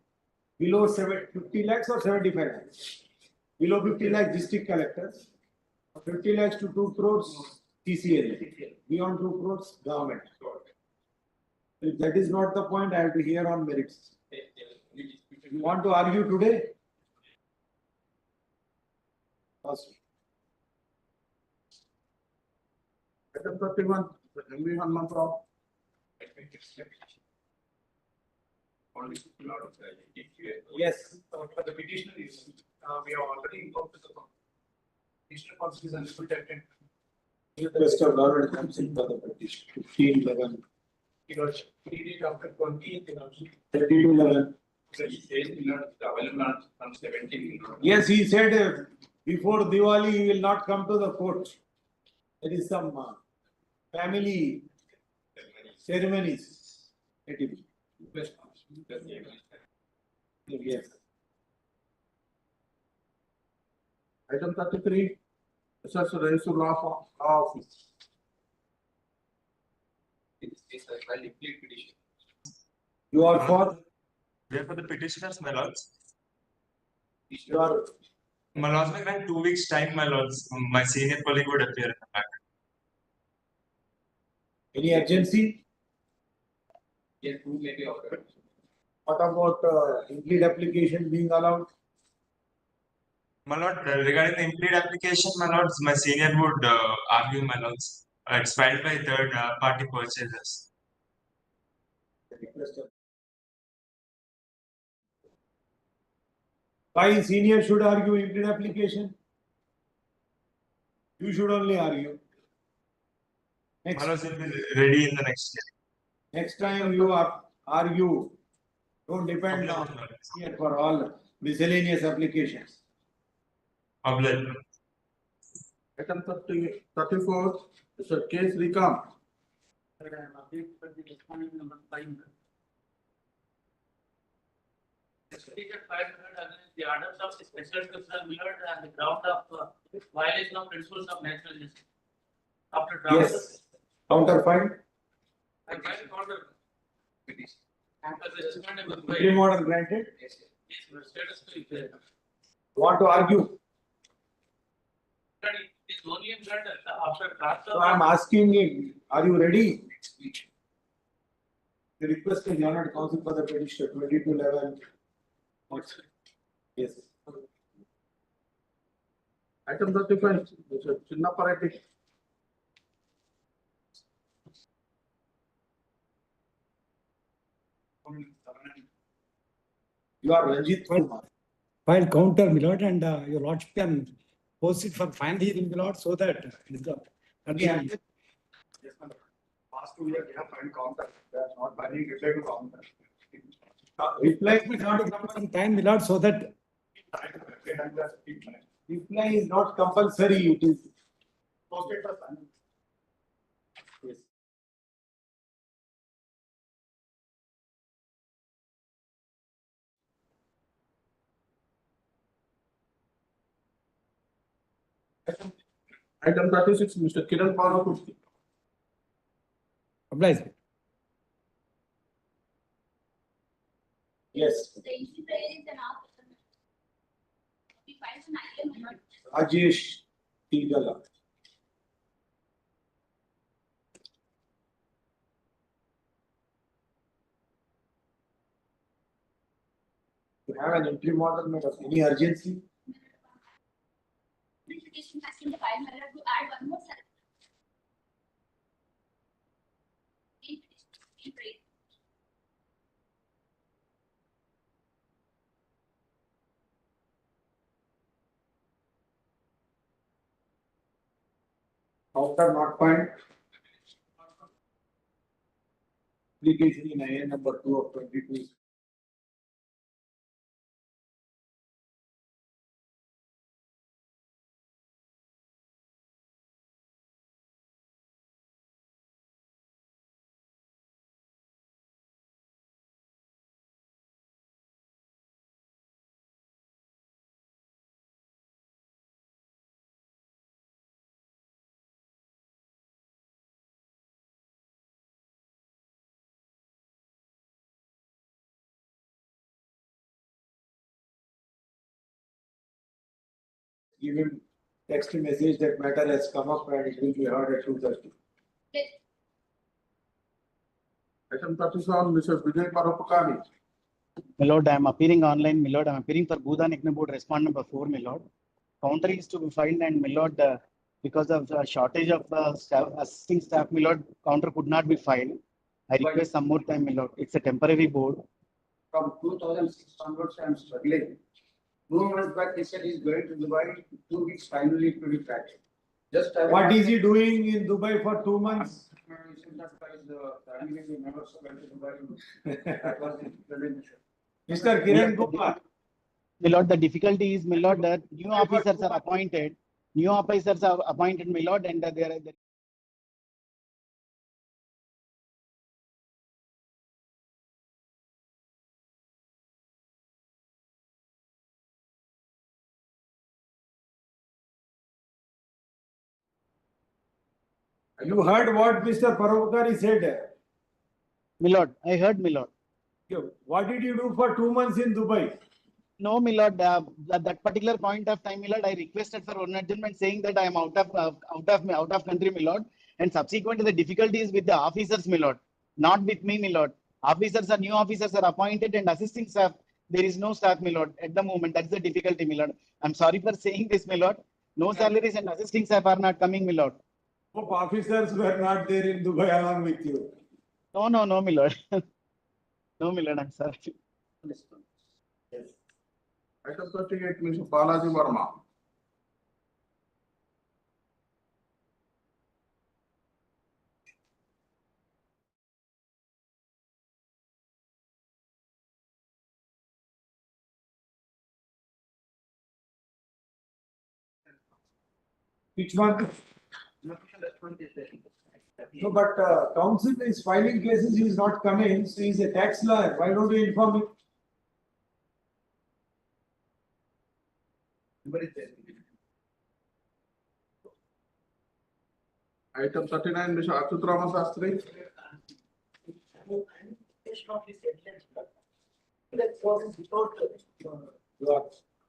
below 50 lakhs or 75 lakhs. Below 50 lakhs district collectors, 50 lakhs to 2 crores CCLA, beyond 2 crores government. If that is not the point, I have to hear on merits. You want to argue today? First. Item 31, MV Hanumantrao. Only a lot of Yes. For the petitioner is, we have already informed to the petitioner policy is unprotected. Request of government comes in for the petition, 15/11, It was treated after 20th in also. 32/11. So he says available on 17. Yes, he said before Diwali he will not come to the court. There is some family ceremonies. Yes. Item 33, Assessor Register Law Office. It's a valid petition. You are for? Therefore, the petitioners, my lords. You are. My lords, may grant 2 weeks' time, my lords. My senior colleague would appear in the back. Any urgency? Yes, who may be offered. What about increased application being allowed? My lord, regarding the implead application, my lords, my senior would argue, my lords. It's filed by third party purchasers. Why senior should argue implead application? You should only argue. Next. My lords, it will be ready in the next year. Next time you argue, don't depend on here for all miscellaneous applications. Obliged. Item 34, it's a case recount. Stated 500 against the orders of the special tribunal Millard and the ground of violation of principles of natural justice. After draft. Yes. Counterfeit. I filed counter. Petition. After the judgment of the Interim order granted. Yes, your status is there. Want to argue? But it is only in that after draft. So I am asking him, are you ready? The request is honored counsel for the petition 2211. Yes. Item 35, Mr. Chinnaparati. You are Ranjit Kumar. File counter, my lord, and your lordship can post it for final hearing, my lord, so that it is the. Yes, ma'am. Past 2 years, we have filed counter. They are not filing reply to counter. Reply is not Some time, my lord, so that. reply is not compulsory, it is. Posted for sign. Yes. Item 36, Mr. Kiran Palakurti. Oblige. Yes. The entry price is an hour. We find an item, my lord. Rajesh Tigala. You have an interim order, made of any urgency? Petition has been filed, my lord, to add one more sentence. In petition, in praise. Counter not find. Application in IA number 2 of 22. Give him text message that matter has come up and it will be heard at 2:30. Item 37, Mr. Vijay Parupakani. My lord, I am appearing online, my lord. I am appearing for Bhudan Ekne Board respond number 4, my lord. Counter is to be filed and my lord, because of the shortage of staff, assisting staff, my lord, counter could not be filed. I request some more time, my lord. It's a temporary board. From 2006 onwards, I am struggling. 2 months back, he said he's going to Dubai, 2 weeks finally to be back. Just What is he doing in Dubai for 2 months? Mr. Kiran Kumar. My lord, the difficulty is, my lord, that new officers are appointed. New officers are appointed, my lord, and there are. You heard what Mr. Parupakari said? My lord, I heard, my lord. What did you do for 2 months in Dubai? No, my lord, at that particular point of time, my lord, I requested for one adjournment saying that I am out of country, my lord. And subsequently, the difficulties with the officers, my lord, not with me, my lord. New officers are appointed and assisting staff. There is no staff, my lord, at the moment. That's the difficulty, my lord. I'm sorry for saying this, my lord. No salaries and assisting staff are not coming, my lord. Hope officers were not there in Dubai along with you. No, my lord. No, my lord, I'm sorry. Yes. Item 38, Mr. Balaji Verma. Which one? No, but council is filing cases, he is not coming, so he is a tax lawyer. Why don't you inform him? Item 39, Mr. Achyut Sastri.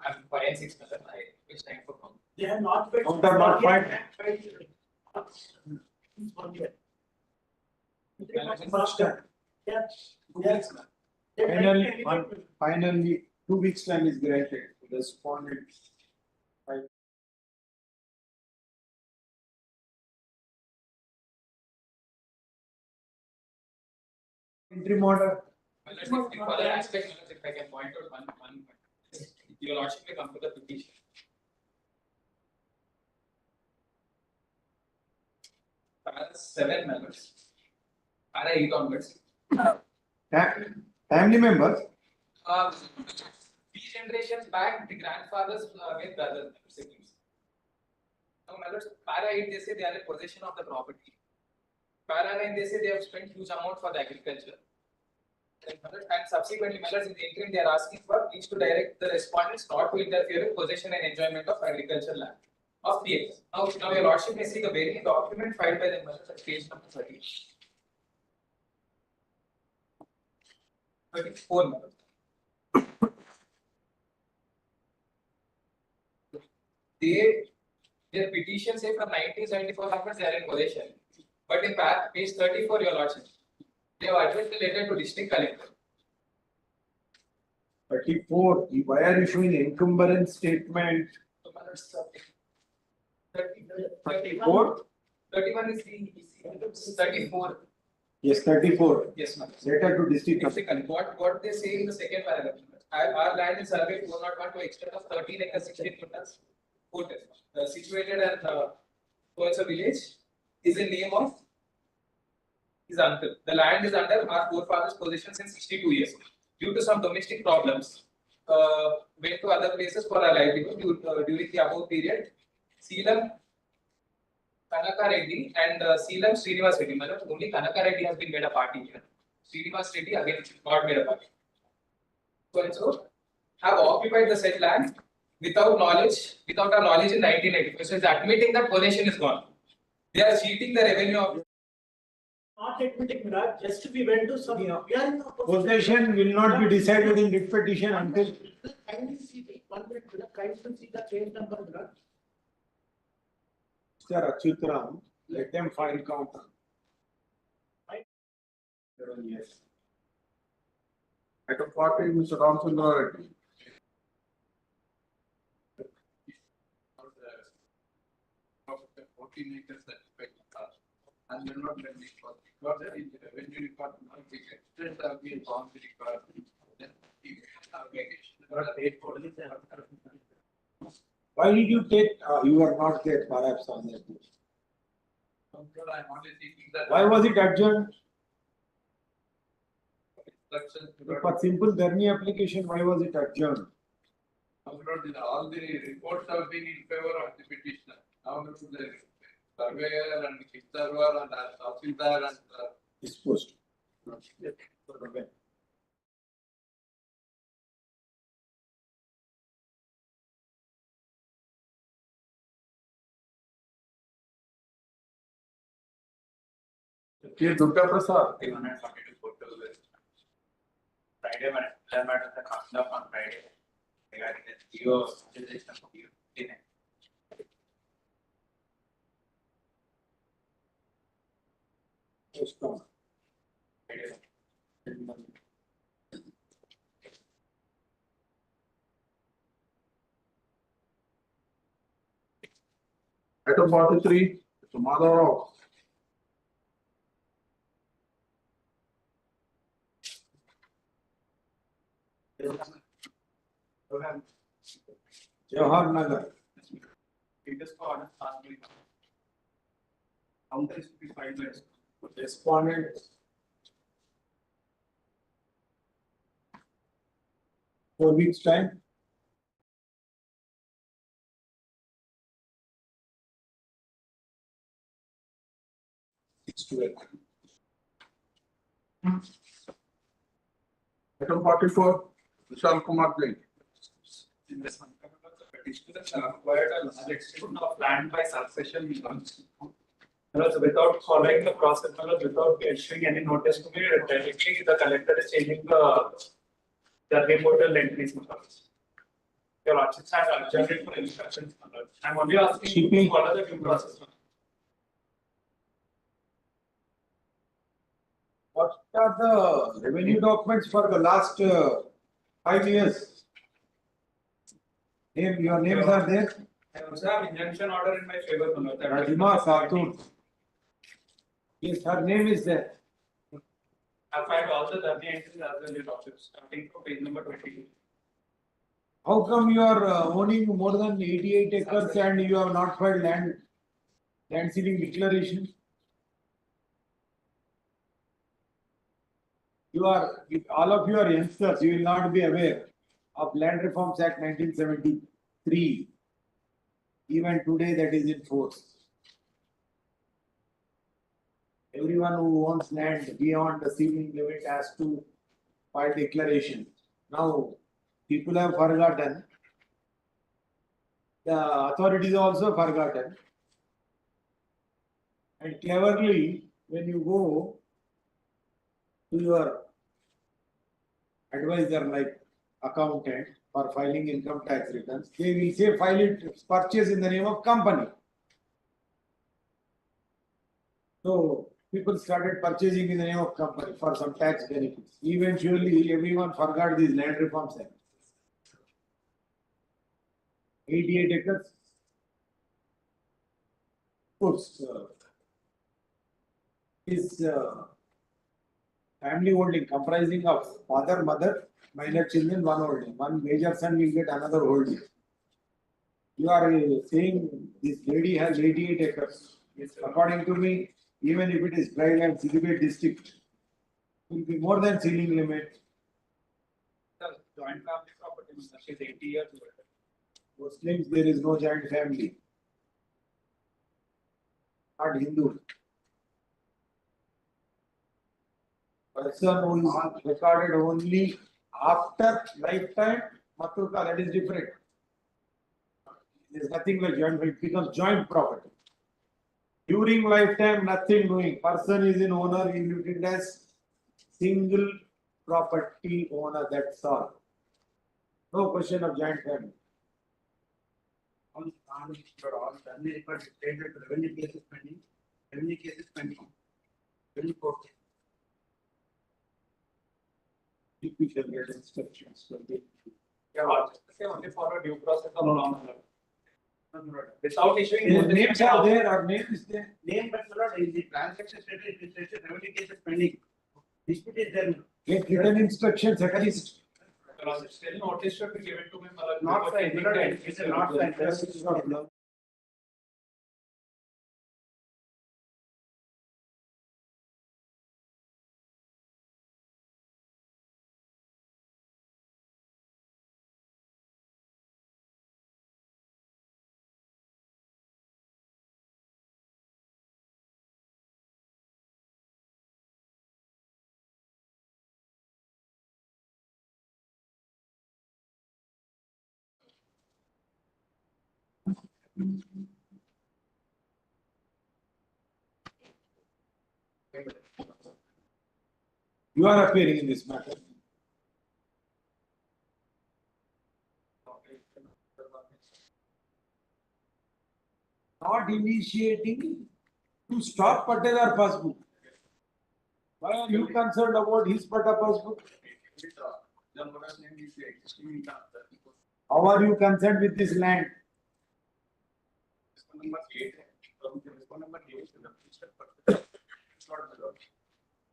I'm 5 and 6 Miller. I wish time for count. They have not paid. Counter not five. First time. Yeah. Yes. Finally, 2 weeks time is granted. Respondent. Interim order. Well, if other aspects, if I can point out one, your lordship may come to the petition. Para 7 members. Para 8 onwards. Family members. Three generations back, the grandfathers were brothers, siblings. Now, members, para 8 they say they are in possession of the property. Para 9 they say they have spent huge amount for the agriculture. And subsequently, members in the interim they are asking for each to direct the respondents not to interfere with possession and enjoyment of agricultural land of 3 acres. Now your lordship may seek a variant document filed by the members at page number 30. 34 members. Their petition say from 1974 onwards they are in possession. But in page 34, your lordship, they have addressed the letter to district collector. 34. Why are you showing encumbrance statement? 34. 31 is the 34. Yes, 34. Yes, ma'am. Letter to district. What they say in the second paragraph. Our land is surveyed 401 to extent of 13 acres 16 meters. Situated at Koensa village is in name of his uncle. The land is under our forefathers' possession since 62 years. Due to some domestic problems, went to other places for our livelihood during the above period. Seelam Kanaka Reddy and Seelam Srinivas Reddy. Only Kanaka Reddy has been made a party here. Srinivas Reddy again not made a party. So and so have occupied the said land without our knowledge in 1985. So it's admitting that possession is gone. They are cheating the revenue of. Not admitting, Miraj, just we went to some. We are in the Possession will not be decided in writ petition until. Kindly see the 1 minute, kindly see the page number, Miraj. Mr. Achyut, let them file counter. Yes. Item 40, Mr. Ramchandra Reddy. And you're not lending for because when you record the extent of the boundary requirement, then you have Why did you take, you were not there perhaps on that. Why was it adjourned? For simple Dharni application, why was it adjourned? All the reports have been in favor of the petitioner. Now the surveyor and the server and Tahsildar and Disposed. K. Durga Prasad. Friday, matter the comes up on Friday. Regarding the CEO utilization of the Item 43, Mr. Madhav. Jawahar Nagar. Counter is to be filed by Respondent. Four weeks time. Item 44, Vishal Kumar Jain. investment. petitioners have acquired a large extent of land by succession. Without following the process, without issuing any notice to me, directly the collector is changing the removal entries. Your options has adjourned for instructions. I'm only asking you to follow the due process. What are the revenue documents for the last 5 years? Your names are there? I also have injunction order in my favor. Rajima Khatun. Yes, her name is there. I filed all the entries as well in the documents, starting from page number 22. How come you are owning more than 88 acres and you have not filed land sealing declaration? You are, all of you are youngsters, you will not be aware of Land Reforms Act 1973. Even today that is in force. Everyone who owns land beyond the ceiling limit has to file declaration. Now, people have forgotten. The authorities also forgotten. And cleverly, when you go to your advisor like accountant for filing income tax returns, they will say file it purchase in the name of company. So people started purchasing in the name of company for some tax benefits. Eventually, everyone forgot these Land Reforms Act. 88 acres. Of course, is family holding comprising of father, mother, minor children, one holding. One major son will get another holding. You are saying this lady has 88 acres. Yes, according to me, even if it is private and Siliguri district, it will be more than ceiling limit. The joint family property, she is 80 years old. Muslims, there is no joint family. Not Hindu. Person who is recorded only after lifetime, Matruka, that is different. There is nothing like joint, it becomes joint property. During lifetime, nothing doing. Person is in owner, he treated as single property owner, that's all. No question of joint family. All done, but stated revenue cases pending, revenue cases pending, revenue court. We shall get instructions. Only for a due process alone. Without issuing His names are there, our name is there. Name but not in the transaction stated, revenue cases pending. Dispute is there. Get written instructions at least. Still notice should be given to me. Not signed, it's not signed. You are appearing in this matter. Not initiating to stop Patel passbook. Why are you concerned about his Patel passbook? How are you concerned with this land?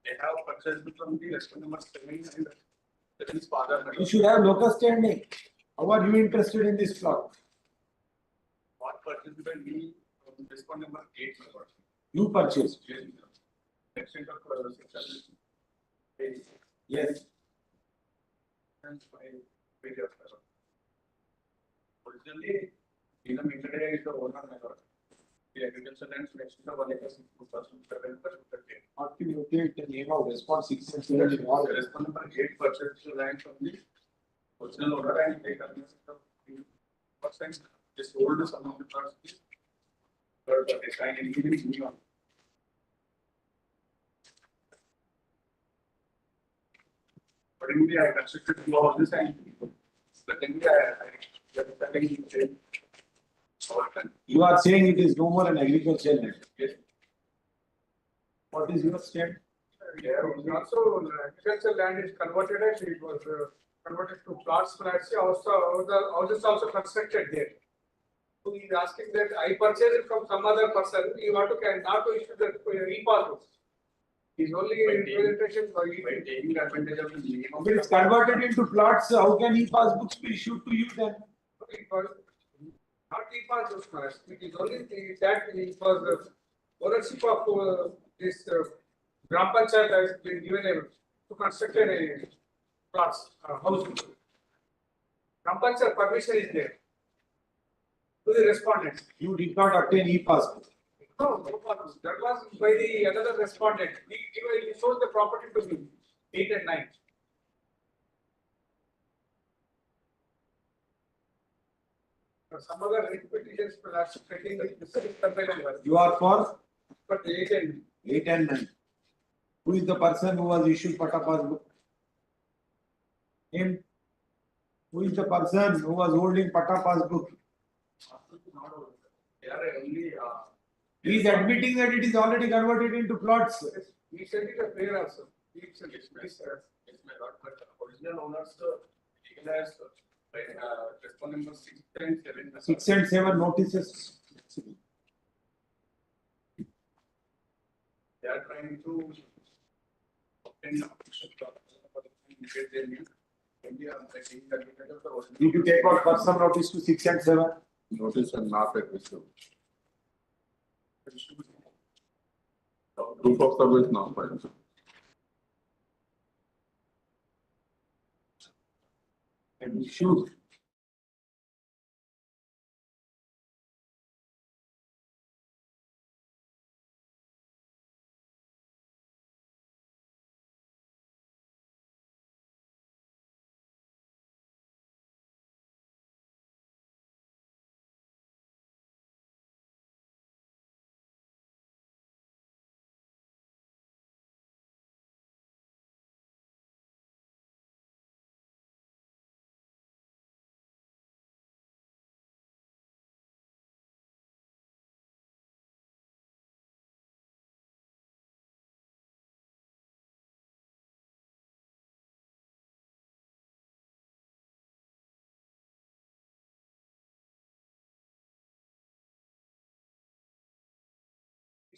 They have purchased from the restaurant number 7 and that is father. You should have locus standing. How are you interested in this plot? What purchased by me from restaurant number 8? You purchased. Extent of Yes. Originally, in the Mintaday is the owner. The agriculture land selection of 1 acre 6%. Not to mutate the name of response 6 and 7 in all. Response number 8 purchased the land from the original owner and they percent, just hold some of the plots. But they sign anything on. But in India, I constructed to all this and but in India, You are saying it is no more an agricultural land. Yes. What is your stand? Yeah, also agricultural land is converted as it was converted to plots, flats, also the houses also constructed there. So he is asking that I purchase it from some other person, you want to not to issue the e-pass. He's only representation for taking advantage of the name. If it is converted into plots, how can e-passbooks be issued to you then? Not e-pass first, it is only that it was the ownership of this Gram Panchayat has been given to construct a plots, house. Gram Panchayat permission is there to the respondents. You did not obtain e-passbook. No, that was by the another respondent. He sold the property to me, 8 and 9. Some other petitions perhaps taking the You are for? But 8 and 8 and 9. Who is the person who was issued Pata passbook? Him. Who is the person who was holding Pata passbook? they are only. He is admitting that it is already converted into plots. He sent it a prayer also. He sent it. Yes, my lord. But original owners, taken as respond number 6 and 7. 6 and 7 notices. They are trying to obtain their new. Did you take out personal notice to 6 and 7? Notice and not received. Proof of service now, fine. And issued.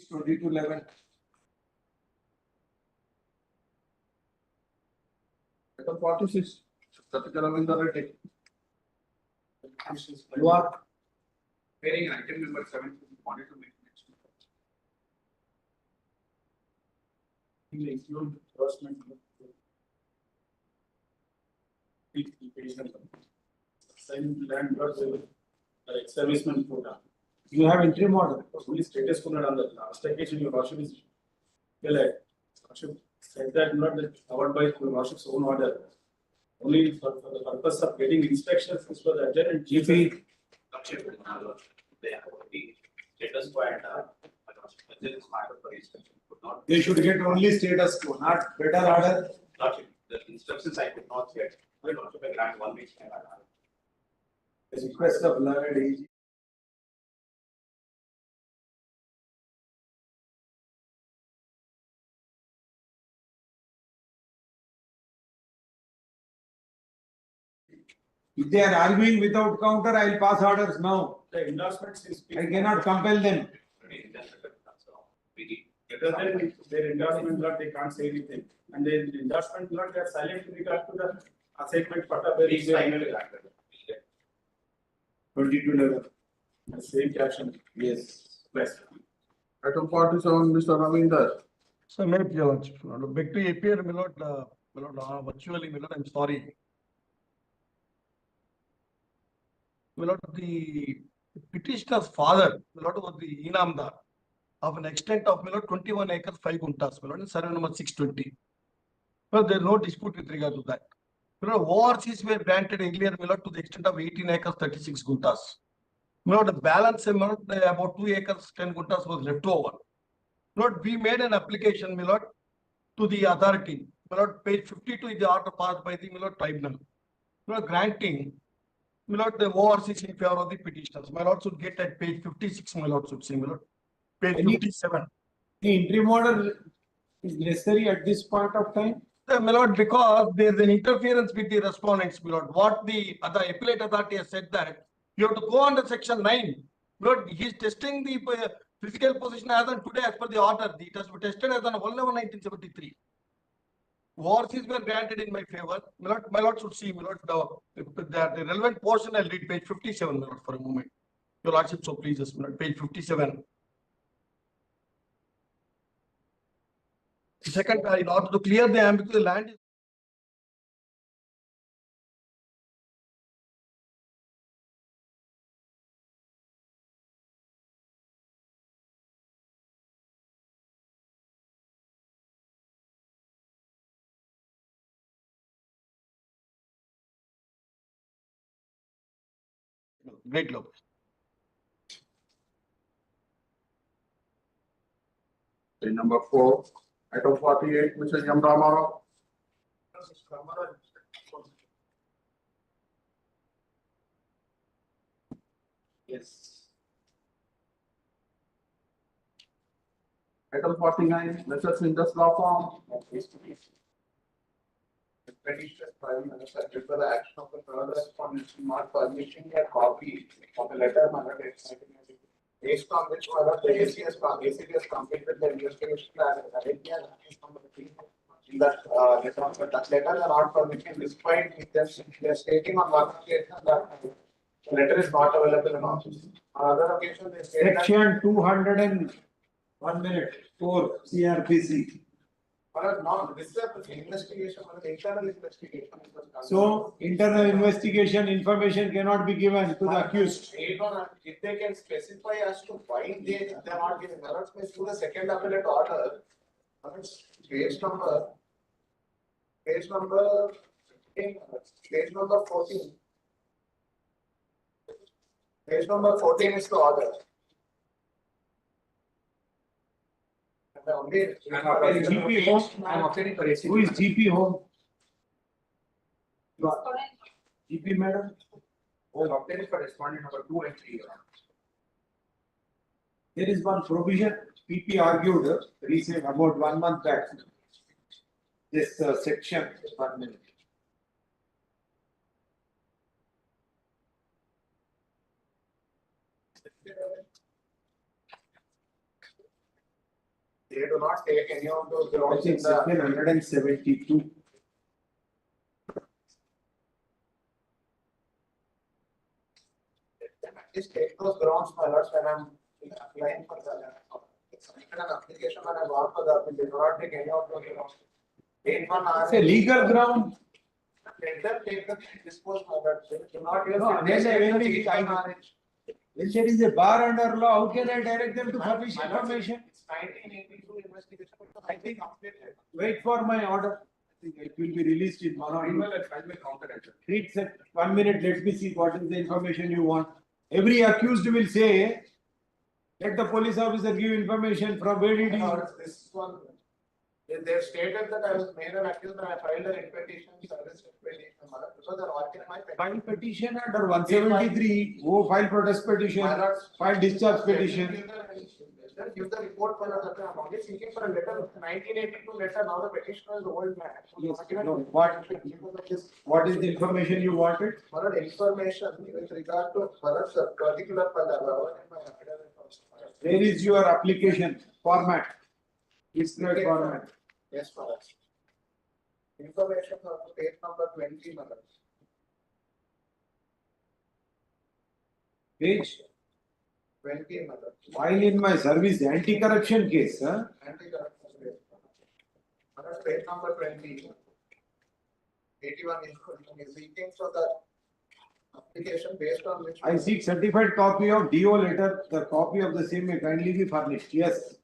It's 2211. Item 46. You are Hearing item number 7. Wanted to make mention. will include endorsement. Page number. Signed land ex-serviceman quota. you have interim order. Only status quota on the last occasion your worship is worship said that not that covered by your worship's own order. Only for the purpose of getting inspections is for the adjournment GP. Status quo and They should get only status quo, not better order. the instructions I could not get. I will also grant 1 week. The request of learned AG. If they are arguing without counter, I will pass orders now. The endorsements is. I cannot compel them. Because then their endorsement lot, they can't say anything. And then the endorsement lot, they are silent with regard to the assignment pata where is the 2211. same caption. Yes. Yes. Item 47, Mr. Ravinder. So, may I beg to appear, my lord, virtually, my lord, I'm sorry. My lord, the petitioner's father, my lord, was the Inamdar of an extent of, my lord, 21 acres, 5 guntas, my lord, in survey number 620. Well, there is no dispute with regard to that. ORCs were granted earlier, my lord, to the extent of 18 acres, 36 guntas. My lord, the balance amount, about 2 acres, 10 guntas was left over. My lord, we made an application, my lord, to the authority. My lord, page 52 is the order passed by the, my lord, tribunal. My lord, granting, my lord, the ORCs in favor of the petitioners. My lord should get at page 56, my lord should see, my lord. Page 57. The interim order is necessary at this point of time? My lord, because there is an interference with the respondents, my lord. What the appellate authority has said that you have to go under section 9. My lord, he is testing the physical position as on today as per the order. It has been tested as on 1/11/1973. ORCs were granted in my favor. My lord should see, my lord, the relevant portion. I'll read page 57, my lord, for a moment. Your lordship so pleases, my lord, page 57. Second, in order to clear the ambiguity, land is great love. Number 4, item 48, Mr. M. Ramarao. Yes. Item 49, Mr. Sindh's law firm. The petitioner filing accepted for the action of the third respondent not publishing a copy of the letter based on which the ACT has completed the investigation in that letter. That letter are not permitted despite them stating on one occasion that the letter is not available in office. On other occasion, they state that Section 201 minute 4 CRPC. no, this is an investigation, internal investigation. So internal investigation information cannot be given to the accused. If they can specify as to why they are not giving alerts, through the second appellate order, page number 14. Page number 14 is the order. GP home. I'm appearing for ACT. Who is GP home? GP madam? I'm appearing for respondent number 2 and 3. There is one provision PP argued recent about 1 month back. This section 1 minute. They do not take any of those grounds in the Section 172. Just take those grounds, my lords, when I'm applying for the an application when I got for the, they do not take any of those grounds. It's a legal ground. Let them take the dispose, my lords. They do not use No, when there is a bar under law, how can I direct them to publish information? It's 1982 investigation, I think updated. Wait for my order. I think it will be released in 1 or 2. Read 1 minute, let me see what is the information you want. Every accused will say, let the police officer give information from where did you. This one, they stated that I was made an accused and I filed a writ petition, service petition, because they're working my File petition under 173, who file protest petition, file discharge petition. Give the report for that. I'm only seeking for a letter, 1982 letter, now the petitioner is old man. Yes, no, what is the information you wanted? For information with regard to particular Where is your application format? Prescribed format. Yes, Maharaj. Information on page number 20, Maharaj. Page 20, Maharaj. File in my service, anti-corruption case, huh? Anti-corruption case. Maharaj, page number 20. 81 is seeking for the application based on which I seek certified copy of DO letter. The copy of the same may kindly be furnished. Yes.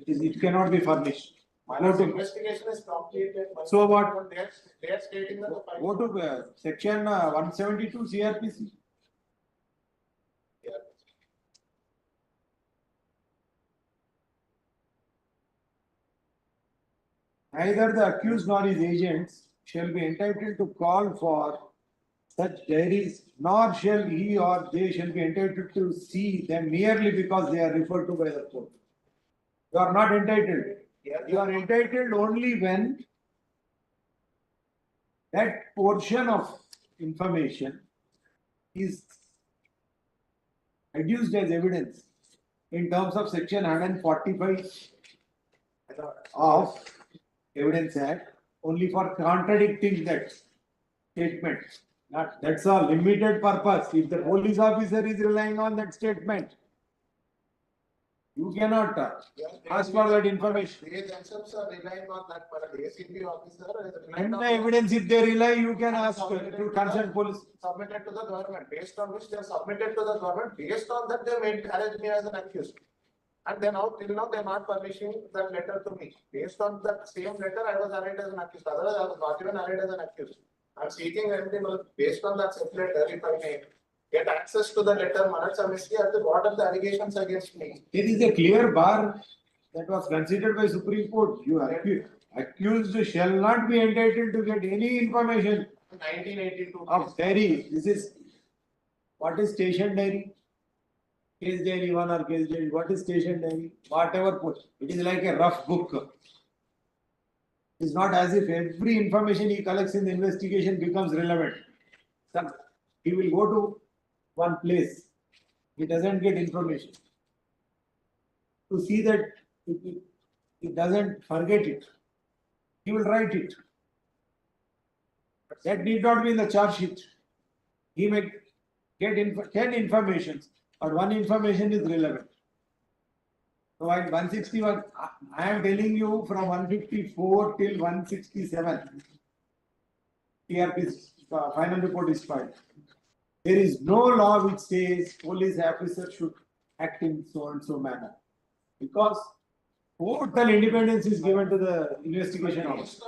It cannot be furnished. Once investigation is completed. So what? They are stating that the file. Go to section 172 CRPC. Neither the accused nor his agents shall be entitled to call for such diaries, nor shall he or they shall be entitled to see them merely because they are referred to by the court. You are not entitled. You are entitled only when that portion of information is adduced as evidence in terms of section 145 of Evidence Act, only for contradicting that statement. That's a limited purpose. If the police officer is relying on that statement, you cannot ask for that information. They themselves are relying on that for the ACP officer. And the evidence, if they rely, you can ask to concern police. Submitted to the government, based on which they are submitted to the government, based on that they made arrest me as an accused. And then now, till now, they are not publishing that letter to me. Based on that same letter, I was arraigned as an accused. Otherwise, I was not even arraigned as an accused. I am seeking remedy based on that same letter. If I may get access to the letter, Manat Samisi, what are the allegations against me? There is a clear bar that was considered by Supreme Court. You are accused shall not be entitled to get any information 1982 of diary. This is what is station diary? Case diary 1 or case diary. What is station diary? Whatever. It is like a rough book. It's not as if every information he collects in the investigation becomes relevant. He will go to one place. He doesn't get information. To see that he doesn't forget it, he will write it. That need not be in the charge sheet. He may get 10 informations, but one information is relevant. So at 161, I am telling you from 154 till 167, TRP's final report is filed. There is no law which says police officer should act in so and so manner, because total independence is given to the investigation officer.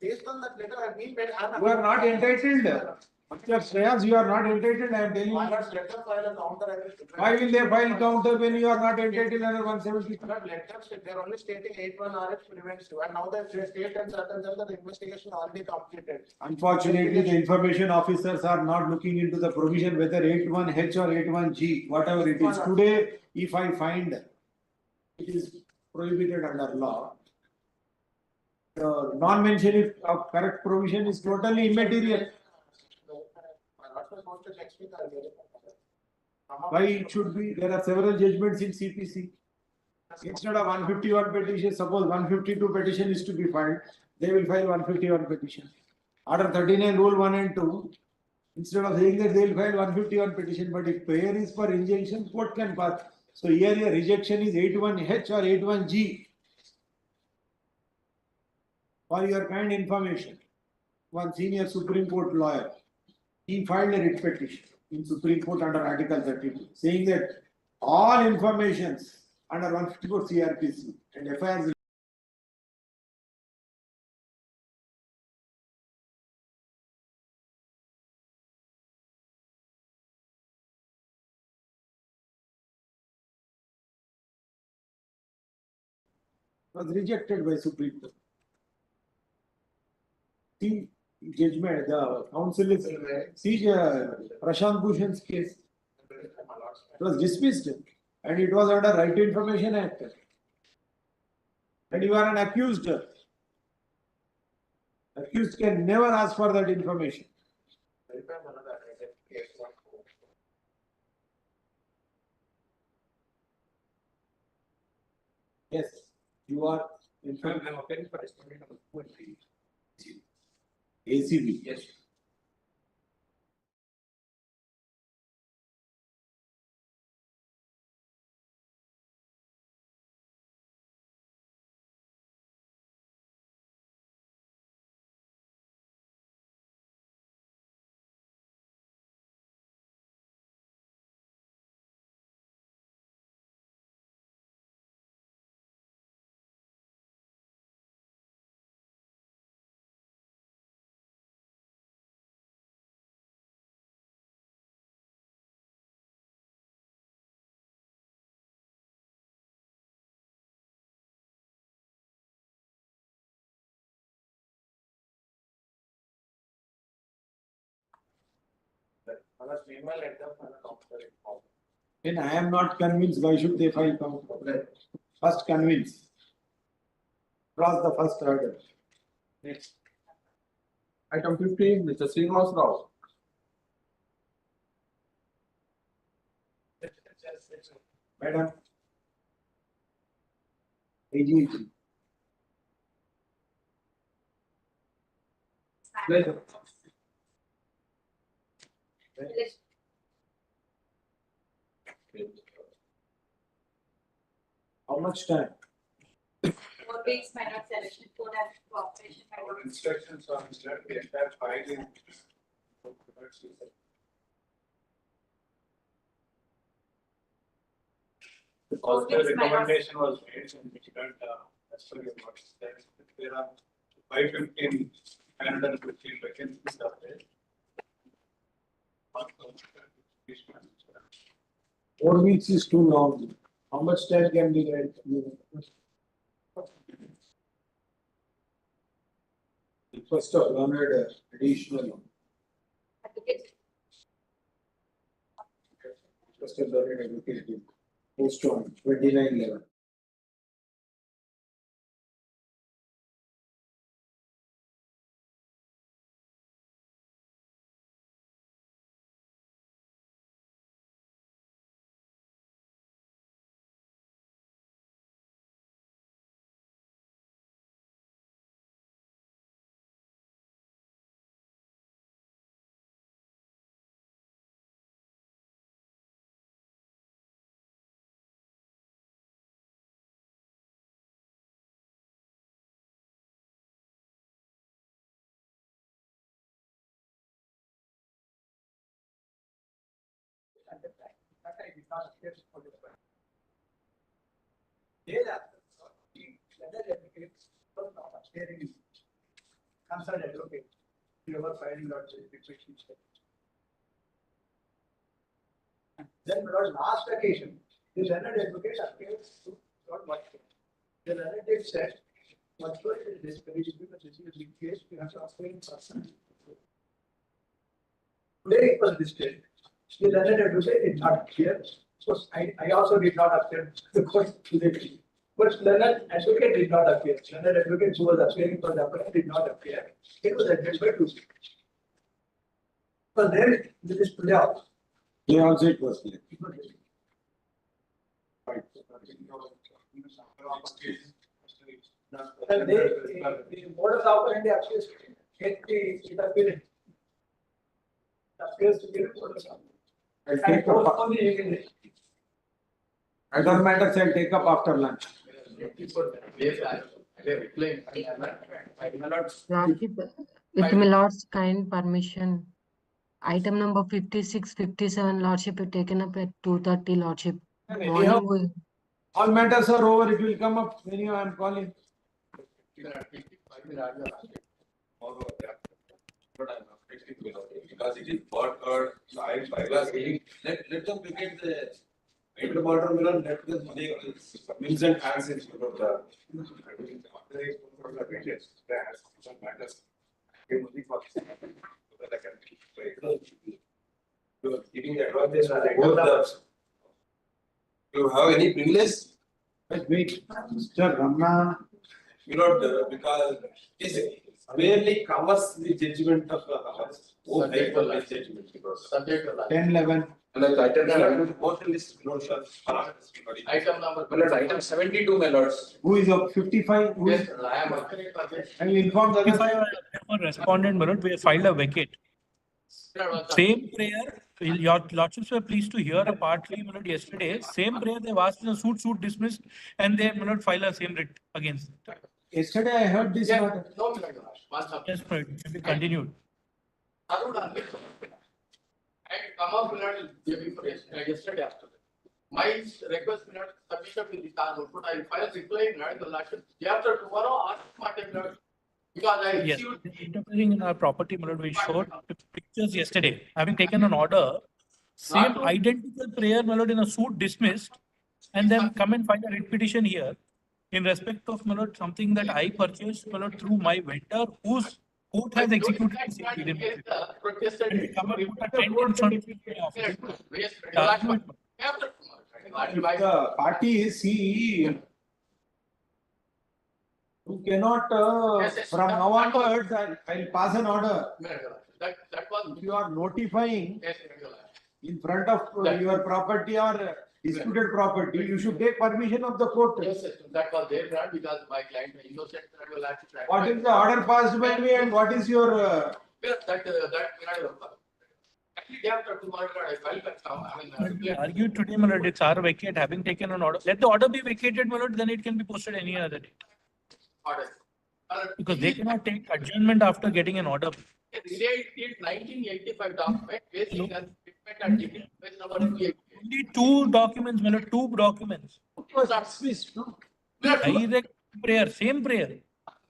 Based on that letter, I have been made. You are not entitled. Shreyas, you are not entitled. I am telling you. Why not let them file a counter? Why will they file counter when you are not entitled under 170? They are only stating 81 RF prevents you, and now they state and certain that the investigation already completed. Unfortunately, the information officers are not looking into the provision whether 81H or 81G, whatever it is. Today, if I find it is prohibited under law, the non-mention of correct provision is totally immaterial. Why it should be? There are several judgments in CPC. Instead of 151 petition, suppose 152 petition is to be filed, they will file 151 petition. Order 39, rule 1 and 2, instead of saying that they will file 151 petition, but if prayer is for injunction, court can pass. So here your rejection is 81H or 81G. For your kind information, one senior Supreme Court lawyer, he filed a writ petition in Supreme Court under Article 32, saying that all informations under 154 CRPC and FIRs was rejected by Supreme Court. See judgment, the counsel is see Prashant Bhushan's case. It was dismissed and it was under Right to Information Act. And you are an accused. Accused can never ask for that information. Yes, you are. In fact, I am applying for estimate of ACB. Yes. must meanwhile let them counter inform. When I am not convinced, why should they file counter? First convince. Cross the first hurdle. Next. Item 15, Mr. Srinivas Rao. Madam. AGG. Pleasure. How much time? 4 weeks minor selection for that cooperation. Our instructions on the entire file in. Also, the recommendation was made and we didn't, as per your notice, that there are 515 and 15 vacancies are there. 4 weeks is too long. How much time can be read? Request of learned additional. Request of learned advocate. Post on 2911. That I did not appear for this one. Thereafter, whether advocate was not appearing in concerned advocate, you were filing out the petition. Then, on last occasion, the learned advocate appears to not much. The learned advocate said, "What is this petition? Because this is a big case, we have to appear in person." Today it was listed. The learned advocate did not appear. So I also did not appear the court today. But learned advocate did not appear. Learned advocate who was appearing for the appellant did not appear. It was addressed by two. So there this is today also. They also it was clear. Right. And the modus operandi appears it appears. Appears to be a modus operandi. I'll take up. Other matters I'll take up after lunch. Lordship, with my lord's kind permission, item number 56, 57, Lordship, is taken up at 2:30, Lordship. Morning will. All matters are over, it will come up when you I am calling. Because it is bought or I was saying, let them begin the item order mirror, let them make means and answers about the. You are giving the advantage of the. You have any privilege? Wait, Mr. Ramna. You know, because it barely covers the judgment of High Court judgment. 10-11. Item number, my lord, item 72, my lords. Who is of 55? Who is? I am. I will inform the other. Respondent, my lord, we have filed a vacate. Same prayer, your lordships were pleased to hear a partly, my lord, yesterday. Same prayer they've asked the suit dismissed, and they, my lord, file a same writ against it. Yesterday I heard this matter. No, my lord, Yes, my lord, it can be continued. I come up yesterday after. My request will not submit to the car, but I will file a reply in the lordship. After tomorrow, ask my because I Yes, received. interfering in our property, my lord, we showed pictures yesterday. Having taken an order, same identical prayer, my lord, in a suit dismissed, and then come and file a writ petition here in respect of, my lord, something that I purchased, my lord, through my vendor, whose Court has executed the same within a week. And we come and put a attendance on the office. If the party is CE, you cannot, from now onwards, I'll pass an order. That was. If you are notifying Yes, in front of your property or disputed property, you should take permission of the court. yes, that was their grant because my client is innocent. I will have to try. What is the order passed by me and what is your, That actually, day after tomorrow, I filed back now. I mean, We argued today, my lord, it's our vacate, having taken an order. Let the order be vacated, my lord, then it can be posted any other day. order. Because they cannot take adjournment after getting an order. Relate it 1985 document, basing on statement and degree, page number 288. Only two documents, my lord, two documents. It was dismissed, no? Direct prayer, same prayer.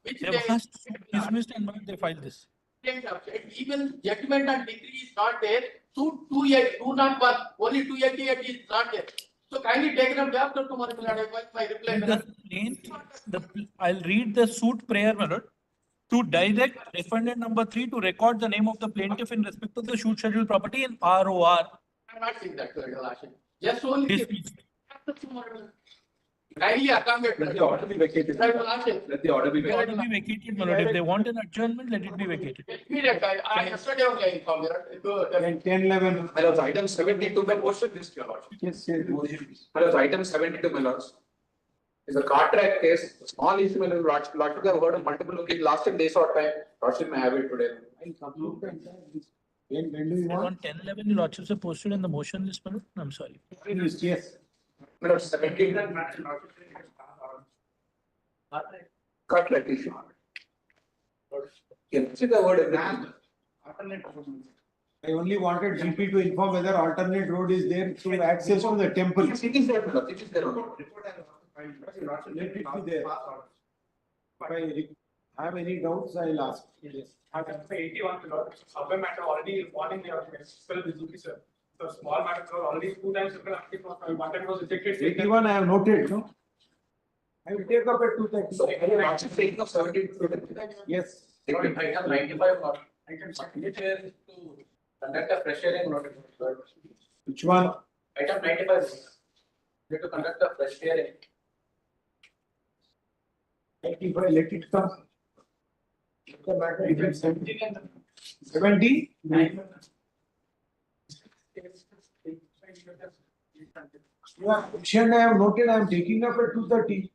Which They they- have asked, dismissed and my lord, they filed this. Even judgment and degree is not there, suit 201, only 288 is not there. So kindly take it up after tomorrow, my reply. The plaintiff, I'll read the suit prayer, my lord. To direct defendant number 3 to record the name of the plaintiff in respect of the suit schedule property in ROR. I'm not saying that, Your Lordship. Just only. Dismissed. After tomorrow. Kindly accommodate. Let the order be vacated. Your Lordship. Let the order be The order vacated. be vacated, my lord. If they want an adjournment, let it be vacated. Immediate, I yesterday only I informed you. 10, 11? My lords, item 72, my motion this, Your Lordship. Yes, yes. My lords, item 72, my lords. Is a contract case, small issue, my lordship, Lordship, I have heard on multiple occasions, last time they saw time, Lordship may have it today. When do you want? On 10-11, the lordships are posted in the motion list, my lord. I'm sorry. Yes. My lords, 17. Contract issue. Can see the word everything. I only wanted GP to inform whether alternate road is there to access to the temple. It is there, my lords, it is there. Let it be there. If I have any doubts, I'll ask. Yes. Item 81, Lord, subway matter already warning they are spelled with GP, sir. So small matter, sir, already 2 times, one time was rejected. 81 I have noted, no? I will take up at 2:30. So, any lordship taking of 17. Yes. Item 95, Lord. Item 78 to conduct a fresh hearing, Lord. Which one? Item 95. You have to conduct a fresh hearing. 95, let it come. The matter is 70? Yeah, I have noted, I am taking up at 2:30.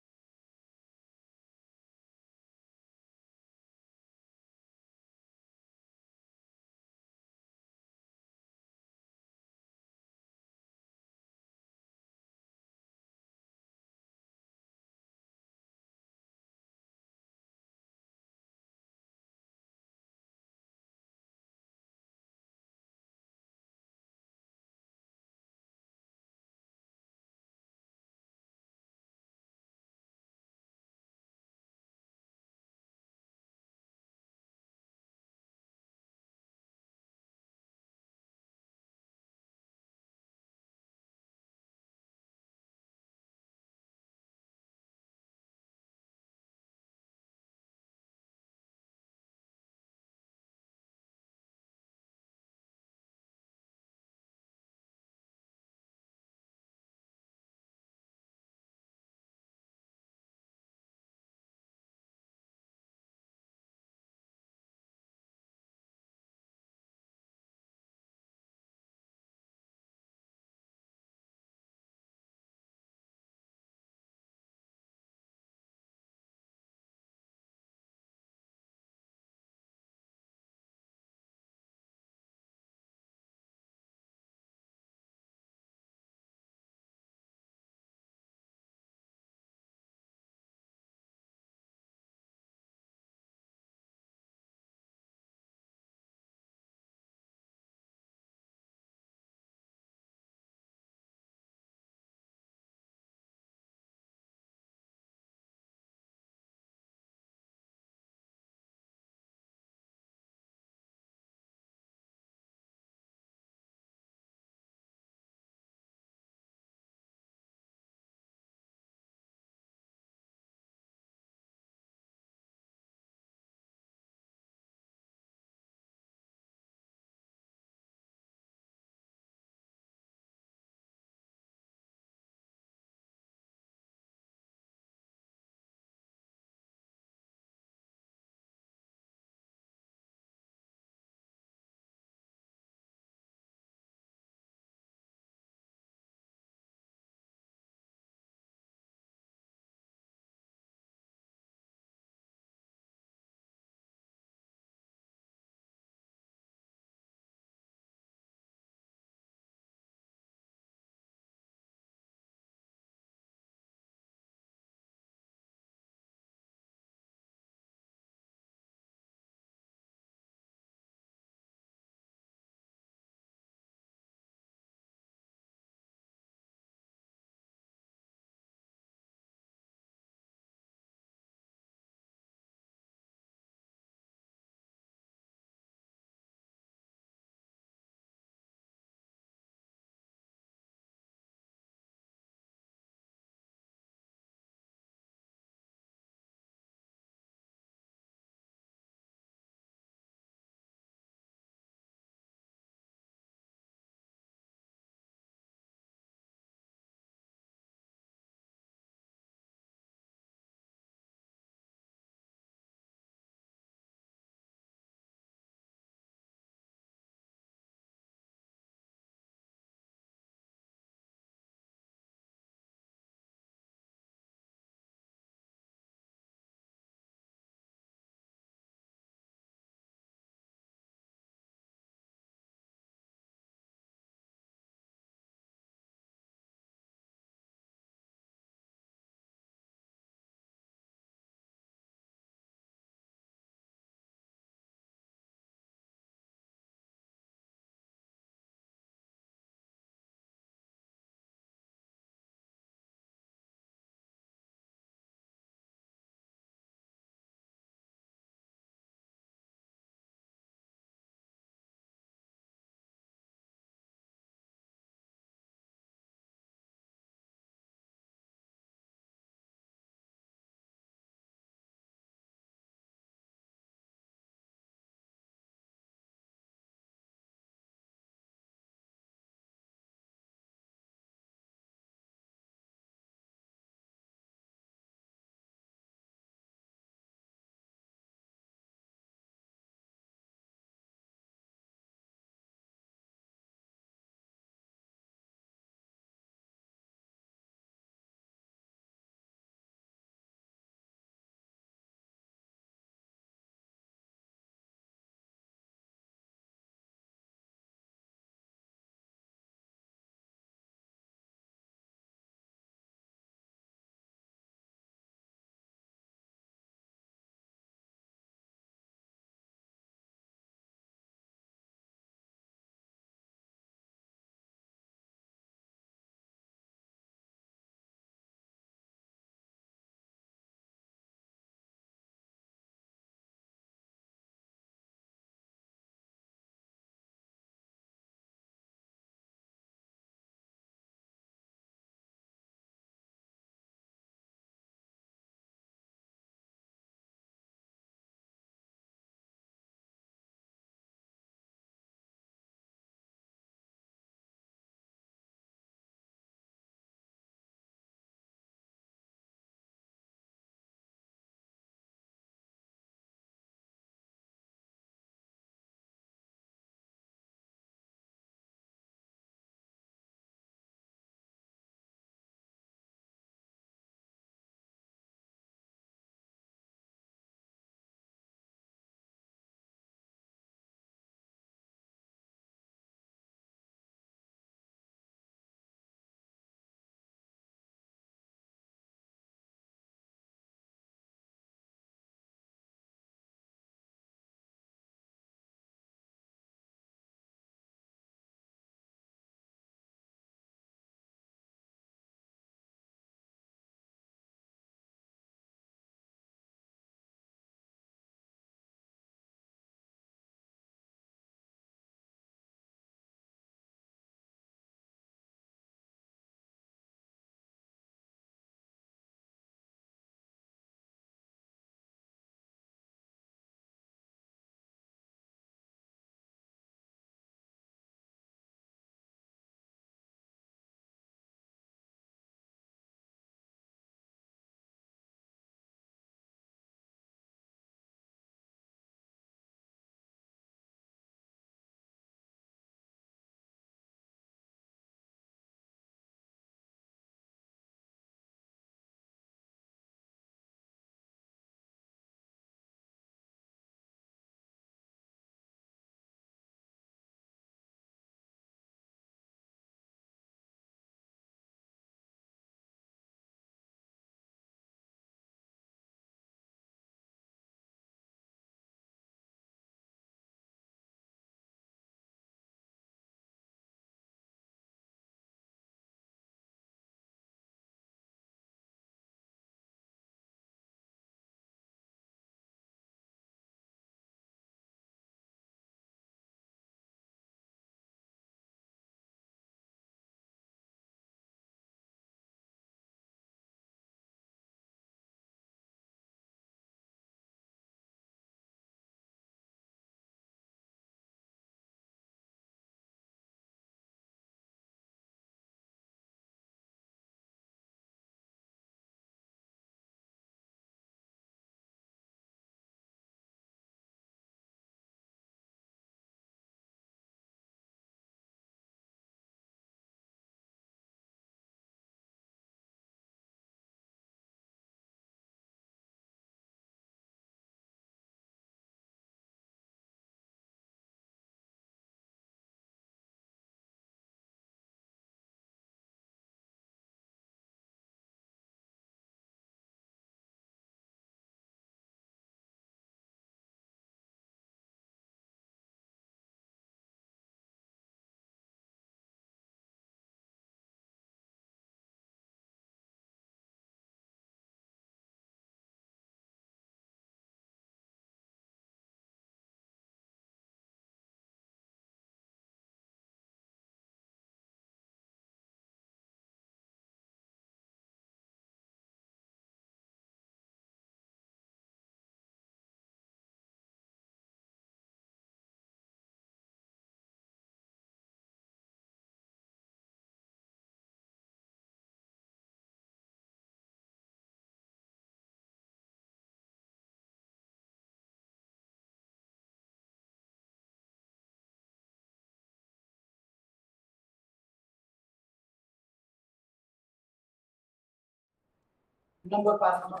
Number pass number.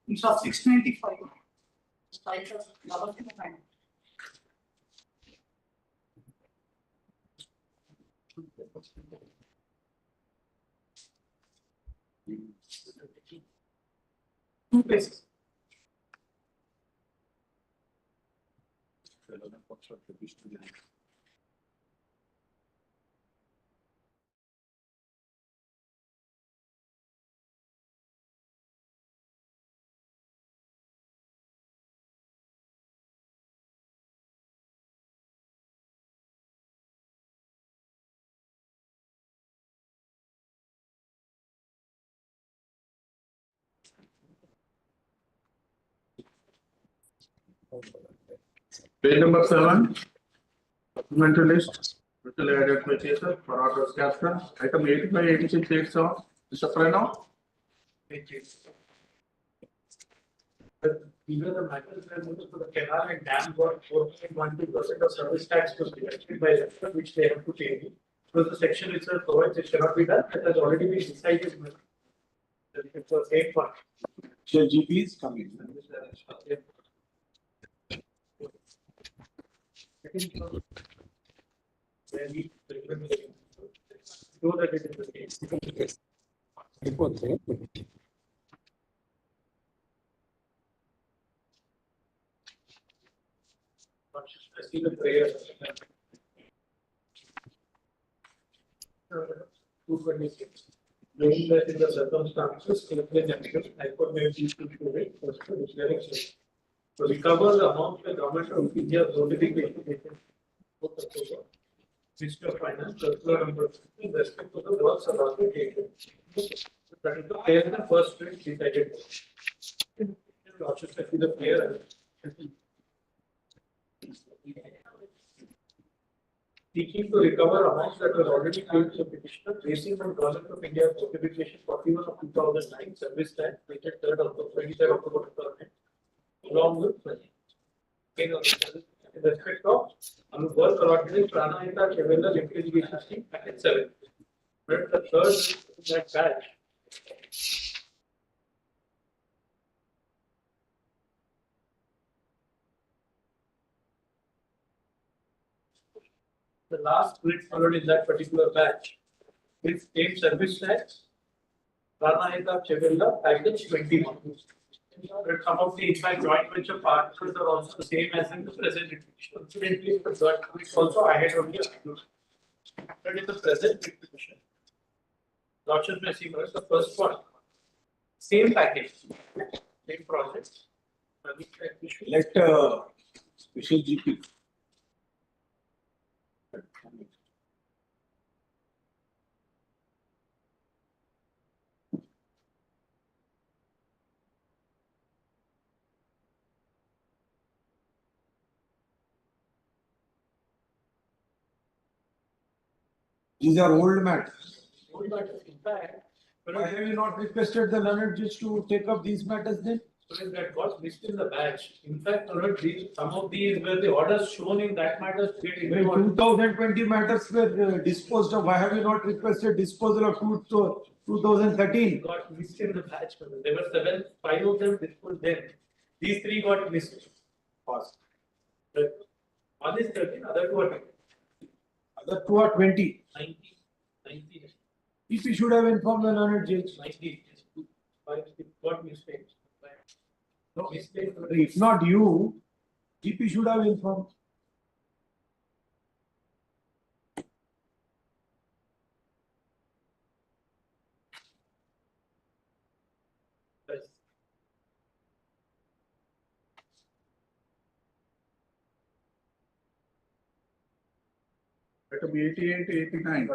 It's of 695. Two places. Page number 7, supplementary list, virtually added purchaser for orders caption, item 85, 86, 87, Mr. Pranav. These are the matters where most of the canal and dam got 4.12% of service tax was deducted by sector, which they have to pay. Because the section itself provides it cannot be done, that has already been decided. It was 8 months. So GP is coming. Where we know that it is the case. I see the prayer. 226. Knowing that in the circumstances, HIGHCOURT may be to it first to which direction. To recover the amount the government of India is already making. Ministry of Finance, circular number 15, in respect to the works allotted taken. That is the player in the first place decided. Rochester is the player. Seeking to recover amounts that were already paid to the petitioner, raising from Government of India Notification 41 of 2009, service tax dated 3rd of 23rd October 2009, along with in respect of work allotted in Prana Hita Chevella Litigation Scheme Packet 7. But the third in that batch. The last grid followed in that particular batch with same service tax, Prana Hita Chevella package 21. But some of the inside joint venture partners are also the same as in the present petition. Incidentally, the third which also I had only included. But in the present petition, Lordship may see first the first one. Same package, same project. Let special GP. These are old matters. Old matters, in fact. Why have you not requested the learned judge to take up these matters then? So that got missed in the batch. In fact, some of these were the orders shown in that matters. 2020 matters were disposed of. Why have you not requested disposal of 2013? Got missed in the batch. There were 5 of them disposed then. These 3 got missed. Past. One is 13, other 2 are 20. Other 2 are 20. 90. If you should have informed the learned judge. 90. It got mistakes. No, if not you, GP should have informed. It will be 88 to 89.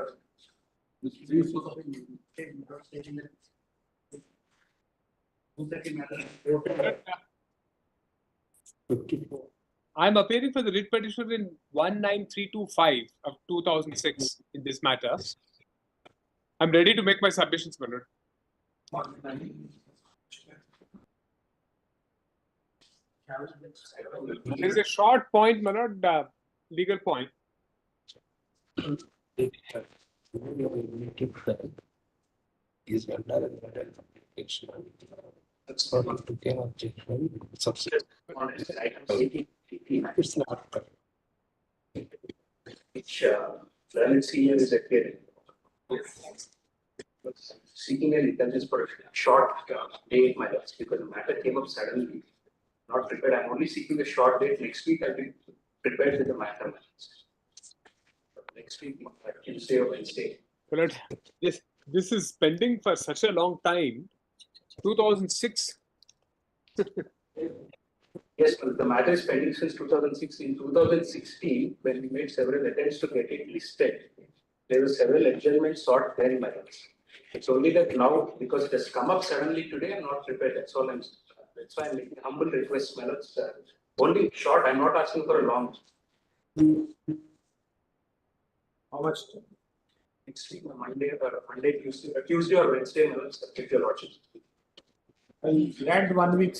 I am appearing for the writ petition in 19325 of 2006 in this matter. I am ready to make my submissions, my lord. There is a short point, my lord, legal point. Is under an application. That's not to gain objection. Substitute. It's not correct. Which valid senior is appearing. Seeking an intelligence for a short date, my lords, because the matter came up suddenly. Not prepared. I'm only seeking a short date. Next week I'll be prepared with the matter, my lords. Next week, Tuesday or Wednesday. But this is pending for such a long time. 2006. Yes, but the matter is pending since 2006. In 2016, when we made several attempts to get it listed, there were several adjournments sought then, my lords. It's only that now, because it has come up suddenly today, I'm not prepared. That's all I'm. That's why I'm making a humble request, my lords. Only short. I'm not asking for a long. How much? Next week, Monday, Tuesday or Wednesday, my lords, subject your lordship. I'll grant 1 week.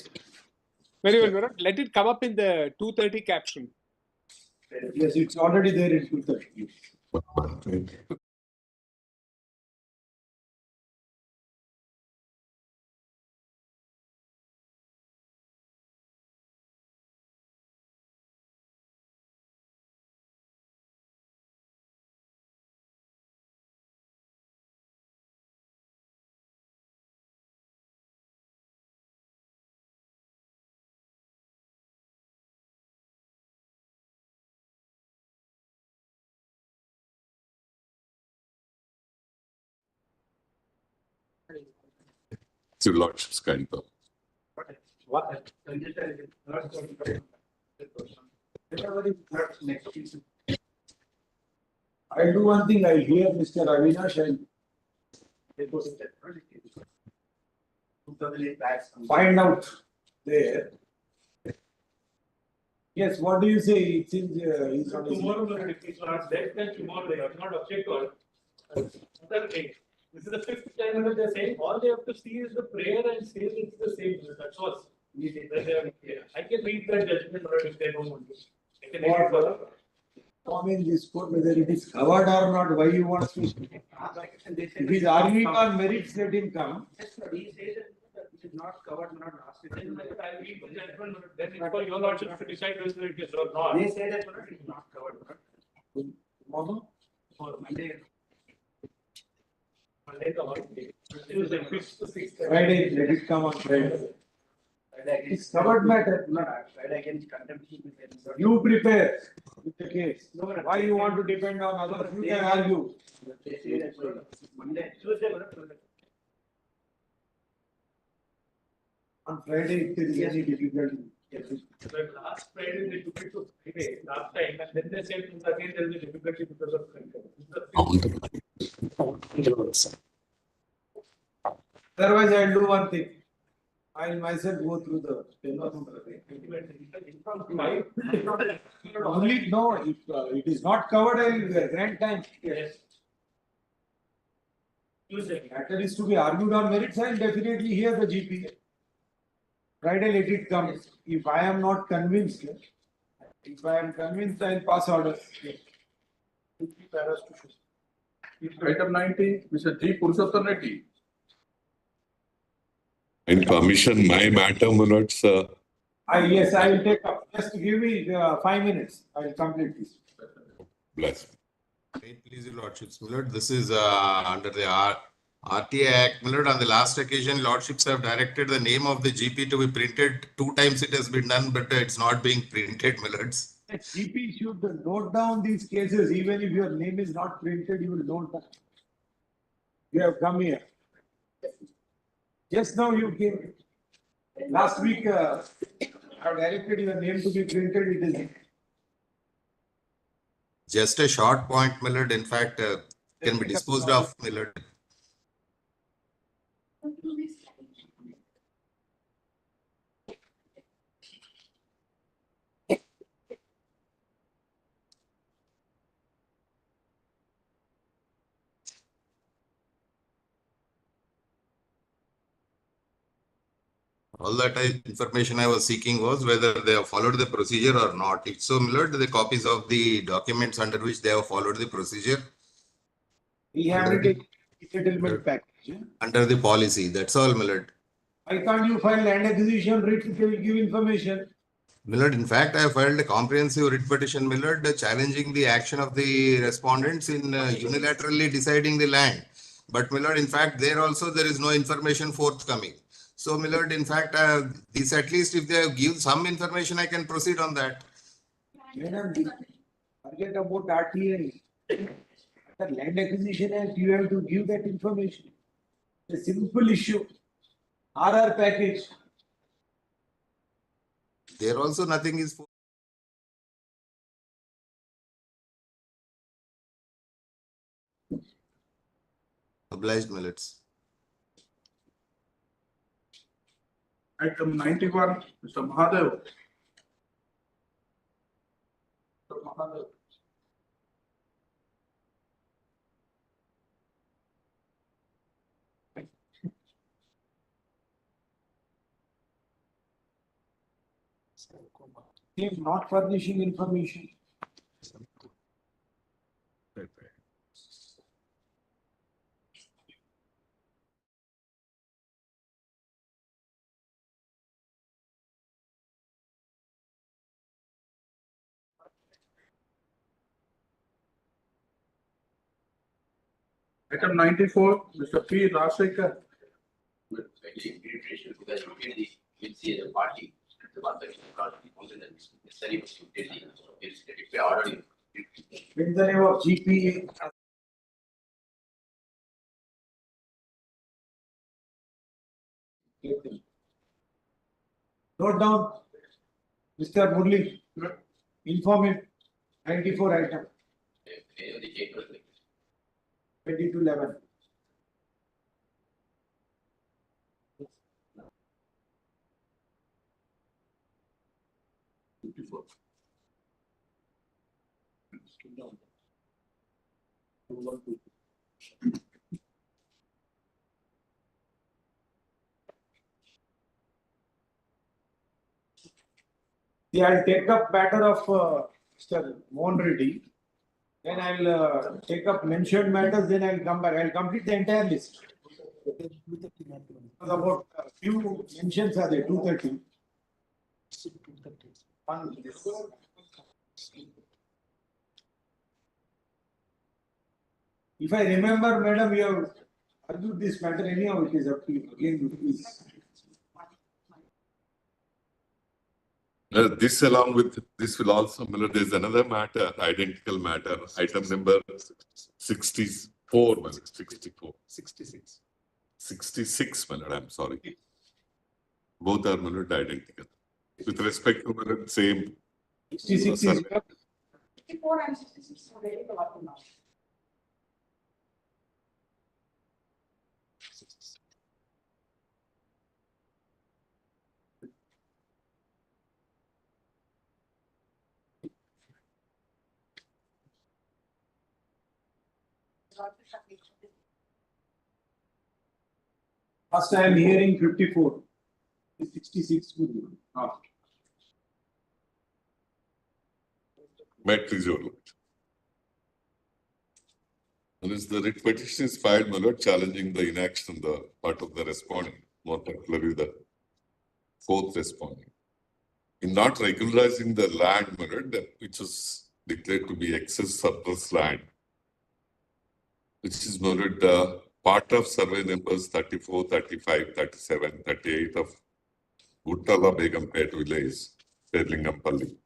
Very well, Varun. Let it come up in the 2:30 caption. Yes, it's already there in 2:30. Your lordship's kind of. What? I'll do one thing. I'll hear Mr. Avinash and find out there. Yes, what do you say? It seems he's on his. Tomorrow, if it's not dead, then tomorrow they are not object to it. Another thing. This is the 5th time that they're saying all they have to see is the prayer and say it's the same. That's all. I can read that judgment or if they don't want to. I can read it further. I mean, this court, whether it is covered or not, why you want to? If he's arguing on merits, let him come. He says that it is not covered, not asked. Then I read the judgment, then it's for your lordship to decide whether it is or not. They say that it is not covered. Tomorrow? For Monday. Monday covered. Tuesday, 5th to 6th. Friday, let it come on Friday. It's covered matter. Friday against contempt. You prepare with the case. Why you want to depend on others? You can argue. They say that Monday, Tuesday. On Friday, if there is any difficulty. But last Friday they took it to Friday last time, and then they said again there will be difficulty because of contempt. Otherwise, I'll do one thing. I'll myself go through the. Only no, if it is not covered, I will grant time. Yes. Tuesday. Matter is to be argued on merits. I'll definitely hear the GP. Friday, let it come. If I am not convinced, I'll pass order. Item 90, Mr. G. Purushottam Reddy. In permission, my matter, my lord, sir. Yes, I will take up. Just give me 5 minutes. I will complete this. Bless. Please, your lordships, my lord. This is under the RTA Act, my lord. On the last occasion, lordships have directed the name of the GP to be printed. 2 times it has been done, but it's not being printed, my lords. GP should note down these cases. Even if your name is not printed, you will note that. You have come here. Just now you came. Last week, I have directed your name to be printed. It is. Just a short point, my lord. In fact, can be disposed of, my lord. All that information I was seeking was whether they have followed the procedure or not. If so, my lord, the copies of the documents under which they have followed the procedure. Rehabilitation settlement package. Under the policy, that's all, my lord. Why can't you file land acquisition writ if they will give information? My lord, in fact, I filed a comprehensive writ petition, my lord, challenging the action of the respondents in unilaterally deciding the land. But my lord, in fact, there also there is no information forthcoming. So, my lord, in fact, this at least if they give some information, I can proceed on that. Madam, forget about RTA. The land acquisition act, you have to give that information. A simple issue. RR package. There also nothing is. Obliged, my lords. Item 91, Mr. Mahadev. Mr. Mahadev. If not furnishing information. Item 94, Mr. P. Rajsekar. Because we'll see the party, the one that is necessary to if they already. In the name of GPA. Note down, Mr. Murli, inform him, 94 item. 2211. See, I'll take up matter of Mr. Mohan Reddy. Then I'll take up mentioned matters, then I'll come back. I'll complete the entire list. About a few mentions are there, 230. If I remember, madam, you have argued this matter anyhow, it is up to you. Again, please. This along with this will also, there is another matter, identical matter, item number 64, 64. 66. 66, I'm sorry. Both are identical. With respect to same. 66 is 64 and 66 are very important now. First I am hearing 54. 66 would be after. Matrix and as the writ petition is filed, my lord, challenging the inaction on the part of the respondent, more particularly the fourth respondent, in not regularizing the land, my lord, which was declared to be excess surplus land, which is, my lord, part of survey numbers 34, 35, 37, 38 of Guttala Begumpet village, Perlingampalli,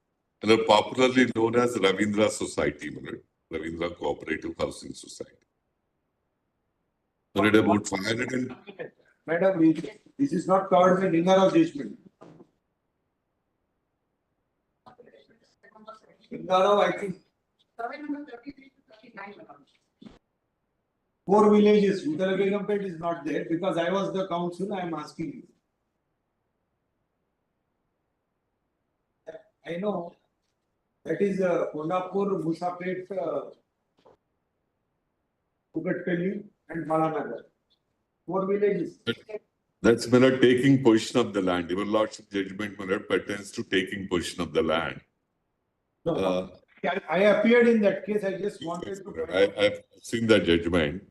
and are popularly known as Ravindra Society, my lord. Ravindra Cooperative Housing Society. About 500 and... Madam, this is not covered by Lingara judgment. Lingara, I think. 4 villages, Guttala Begumpet is not there because I was the council, I am asking you. I know. That is Kondapur, Musapet, Kugatpalli and Malanagar. 4 villages. That's my lord, taking possession of the land. Your lordship judgment, my lord, pertains to taking possession of the land. I appeared in that case, I just wanted to. I've seen that judgment.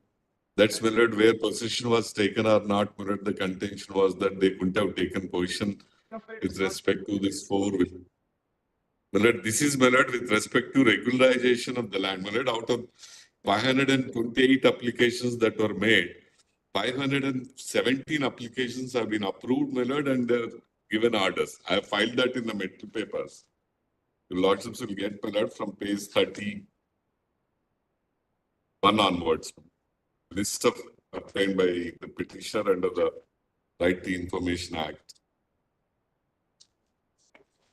That's Millard where position was taken or not, Millard, the contention was that they couldn't have taken position with respect to this four. Millard, this is Millard with respect to regularization of the land. Millard, out of 528 applications that were made, 517 applications have been approved, Millard, and they're given orders. I have filed that in the metal papers. The lordships will get, Millard, from page 31 onwards. List of obtained by the petitioner under the Right to Information Act.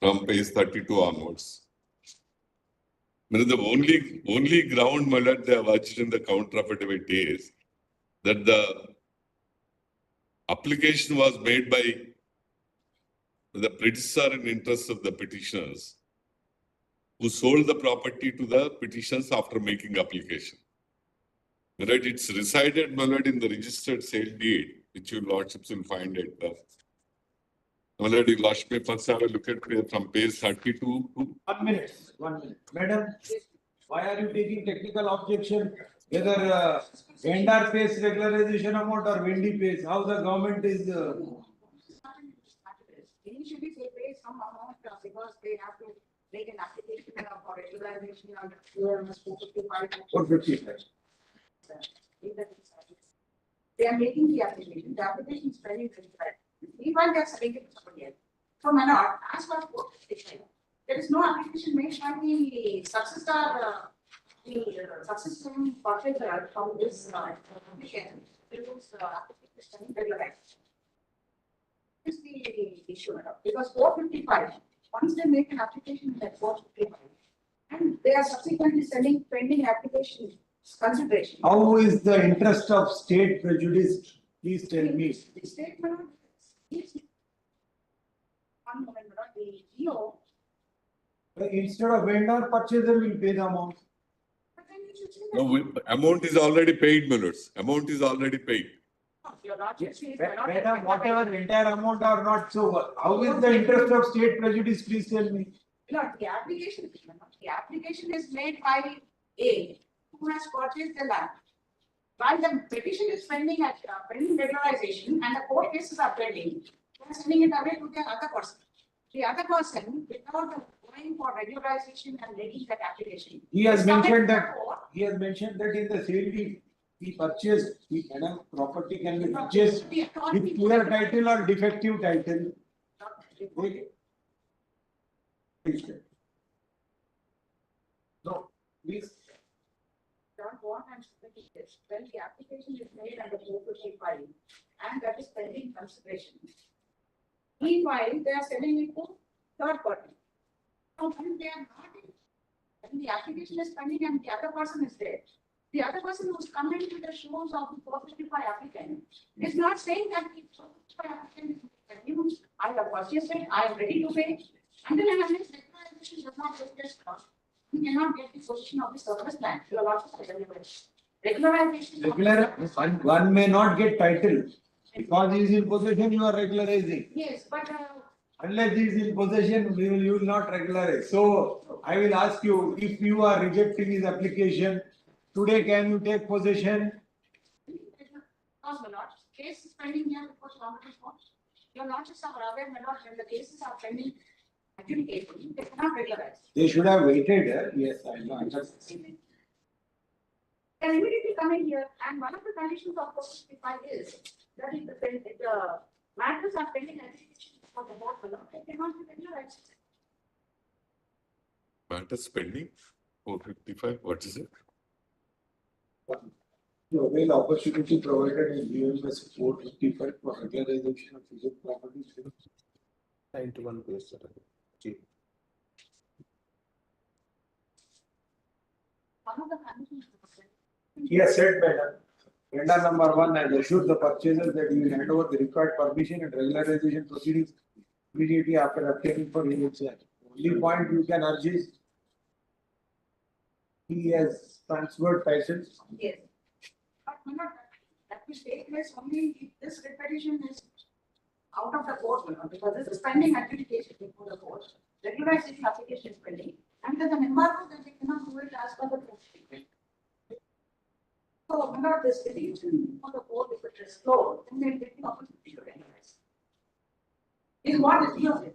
From page 32 onwards. The only ground, Millard, they have urged in the counter affidavit is that the application was made by the predecessor in interest of the petitioners who sold the property to the petitioners after making application. Millard, it's resided, Millard, in the registered sale deed, which your lordships will find it. Millard, you lordship may first have a look at it from page 32 to 1 minute, 1 minute. Madam, why are you taking technical objection? Whether vendor pays regularization amount or vendee pays, how the government is. Initially, they pay some amount because they have to make an application for regularization under UMS 455. 455. They are making the application is very verified. Meanwhile, they are selling it to somebody else. So, my lord, as for 455, there is no application made by the successor, the successor purchaser from this application. It was application regularized. This is the issue, because 455, once they make an application at 455, and they are subsequently sending pending application consideration. How is the interest of state prejudiced? Please tell me. The statement is one moment, the GO. Instead of vendor, purchaser will pay the amount. no, amount is already paid, Millard. Amount is already paid. Your lordship says Madam, whatever entire amount or not, so how is the interest of state prejudice? Please tell me. No, the application is made by A, who has purchased the land. While the petition is pending at pending regularization and the court cases are pending, they are sending it away to the other person. The other person, without going for regularization and making that application. He has mentioned that. He has mentioned that in the sale deed, he purchased. The property can be purchased with clear title or defective title. No, please. What I'm saying is, when the application is made under 455 and that is pending consideration. Meanwhile, they are selling it to third party. So when they are not, when the application is pending and the other person is there, the other person who is coming to the shoes of the 455 applicant is not saying that the 455 applicant is used. I have purchased it, I am ready to pay. Until and unless regularization does not take this cost, we cannot get the position of the surface land. You are also regularization. One may not get title because he is in possession. You are regularizing. Yes, but unless he is in possession, you will not regularize. So I will ask you, if you are rejecting his application today, can you take possession? Because my lord, case is pending here before Commerce Court. Your lordships are aware, my lord, when the cases are pending adjudication, they cannot regularize. They should have waited. Yes, I know. They are immediately coming here, and one of the conditions of 455 is that if the matters are pending adjudication for the board, my lord, they cannot be regularized. Matters pending, 455, what is it? To avail opportunity provided in UMS 455 for regularization of physical property. 91 page, sir. One of the conditions. He has said, madam, vendor number 1 has assured the purchaser that he will hand over the required permission and regularization proceedings immediately after appearing for HIGHCOURT. Only point you can urge is he has transferred title. Yes. But my lord, that will take place only if this repetition is out of the court, my lord, because this is pending adjudication before the court. Regularization application is pending, and there's an embargo that they not this petition for the board if it is closed, then they get the opportunity to analyze. Is what is your opinion?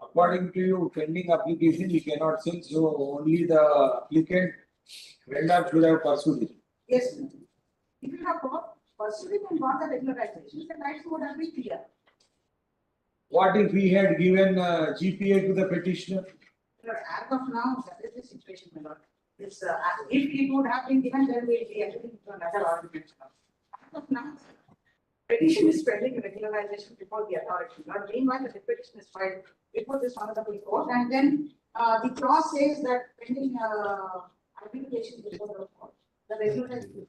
According to you, pending application, we cannot send, so only the applicant vendor should have pursued it. Yes, ma'am. If you have got pursued it and got the regularizations, the rights would have been clear. What if we had given GPA to the petitioner? As of now, that is the situation, my lord. It's, if it would have been given, then we will be entering into another argument. As of now, petition is pending regularization before the authority. But meanwhile, the petition is filed before this honorable court, and then the clause says that pending application before the court, the regularization.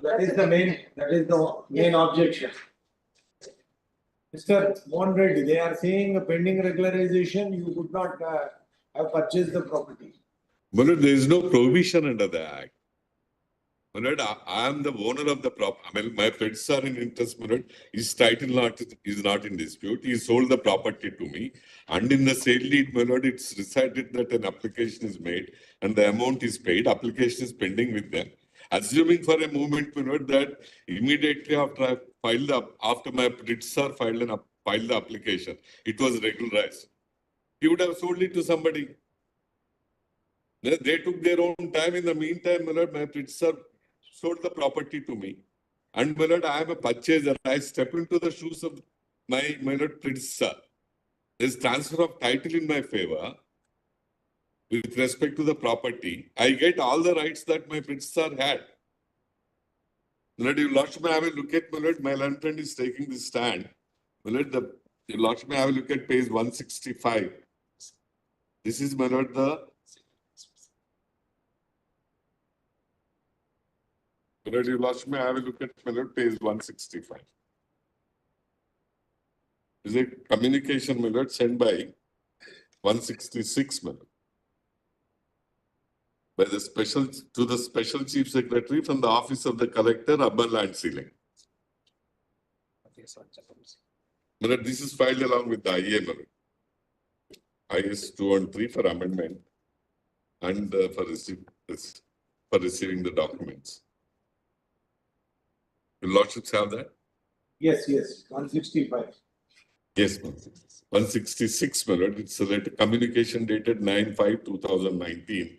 That is the main objection. Mr. Mohan Reddy, they are saying pending regularization, you could not have purchased the property. But there is no provision under the Act. I am the owner of the property. I mean, my pets are in interest. His title is not in dispute. He sold the property to me. And in the sale deed, it's recited that an application is made and the amount is paid. Application is pending with them. Assuming for a moment, that immediately after after my predecessor filed the application, it was regularized. He would have sold it to somebody. They took their own time. In the meantime, my predecessor sold the property to me. And I am a purchaser. I step into the shoes of my predecessor. There's transfer of title in my favor. With respect to the property, I get all the rights that my predecessor had. Your Lordship, may have a look at my learned friend is taking this stand. Your Lordship, may have a look at page 165. This is your Lordship, may have a look at page 165. This is a communication sent by 166 by the special chief secretary from the office of the collector, urban land sealing. This is filed along with the IA, IS 213 for amendment and for receiving the documents. Your Lordships have that? Yes, 165. Yes, 166, it's a letter communication dated 9/5/2019.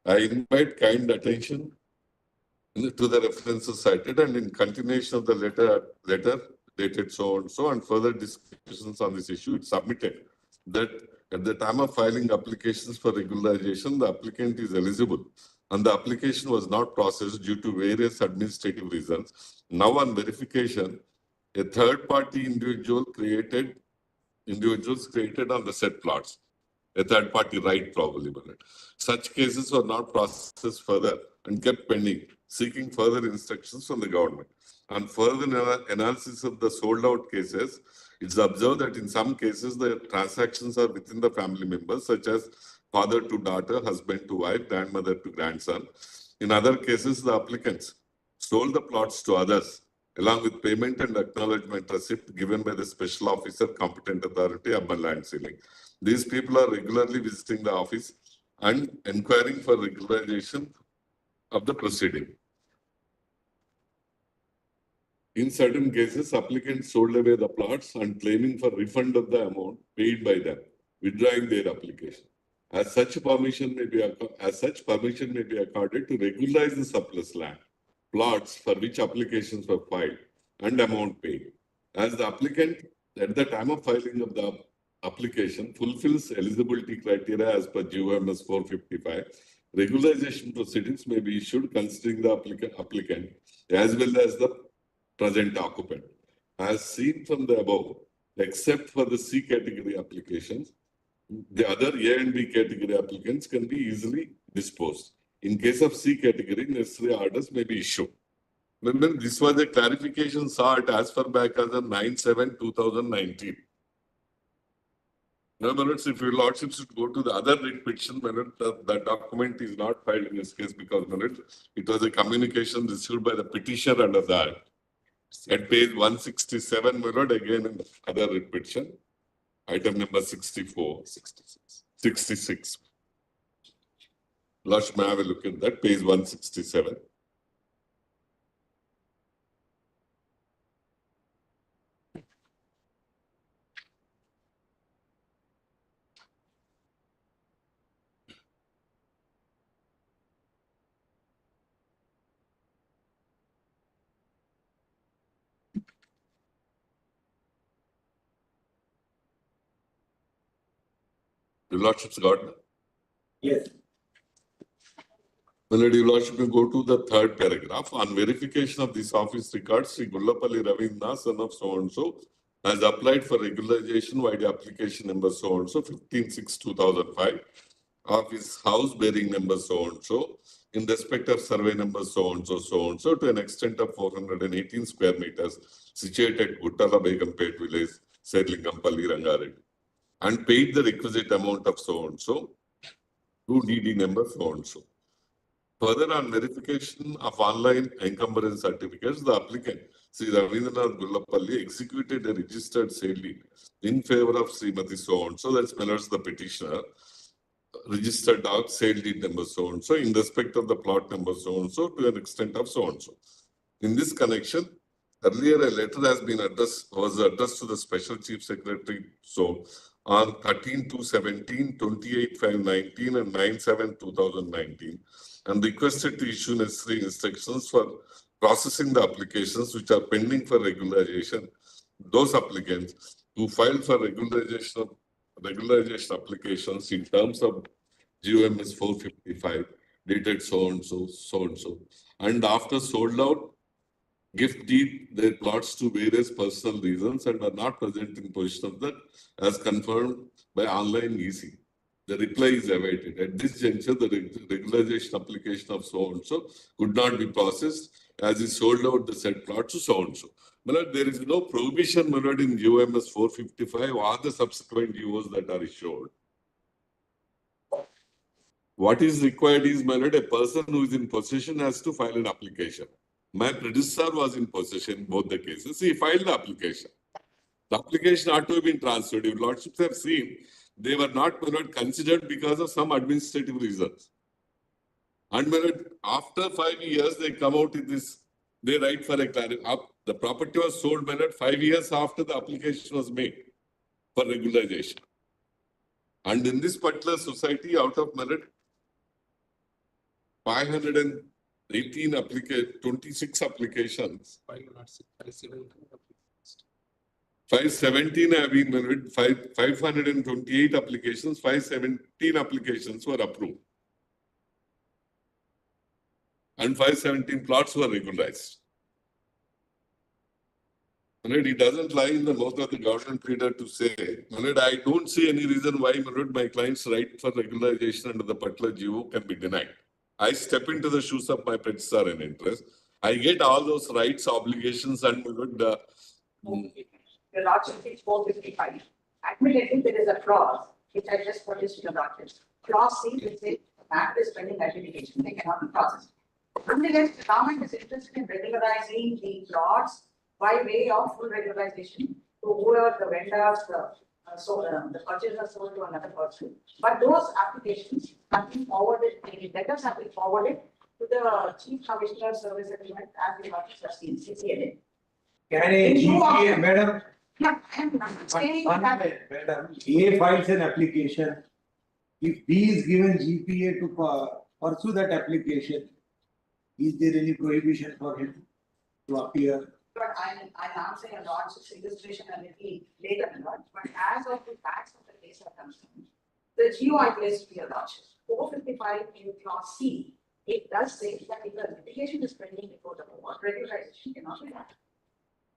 I invite kind attention to the references cited and in continuation of the letter dated so and so and further discussions on this issue, it's submitted that at the time of filing applications for regularization, the applicant is eligible and the application was not processed due to various administrative reasons. Now on verification, a third-party individuals created on the said plots. A third-party right probably. Such cases were not processed further and kept pending, seeking further instructions from the government. On further analysis of the sold-out cases, it's observed that in some cases the transactions are within the family members, such as father to daughter, husband to wife, grandmother to grandson. In other cases, the applicants sold the plots to others, along with payment and acknowledgement receipt given by the special officer, competent authority, urban land sealing. These people are regularly visiting the office and inquiring for regularization of the proceeding. In certain cases, applicants sold away the plots and claiming for refund of the amount paid by them, withdrawing their application. As such permission may be accorded to regularize the surplus land, plots for which applications were filed and amount paid. As the applicant at the time of filing of the application fulfills eligibility criteria as per GOMS 455, regularization proceedings may be issued considering the applicant as well as the present occupant. As seen from the above, except for the C category applications, the other A and B category applicants can be easily disposed. In case of C category, necessary orders may be issued. Remember, this was a clarification sought as far back as 9/7/2019. No, if your Lordship should go to the other writ petition, that document is not filed in this case because it was a communication received by the petitioner under that. At page 167, again in the other writ petition, Item number 64. 66. Lush, may I have a look at that, page 167. Your Lordship's got it? Yes. Well, your Lordship, you go to the third paragraph. On verification of this office records, Sri Gullapalli Ravindra, son of so-and-so, has applied for regularization by the application number so-and-so, 15/6/2005, of his house bearing number so-and-so, in respect of survey number so-and-so, so-and-so, to an extent of 418 square meters, situated at Guttala Begumpet village, Serlingampalli, Rangareddy, and paid the requisite amount of so-and-so to DD number so-and-so. Further, on verification of online encumbrance certificates, the applicant, Sri Ravindranath Gullapalli, executed a registered sale deed in favor of Srimati so-and-so, that's Mellors the petitioner, registered dog sale deed number so-and-so, in respect of the plot number so-and-so, to an extent of so-and-so. In this connection, earlier a letter was addressed to the Special Chief Secretary, so on 13/2/17, 28/5/19, and 9/7/2019, and requested to issue necessary instructions for processing the applications which are pending for regularization. Those applicants who filed for regularization applications in terms of GOMS 455, dated so-and-so, so-and-so, and after sold out, gift deed their plots to various personal reasons and are not present in possession of that as confirmed by online EC. The reply is awaited. At this juncture, the regularization application of so-and-so could not be processed as he sold out the said plot to so-and-so. But there is no prohibition in GOMS 455 or the subsequent GOs that are issued. What is required is, a person who is in possession has to file an application. My predecessor was in possession in both the cases. He filed the application. The application ought to have been transferred. Your Lordships have seen, they were not considered because of some administrative reasons. And after 5 years, they come out with this, they write for a clarification. The property was sold 5 years after the application was made for regularization. And in this particular society, out of 518 26 applications, 517 have been married, 528 applications, 517 applications were approved. And 517 plots were regularized. It doesn't lie in the mouth of the government leader to say, I don't see any reason why my client's right for regularization under the particular GO can be denied. I step into the shoes of my predecessor in interest. I get all those rights, obligations, and The Lordship is 455. Admittedly, there is a clause which I just put this to the Lordship. Clause C, which says matter is pending adjudication, they cannot be processed. Nonetheless, the government is interested in regularizing the plots by way of full regularization to whoever the vendors, the purchaser sold to another person. But those applications have been forwarded, the letters have been forwarded to the Chief Commissioner Service Agreement as the Lordships have seen, CCLA. Can a GPA, madam? Yeah, I am not saying that. Madam, A files an application. If B is given GPA to pursue that application, is there any prohibition for him to appear? But I'm answering a Lordship's illustration a little later, but as of the facts of the case are concerned, the GO I placed to your Lordship, 455 in clause C, it does say that if the litigation is pending before the court, regularization cannot be done.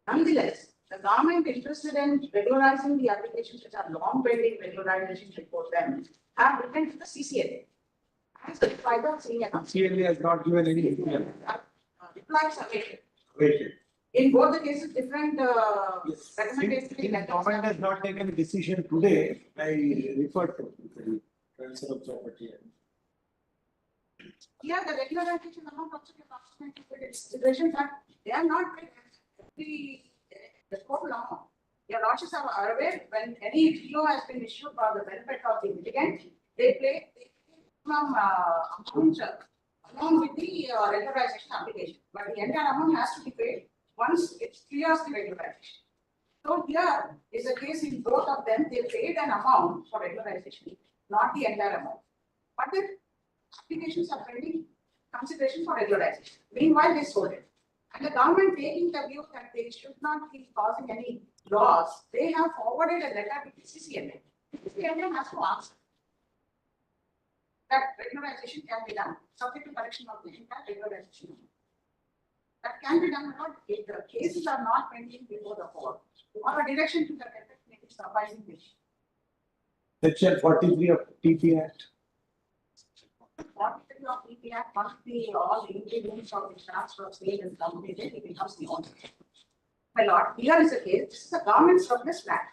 Nonetheless, the government interested in regularizing the applications which are long pending regularization before them have written to the CCLA. As the fiber senior CCLA has not given any replies are waited. Waited. In both the cases, different Yes. recommendations. If the government has not taken a decision today, I refer to the transfer of property. Yeah, the regularization amount also can approximately consideration that they are not paid the total amount. Your lordships are aware when any GO has been issued for the benefit of the litigant, they pay from amount along with the regularization application. But the entire amount has to be paid once it clears the regularization. So here is a case in both of them, they paid an amount for regularization, not the entire amount. But the applications are pending consideration for regularization. Meanwhile, they sold it. And the government taking the view that they should not be causing any loss, they have forwarded a letter to the CCNA. The CCNA has to answer that regularization can be done, subject to correction of the entire regularization. That can be done if the cases are not pending before the court, or a direction to the effect may be sufficing. Section 43 of TP Act. 43 of TP Act, once all the ingredients of the transfer of state is completed, it becomes the owner. My lord, here is a case, this is a government surplus land.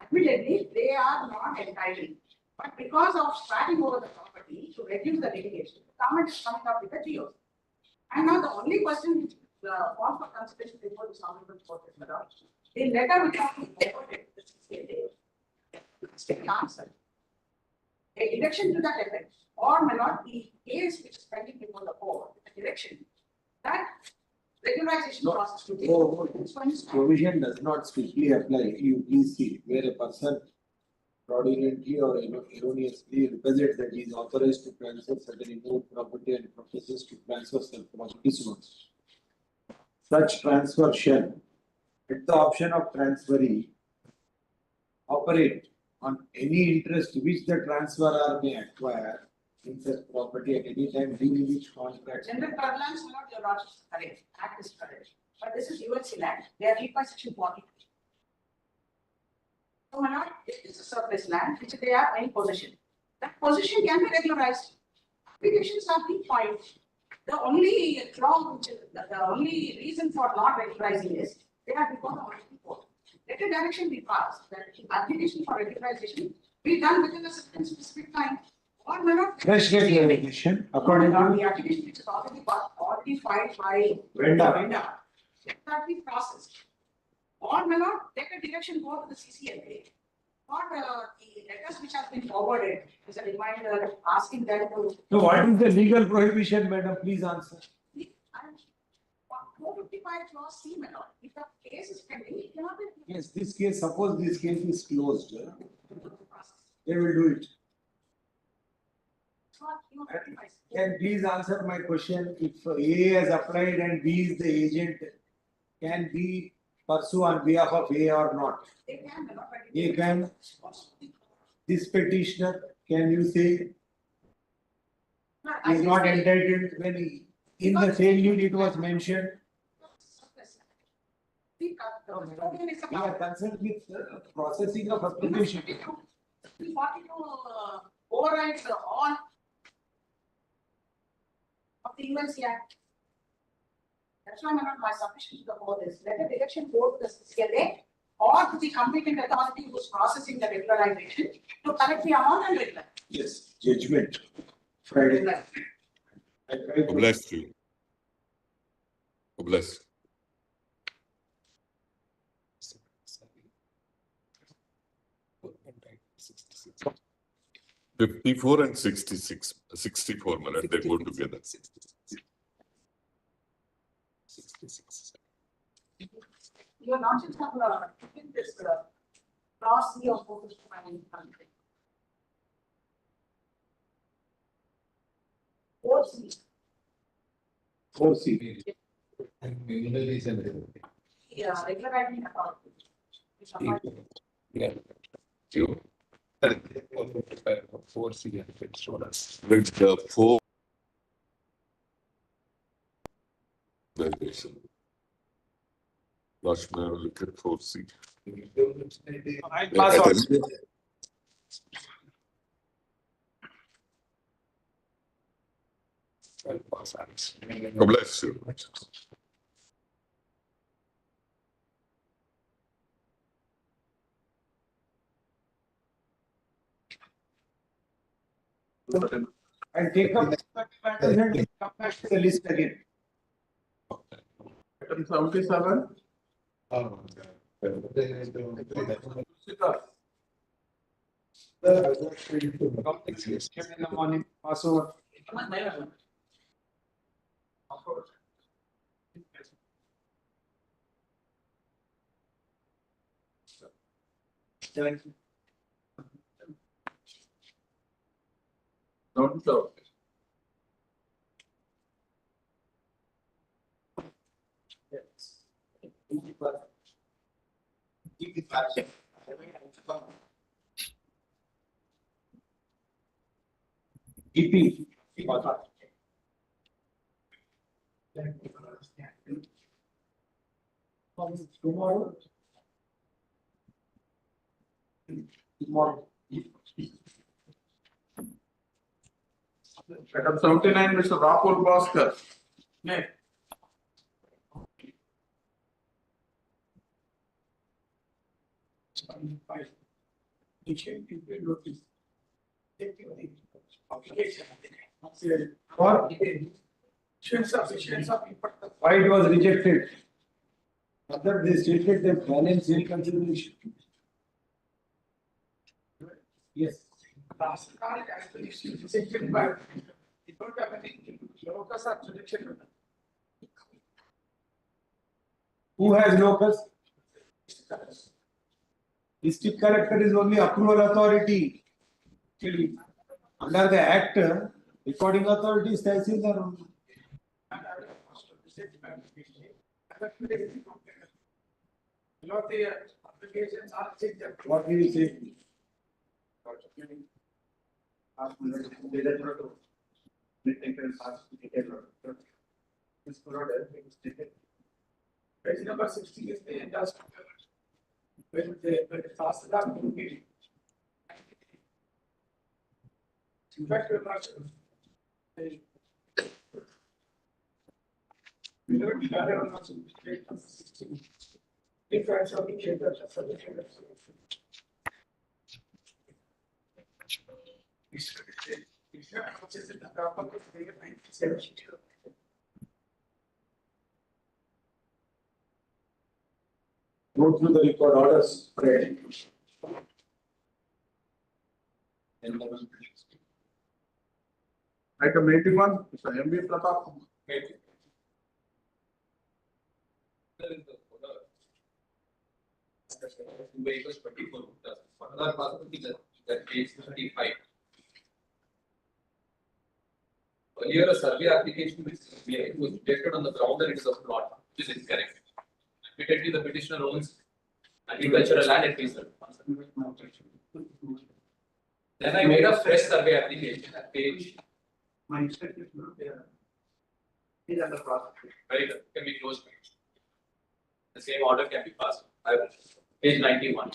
Admittedly, they are not entitled, but because of spreading over the property to reduce the litigation, the government is coming up with a GO. And now the only question which calls for consideration before the Honorable Court is the letter which has been forwarded to the state answer. A direction to that effect, or may not be case which is pending before the court, a direction that regularization process to take. Provision does not strictly apply. You please see where a person fraudulently or erroneously represents that he is authorized to transfer certain immovable property and professes to transfer such property to such transfer shall, at the option of transferee, operate on any interest which the transferor may acquire in such property at any time during which contract. General parlance, not your lordship, correct, act is correct, but this is ULC land, they are required by section 43. So, my lord, it is a surplus land which they are in possession. That possession can be regularized. Applications are being filed. The only clause, the only reason for not regularizing is they are before the Honorable Court. Let a direction be passed that the application for regularization be done within a certain specific time. Or may not. Fresh regularization according to the application which is already filed by vendor. Let that be processed. Or may not take a direction go to the CCNA. Or the letters which have been forwarded is a reminder asking them to. So what is the legal prohibition, madam? Please answer. 455 clause C, my lord. If the case is pending, it cannot be. Yes, this case, suppose this case is closed, they will do it. Can please answer my question? If A has applied and B is the agent, can B pursue on behalf of A or not? They can, my lord, but A can. This petitioner, can you say is not entitled when in the same deed it was mentioned? We are concerned with processing of application. We want to override all of the ULC Act. That's why my submission to the court is let the direction go to the CCLA or to the competent authority who is processing the regularization to collect the amount and regularize. Yes, judgment. Friday. Bless you. Bless. 54 and 66, 64, my lord, they go together. 66. You are not just taking this class C of focus planning country. 4C. 4C. Yeah, regularizing authority. Yeah. You. 4C and it showed us. With the 4. Lashman, look at 4C. God bless you. And take up matters and come back to the list again. Item 77. In the morning, pass over. Don't show. EP. Tomorrow. Item 79, Mr. Rahul Bhaskar. Why it was rejected? Other they stated that balance in consideration. Yes. Who has locus? District collector is only approval authority. Under the act, recording authority is Tehsildar only. What will you say? Page number 60 is the industry. When the fast enough to be. In fact, we're not. We never got it on us. Different subjects of subjects. Go through the record orders. Item 81, Mr. M.B. Pratap. Vehicles 24, another possibility that page 35. Earlier, a survey application was rejected on the ground that it is a plot, which is incorrect. Admittedly, the petitioner owns agricultural land at least. Then I made a fresh survey application at page. My inspector is not there. He's under process. Very good, can be closed. The same order can be passed. Page 91.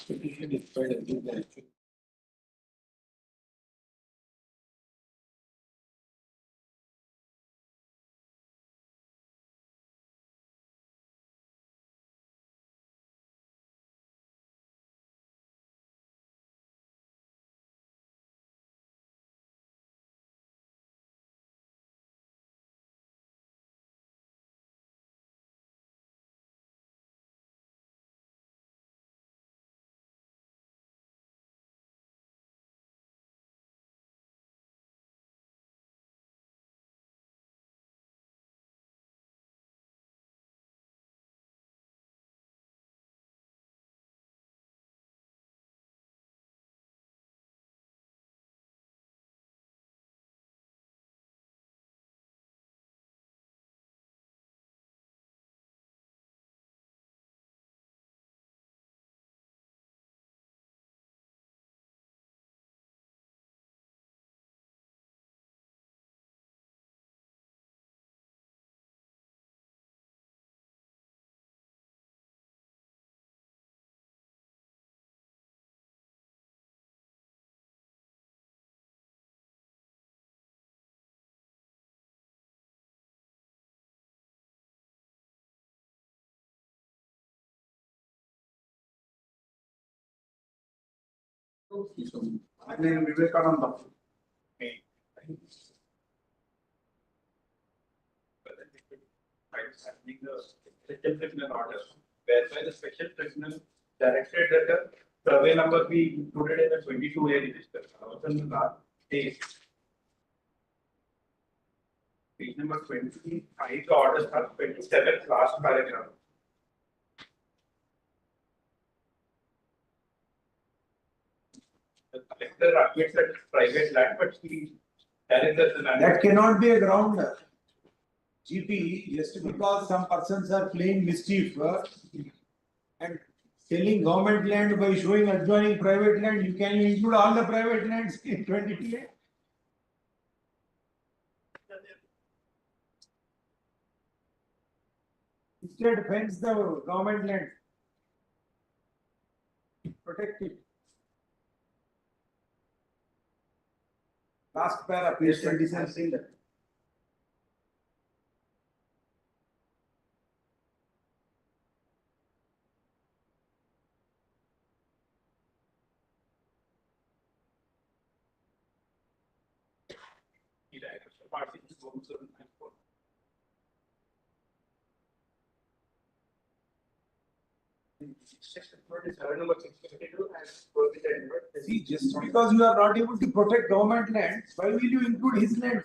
My name is Vivekananda. Order. whereby the special tribunal directed that the survey number be included in the 22A register. Also in the last page, page number 25, the orders are 27, last paragraph. The collector admits that it's private land, but he challenges the land. That cannot be a ground. GP, just because some persons are playing mischief and selling government land by showing adjoining private land, you can include all the private lands in 22A. Instead, fence the government land. Protect it. Last para, page 27. See, just because you are not able to protect government land, why will you include his land?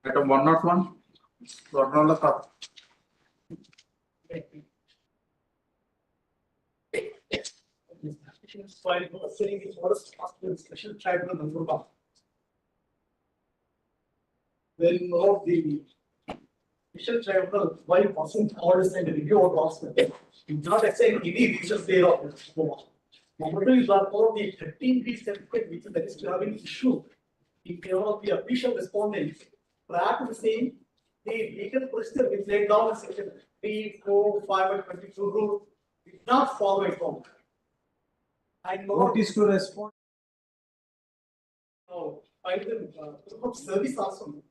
Item 101, Lord Top. Saying it was a special tribunal number one. Where you know the special tribunal, why wasn't orders and review of lawsuit. It's not assign any reasons there of number two is one of the 13B certificate which is registered having issue in favor of the official respondents. Prior to the same, the legal procedure which laid down in section 3, 4, 5 and 22 rule is not followed from. I know. Notice to respond. Oh, I will service also.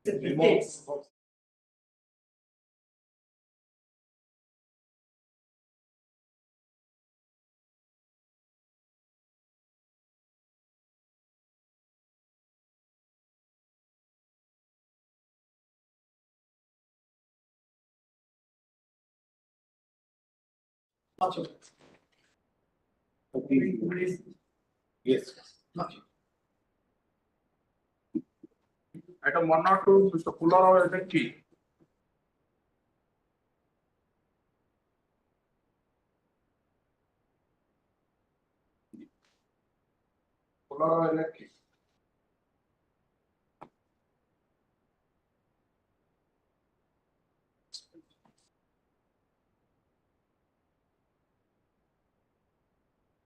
Yes. Yes. Item 102, Mr. Pularao is the key. Pularao is the key.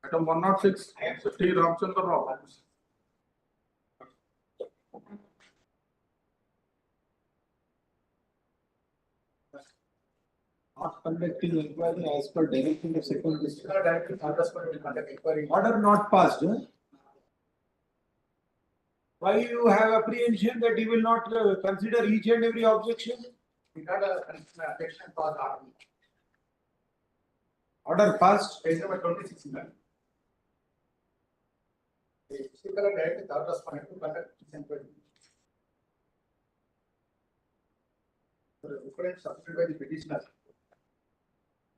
Item 106, Mr. T. Ramchandra Rao. Not conducting inquiry as per direction of second district. Director orders for to conduct inquiry. Order not passed, huh? Why you have apprehension that he will not consider each and every objection? We got a objection for the order. Order passed. Page number 26. The District Collector directed the orders for to conduct this inquiry. The reference submitted by the petitioner.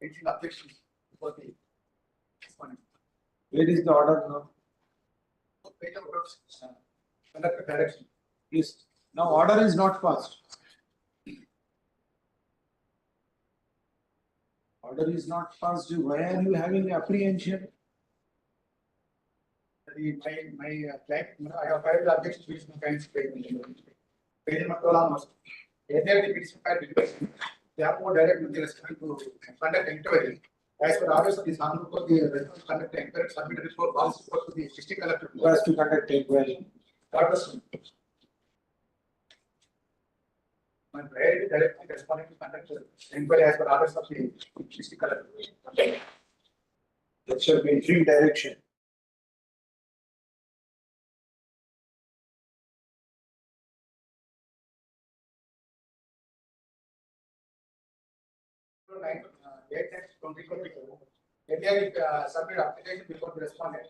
Making objections for the respondent. Where is the order now? Page number 26. Conduct the direction. Yes. Now order is not passed. Order is not passed. Why are you having apprehension? My client, I have filed the objection to this kind of page. Page number 12. Earlier the petition filed request. They are more direct with respect to conduct inquiry. As per orders of this honorable court, the response conduct inquiry submitted before balls to the district collector. Who has to conduct inquiry? Orders. My priority directly responding to conduct inquiry as per orders of the district collector. That shall be in three direction. Earlier, submit application before the respondent.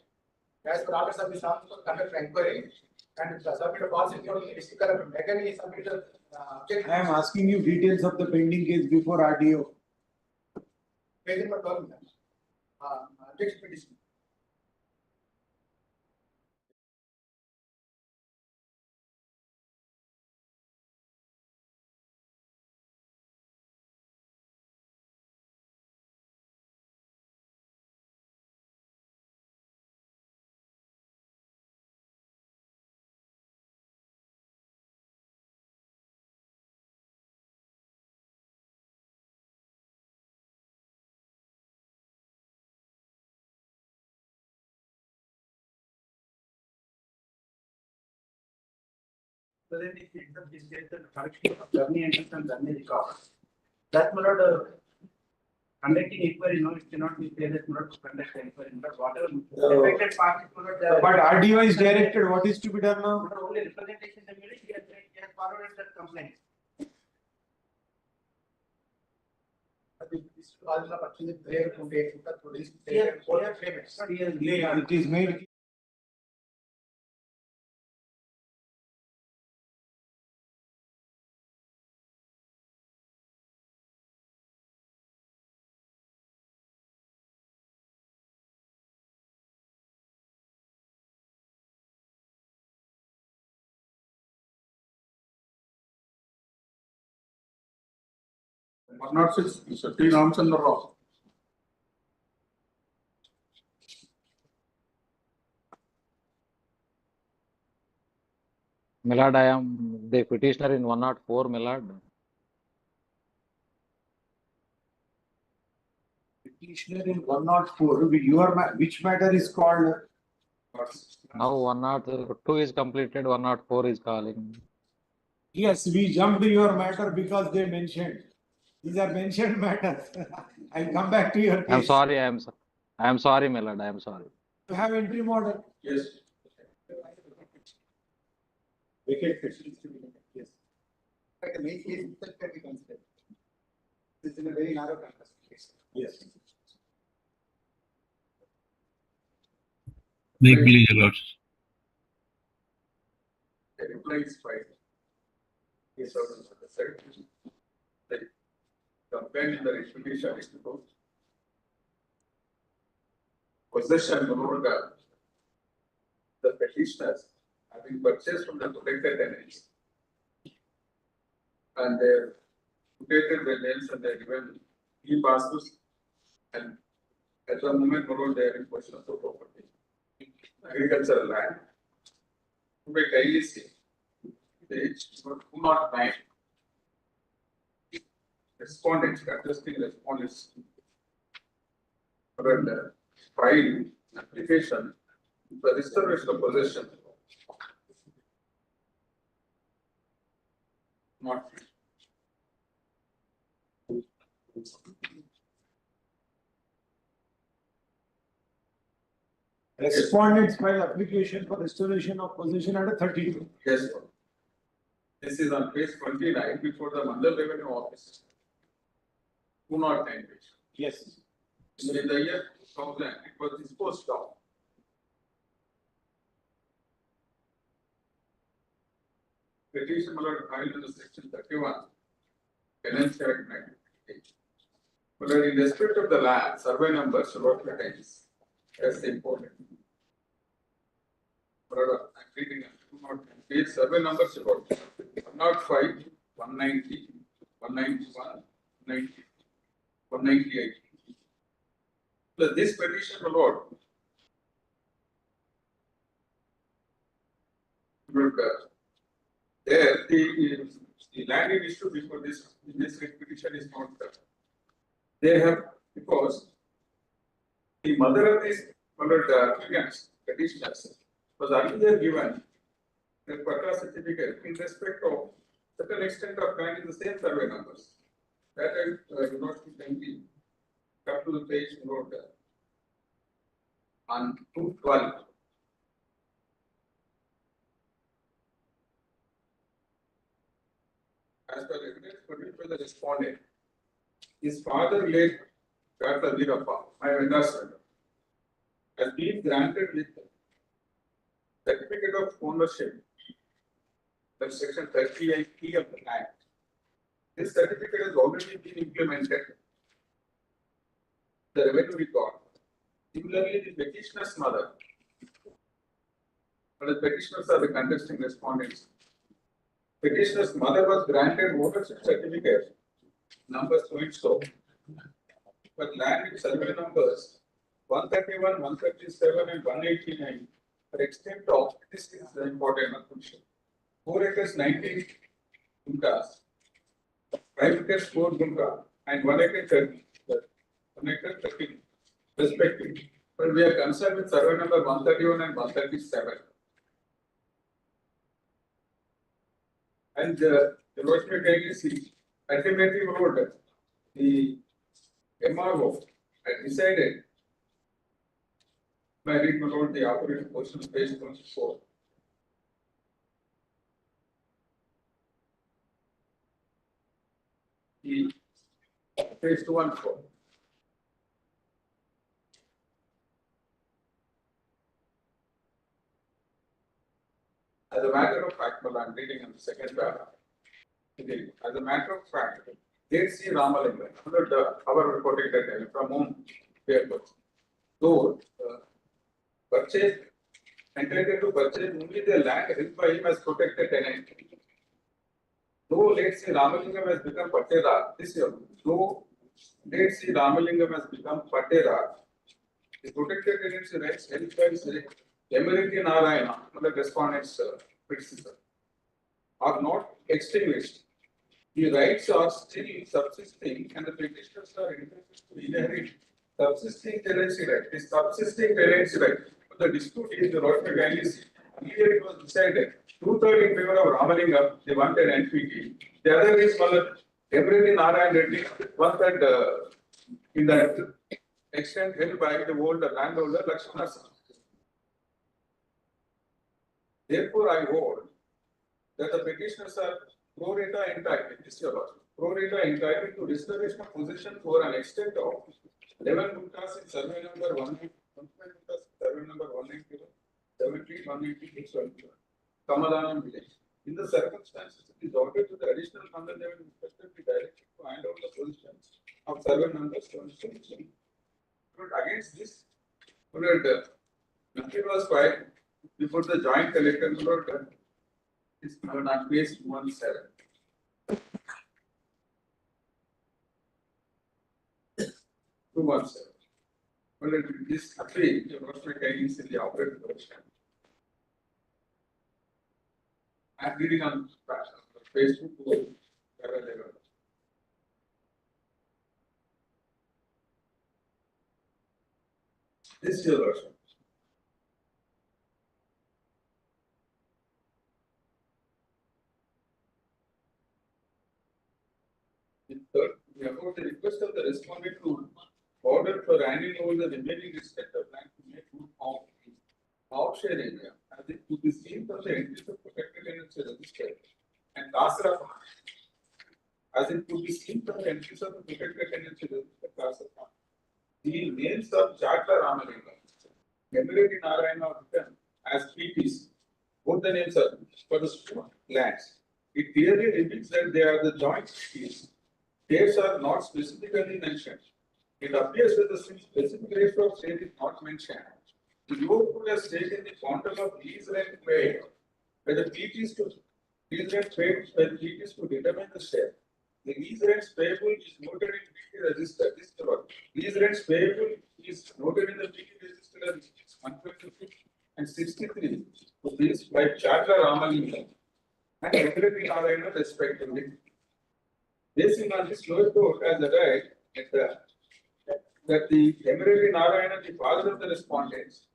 As per orders of the honorable conduct inquiry and submit a policy for the district collector. Again, he submitted. I am asking you details of the pending case before RDO. Page number 12. Objection petition. So then if you accept this data, the correction of journey entries and journey records. That may not conducting inquiry, no, it cannot be said that not to conduct inquiry, but whatever affected parties could not. But RDO is directed, what is to be done now? Not only representation, the minute he has forwarded that complaint. It is made. One not six, Mr. T. Ramchandra Rao. Milord, I am the petitioner in 104, Milord. Petitioner in 104, which matter is called? Now 102 is completed, 104 is calling. Yes, we jumped your matter because they mentioned. These are mentioned matters. I'll come back to your case. I'm sorry, I am sorry, Milord, I am sorry. You have entry model? Yes. Vacate petition. Yes. But the main case itself can be considered. This is a very narrow context case. Yes. Make please, your lords. The reply is fine. Yes, sir. The complaint in the petition is to possession, the petitioners have been purchased from the protected tenants. And they're located their names and they're given e-passes, and at the moment, they are in possession of the property. Agricultural land. To be TSHC, page 209. Respondents, contesting respondents. And file application for restoration of possession. Not. Respondents file application for restoration of possession under 32. Yes, sir. This is on page 29 before the Mandal Revenue Office. 209 page. Yes. In the year 2000, it was disposed of. Petition filed under section 31. Tenancy Act 1988. But in respect of the land, survey number should not be changed. That's important. I'm reading page survey number should not be 105, 190, 191, 190, 198. So this petition will there the land in issue before this petition is not there. They have, because the mother of these applicants, petitioners, was earlier given the Pata certificate in respect of certain extent of land in the same survey numbers. That I do not think come to the page note on 212. As per evidence produced by the respondent, his father late Dr. Virappa, I understand, has been granted with certificate of ownership, that's section 38E of the Act. This certificate has already been implemented. The revenue record. Similarly, the petitioner's mother, but the petitioners are the contesting respondents. Petitioner's mother was granted ownership certificate, numbers so and so, but land with survey numbers 131, 137, and 189 are extent of, this is the important question. 4 acres 19 gunkas, 5 acres 4 gunka, and 1 acre 30, 1 acre 30 respectively. But we are concerned with survey number 131 and 137. And the Rochester KDC ultimately wrote the MRO had decided by reading about the operating portion page 24. The page 214. As a matter of fact, well, I'm reading in the second paragraph. As a matter of fact, TSHC Ramalinga, our reporting data from whom they are purchased. Though purchased, entitled to purchase only the land held by him as protected tenant. Though let's say Ramalingam has become Patera, this year, though let's say Ramalingam has become Patera, the protected tenancy rights held by American Narayana, the respondents criticism, are not extinguished. The rights are still subsisting and the petitioners are entitled to inherit subsisting tenancy right. This subsisting tenancy right, the dispute is the Rochester Gandhi. Earlier it was decided 2/3 in favor of Ramalingam, they wanted NPT. The other is American Narayana Reddy, 1/3 in that extent held by the older landholder Lakshmana. Therefore, I hold that the petitioners are pro rata entitled, pro rata entitled to restoration of possession for an extent of 11 gunkas in survey number 1, survey number 191, 17, 196, Kamalanam village. In the circumstances, it is ordered to the additional Mandal Revenue Inspector be directed to hand over the position of survey numbers 27. But against this, Nothing was filed. We put the joint collector note. It's on page 17. 217. Well, this appeal, you must be taking in the operating version. I'm reading on Facebook. This is your version. Third, about the request of the respondent to order for handing over the remaining respect of land to make good offshore area as it could be seen from the entries of protected tenancy register and Kasra as it could be seen from the entries of the protected tenancy register Kasra. The names of Jata Ramalinga, Emirati Narayana are written as PTs. Both the names are for the lands. It clearly reveals that they are the joint PTs. Dates are not specifically mentioned. It appears that the specific ratio of state is not mentioned. The Liverpool has taken the quantum of lease rent paid by the PTs to lease rent paid by the PTs to determine the share. The lease rents payable is noted in PT register. This is the one. Lease rents payable is noted in the PT register as 152 and 63 rupees by Charter Ramalinga and Emirati Narayana respectively. Basing on this, lower court has arrived that the Emirati Narayana, the father of the respondents,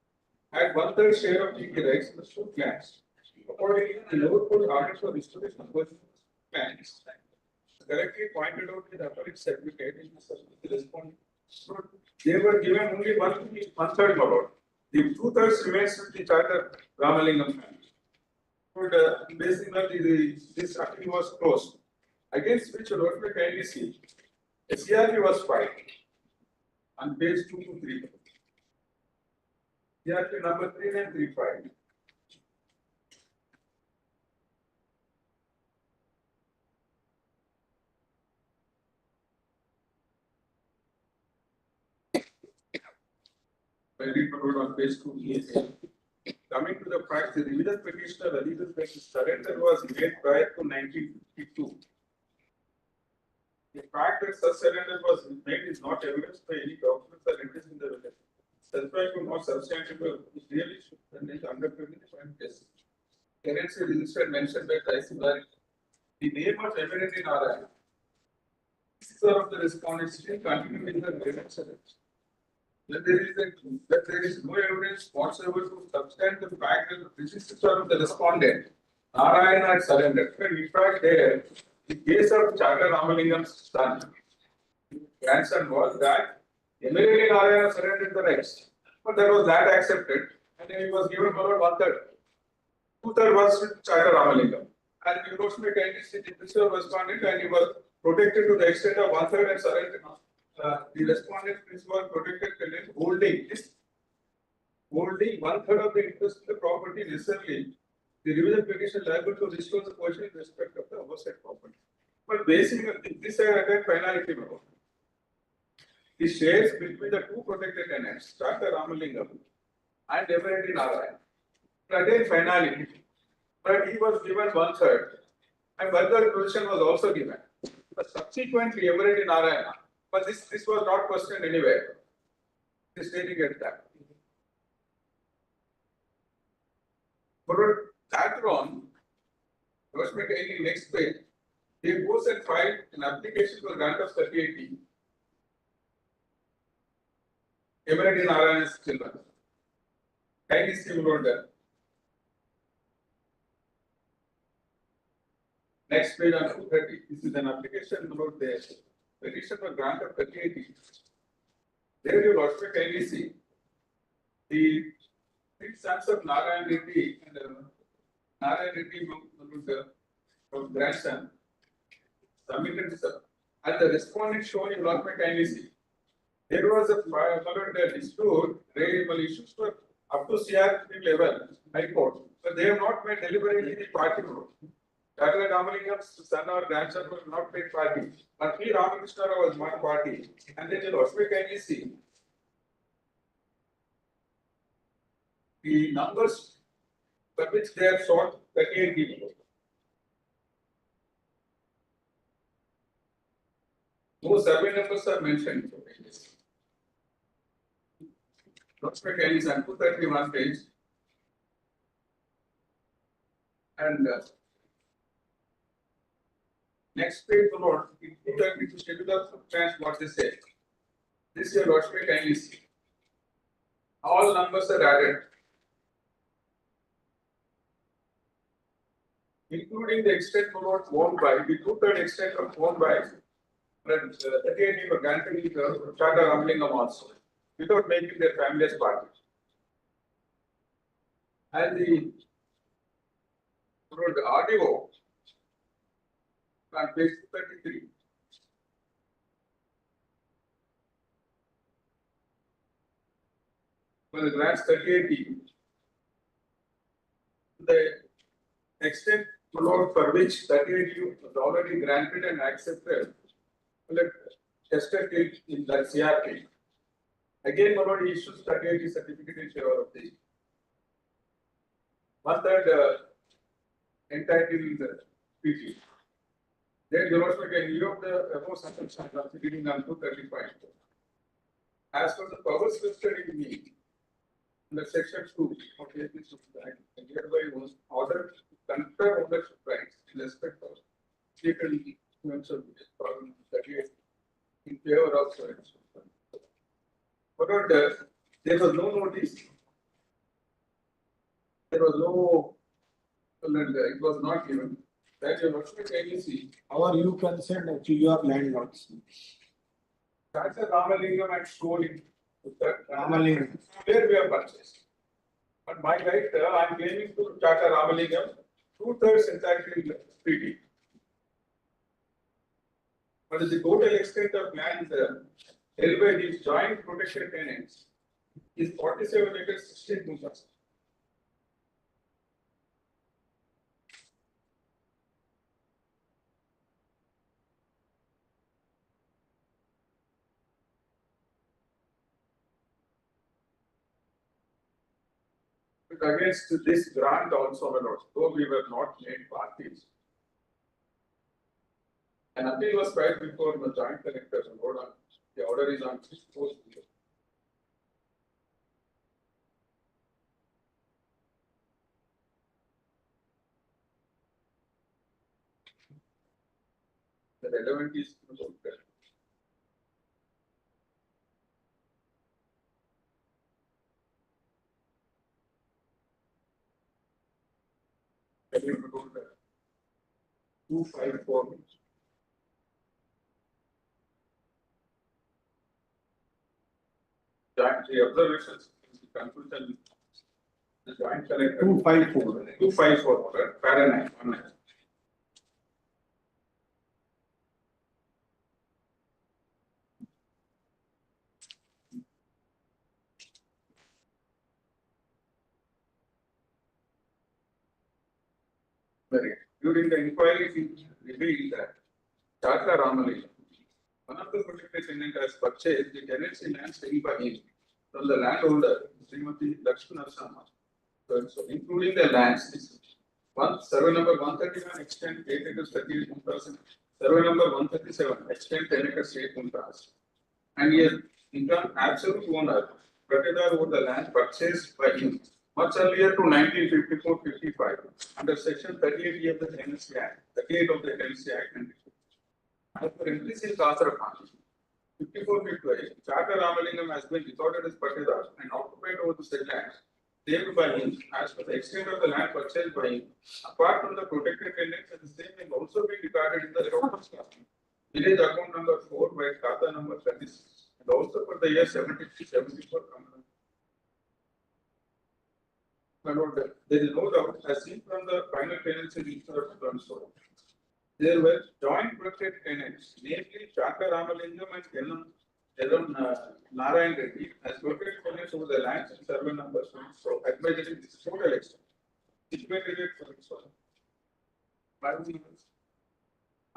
had 1/3 share of PT rights in the two clans. Accordingly, the lower court ordered for restoration of both clans. Correctly pointed out with the appellate certificate in the respondent. They were given only 1/3 about. The 2/3 remains with the Charter Ramalingam family. But basically, this appeal was closed. Against which Lord kindly see, a CRP was filed on page 2 to 3. CRP number 3935. I read on page 2. Coming to the fact, the revision petitioner alleges that his surrender was made prior to 1952. The fact that such surrender was made is not evidenced by any documents or entries in the record. Such fact was not substantial, which really should be undertaken in case. Tenancy register mentioned by Taisibari. The name of Emirati Narayana, sister of the respondent, still continuing in the grievance surrender. That there is no evidence whatsoever to substantiate the fact that the sister of the respondent, Narayana, had surrendered. In fact, there, the case of Charter Ramalingam's son, grandson, was that Emirati Narayana surrendered the rights, but there was that accepted, and then he was given about 1/3. 2/3 was with Charter Ramalingam, and the endorsement kindly see the sister of respondent, and he was protected to the extent of 1/3 and surrendered. The respondent was protected holding 1/3 of the interest in the property necessarily. The revision petition liable to restore the portion in respect of the oversight property. But basically, this I attend finality mode. The shares between the two protected tenants, Charter Ramalingam and Emirati Narayana, attain finality. But he was given 1/3, and further provision was also given. But subsequently, Emirati Narayana. But this was not questioned anywhere. This stating at that. But later on, next page, they goes and filed an application for grant of 38E. Emirati Narayana's children. Kindly see wrote that. Next page on 230. This is an application about there. Petition for grant of 38E. There you also kindly see the 3 sons of Narayan Reddy and Narayan Reddy from grandson submitted and the respondent shown in lot kindly see. There was a dispute, raisable issues for up to CRP level, High Court, but they have not made deliberately the party rule. Charter Ramalingam's son or grandson was not paid party. But P. Ramakrishna was one party. And then you'll also kindly see. the numbers for which they are sought 38 people. No survey numbers are mentioned. Prospect is on 231 page. And next page, the Lord, if you turn to schedule of plans, what they say. This year, Lord, kindly see. All numbers are added, including the extent Lord owned by, the 2/3 extent of owned by, and 38 people granted the charter rumbling also, without making their family as part. And the RDO on page 33. For the grants 38 people, the extent load for which 38 was already granted and accepted, tested it in the CRP. Again, Malod issues 38 certificate in favor of the 1/3 entitled in the PT. Then Eurosmith can view of the above circumstances of reading on 235. As for the powers vested in me, under section 2 of the Act, hereby was ordered to confer ownership rights in respect of stated influence of this problem 38 in favor of service. But there was no notice. There was no, it was not given. That your Eurosmith agency. How are you concerned to your landlords? That's a Ramalingam and Sholi. Ramalingam. Where we have purchased. But my right, I am claiming to Tata Ramalingam 2/3 entitled PT. But the total extent of land held by these joint protection tenants is 47 acres 16%. Against this grant also, though we were not made parties. An appeal was filed before the joint collectors and order. The order is on 6/4. The relevant is Very good. 254. The observations, the conclusion, the joint collector. 254. 254 order, paragraph 1. During the inquiry, it revealed that Tata Ramalingam, one of the protected tenants, has purchased the tenancy land held by him from the landholder, Srimati Lakshmana Sama. So, including the lands, survey number 131 extent 8 acres 38%, survey number 137 extent 10 acres 8%. And he has become absolute owner, Pratidar over the land purchased by him much earlier to 1954-55 under section 38 of the Tenancy Act, 38 of the Tenancy Act. As per entries in Kasarapani, 54-55, Charter Ramalingam has been recorded as Patidar and occupied over the said land, claimed by him as per the extent of the land purchased by him. Apart from the protected tenants, the same may also be regarded in the records. Village account number 4 by Kata number 36 and also for the year 73-74. There is no doubt, as seen from the final tenancy transfer, there were joint protected tenants, namely Chaka Ramalingam and Elam Narayan Reddy, as protected tenants over the lands and survey numbers. So, admittedly, this is total extent. Situated for this one.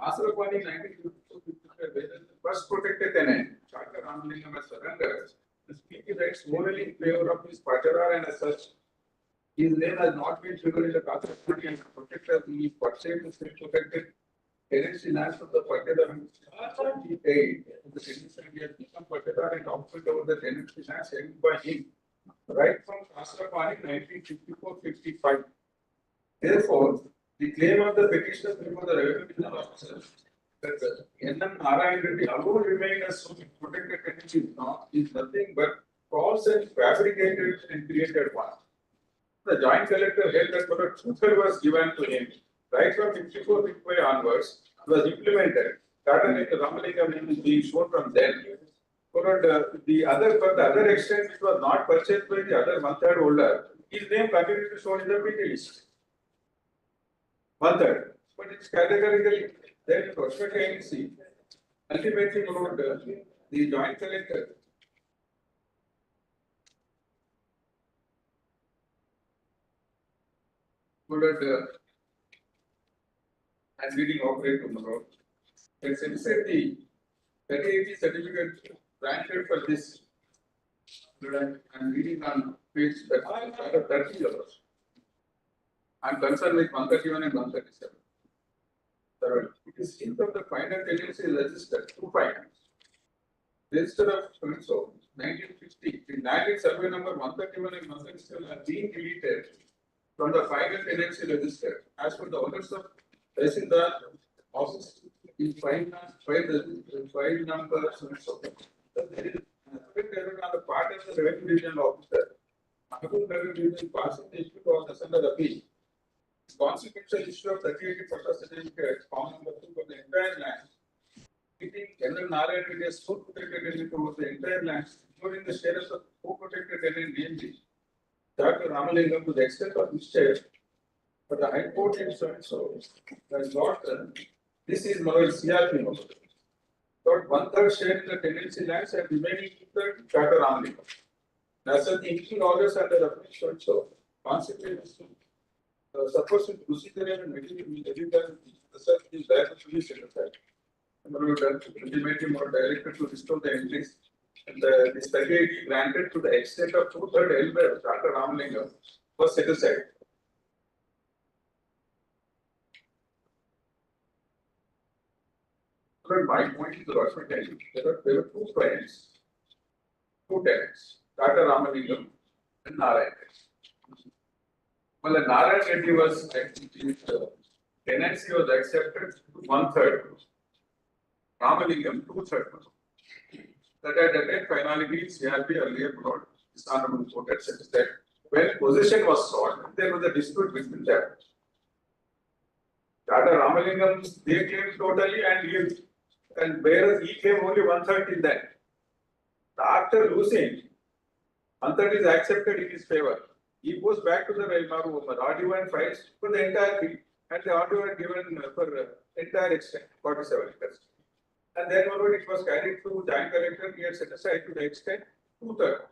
Asrapani 1952, the first protected tenant, Chaka Ramalingam, has surrendered. The speaking rights morally in favor of his Pachara and as such, His name has not been figured in the constitution and protected, he purchased the state protected tenancy lands from the Patedar and he paid. The tenancy has become Patedar and occupied over the tenancy lands held by him right from Kasarapani 1954-55. Therefore, the claim of the petitioner before the revenue officer that N.M. Narayan Reddy alone remained as protected tenancy is nothing but false and fabricated and created one. The joint collector held that for a two-third was given to him right from 54-55 onwards. It was implemented. Pattern in the Ramalingam name is being shown from then. For the other extent, which was not purchased by the other one-third holder, his name continued to show in the PT list. One-third. But it's categorically then prospective agency ultimately wrote the joint collector. I'm reading operator tomorrow. It's inside the 3080 certificate granted for this. I'm reading on page 30. I'm concerned with 131 and 137. It is in from the final tenancy registered, two finance. Register of so 1950, the landed survey number 131 and 137 are being deleted from the final tenancy register as per the orders of Tehsildar office in file number so there is an error on the part of the revenue regional officer. Honorable revenue regional passing the issue was under appeal. Consequential issue of 38 photo certificate found number 2 for the entire land. Meeting N.M. Narayan Reddy as full protected tenant over the entire land, including the status of co-protected tenant DMG. Dr. Ramalingam to the extent of which share, but the High Court in so has got this is Mother CRP model. Got one-third share in the tenancy lands and remaining two-third Dr. Ramalingam. As the including orders under the official so consequences supposed procedure and material research is liable to be set aside. Ultimately, more directed to restore the entries. And the study granted to the extent of two-thirds held by Dr. Ramalingam was set aside. My point is what I tell you. There were two friends, two tenants, Dr. Ramalingam and Narayan. Well, the Narayan Reddy was tenancy was accepted one-third. Ramalingam two-thirds. That at the net finality, CRP earlier brought this honorable court had said that when possession was sought, there was a dispute between them. Dr. Ramalingam, they claimed totally and whereas he claimed only one-third in that. After losing, one-third is accepted in his favor. He goes back to the RDO and files for the entire thing, and the RDO had given for entire extent, 47 acres. And then it was carried to joint collector, he had set aside to the extent two-thirds.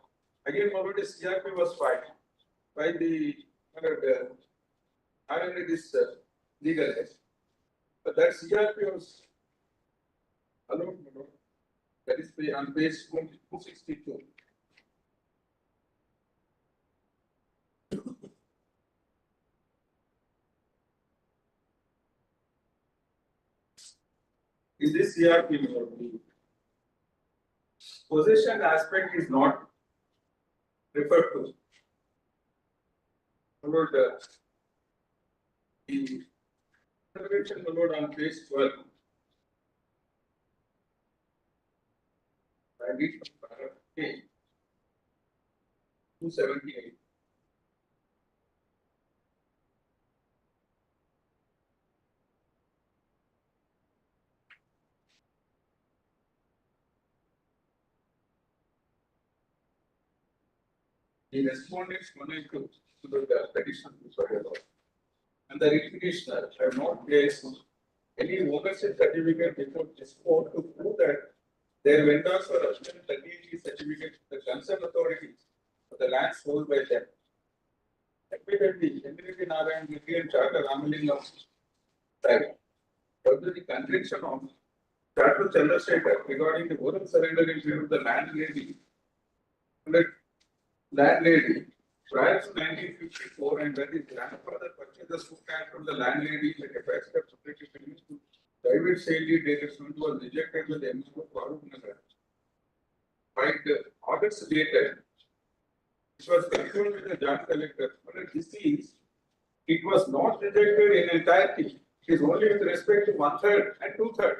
Again, CRP was filed by the this legal case. But that CRP was allowed, that is on page 262. In this CRP, possession aspect is not referred to. The intervention on page 12. I read from paragraph A, 278. The respondents to the petition and the petitioner have not placed any ownership certificate before this court to prove that their vendors were obtained 30 certificates to the concerned authorities for the lands sold by them. Admittedly, Henry Narayan Reddy and Dr. Ramalingam side, further the conviction of Dr. Chandrasekhar regarding the oral surrender in favor of the landlady prior to 1954 and when his grandfather purchased the food tank from the landlady, the capacity of supply to private sale dated soon was rejected with the MO Farooq Nagar. By the orders dated, it was confirmed with the joint collector, but this is, it was not rejected in entirety. It is only with respect to 1/3 and 2/3.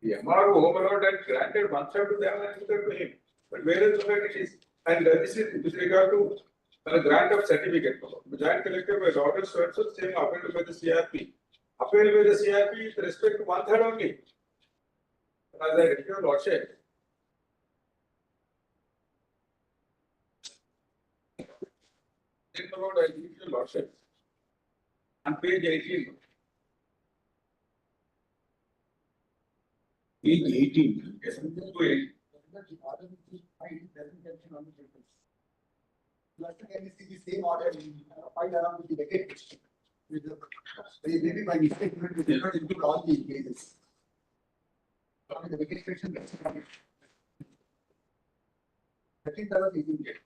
The MRO overrode and granted 1/3 to them and 2/3 to him. But whereas it is, and this is with regard to the grant of certificate. The joint collector by orders so and so same upheld by the CRP. Upheld by the CRP with respect to 1/3 only. As I read your lordship. I give you lordship. On page 18. Page 18. Yes, to 8. Can you see the same order filed along with the vacate? Maybe by mistake, we did not include all the cases. The vacate petition. 13,018.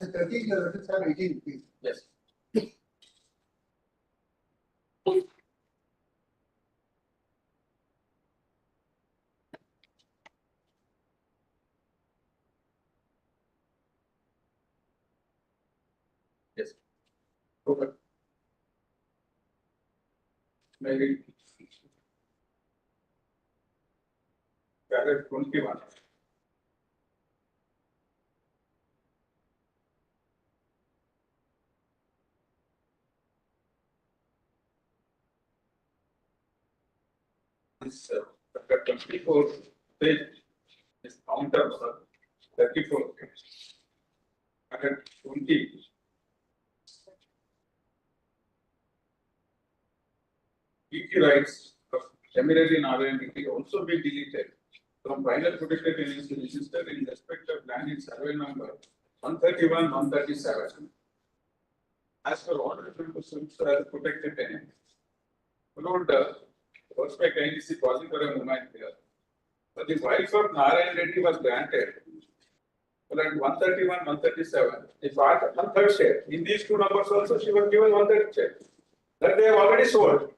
The 13 reference have 18 rupees. Yes. Yes. Okay. Maybe. Paragraph 21. This 24 page is counter 34. Paragraph 20. ET rights of Emirati Narayan also be deleted from final protected tenants registered in respect of land in survey number 131, 137. As per order to as protected tenant. Lord, first by kindly see pausing for a moment here. But the wife of Narayan Reddy was granted. Well, at 131, 137, the part 1/3 share. In these two numbers also, she was given 1/3 share. That they have already sold.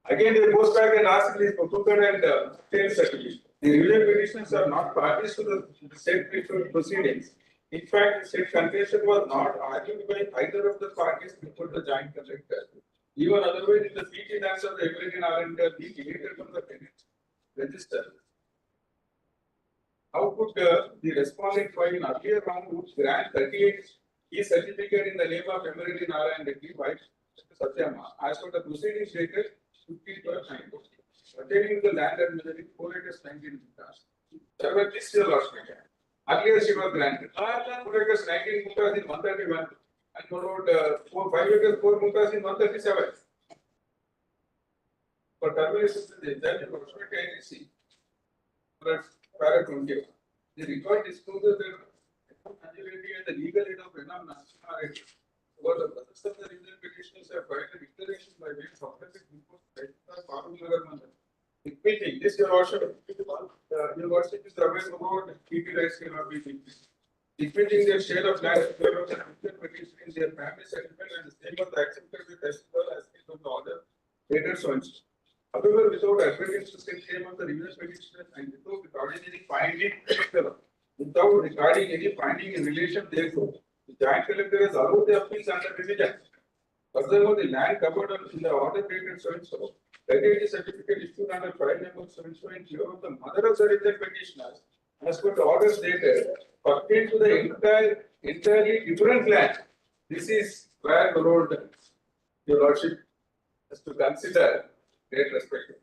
Again, they goes back and ask these for 2/3 and sale certificate. The revision petitions are not parties to the state proceedings. In fact, the state contention was not argued by either of the parties before the joint collector. Even otherwise, the feature answer of the Emirati Narayan be deleted from the tenant register. How could the respondent file an earlier round would grant 38 e-certificate in the name of Emirati Narayan Reddy, wife Satyama, as per the proceedings dated 15/9, pertaining to the land and measuring 4 acres 19 meters. However, this is a lost measure. Earlier she was granted 4 acres 19 meters in 131 and followed 5 acres 4 meters in 137. For termination of the judge of proximity agency, paragraph 20, the record discloses that Anjali and the legal aid of Renam National was the brothers of the revision petitioners have filed a declaration by way of authentic report repeating this your worship is aware about PP rights cannot be repeating their share of land in favor of the petition in their family settlement and the same was accepted with festival as case of the order later so and so. However, without adverting to the claim of the revision petitioner and without recording any finding in relation therefore, the joint collector has allowed the appeals under revision. Furthermore, the land covered in the order dated so and so, the certificate issued under file number so and so in favor of the mother of the revision petitioners, as per the orders dated, pertain to the entirely different land. This is where the road, your lordship has to consider great respect.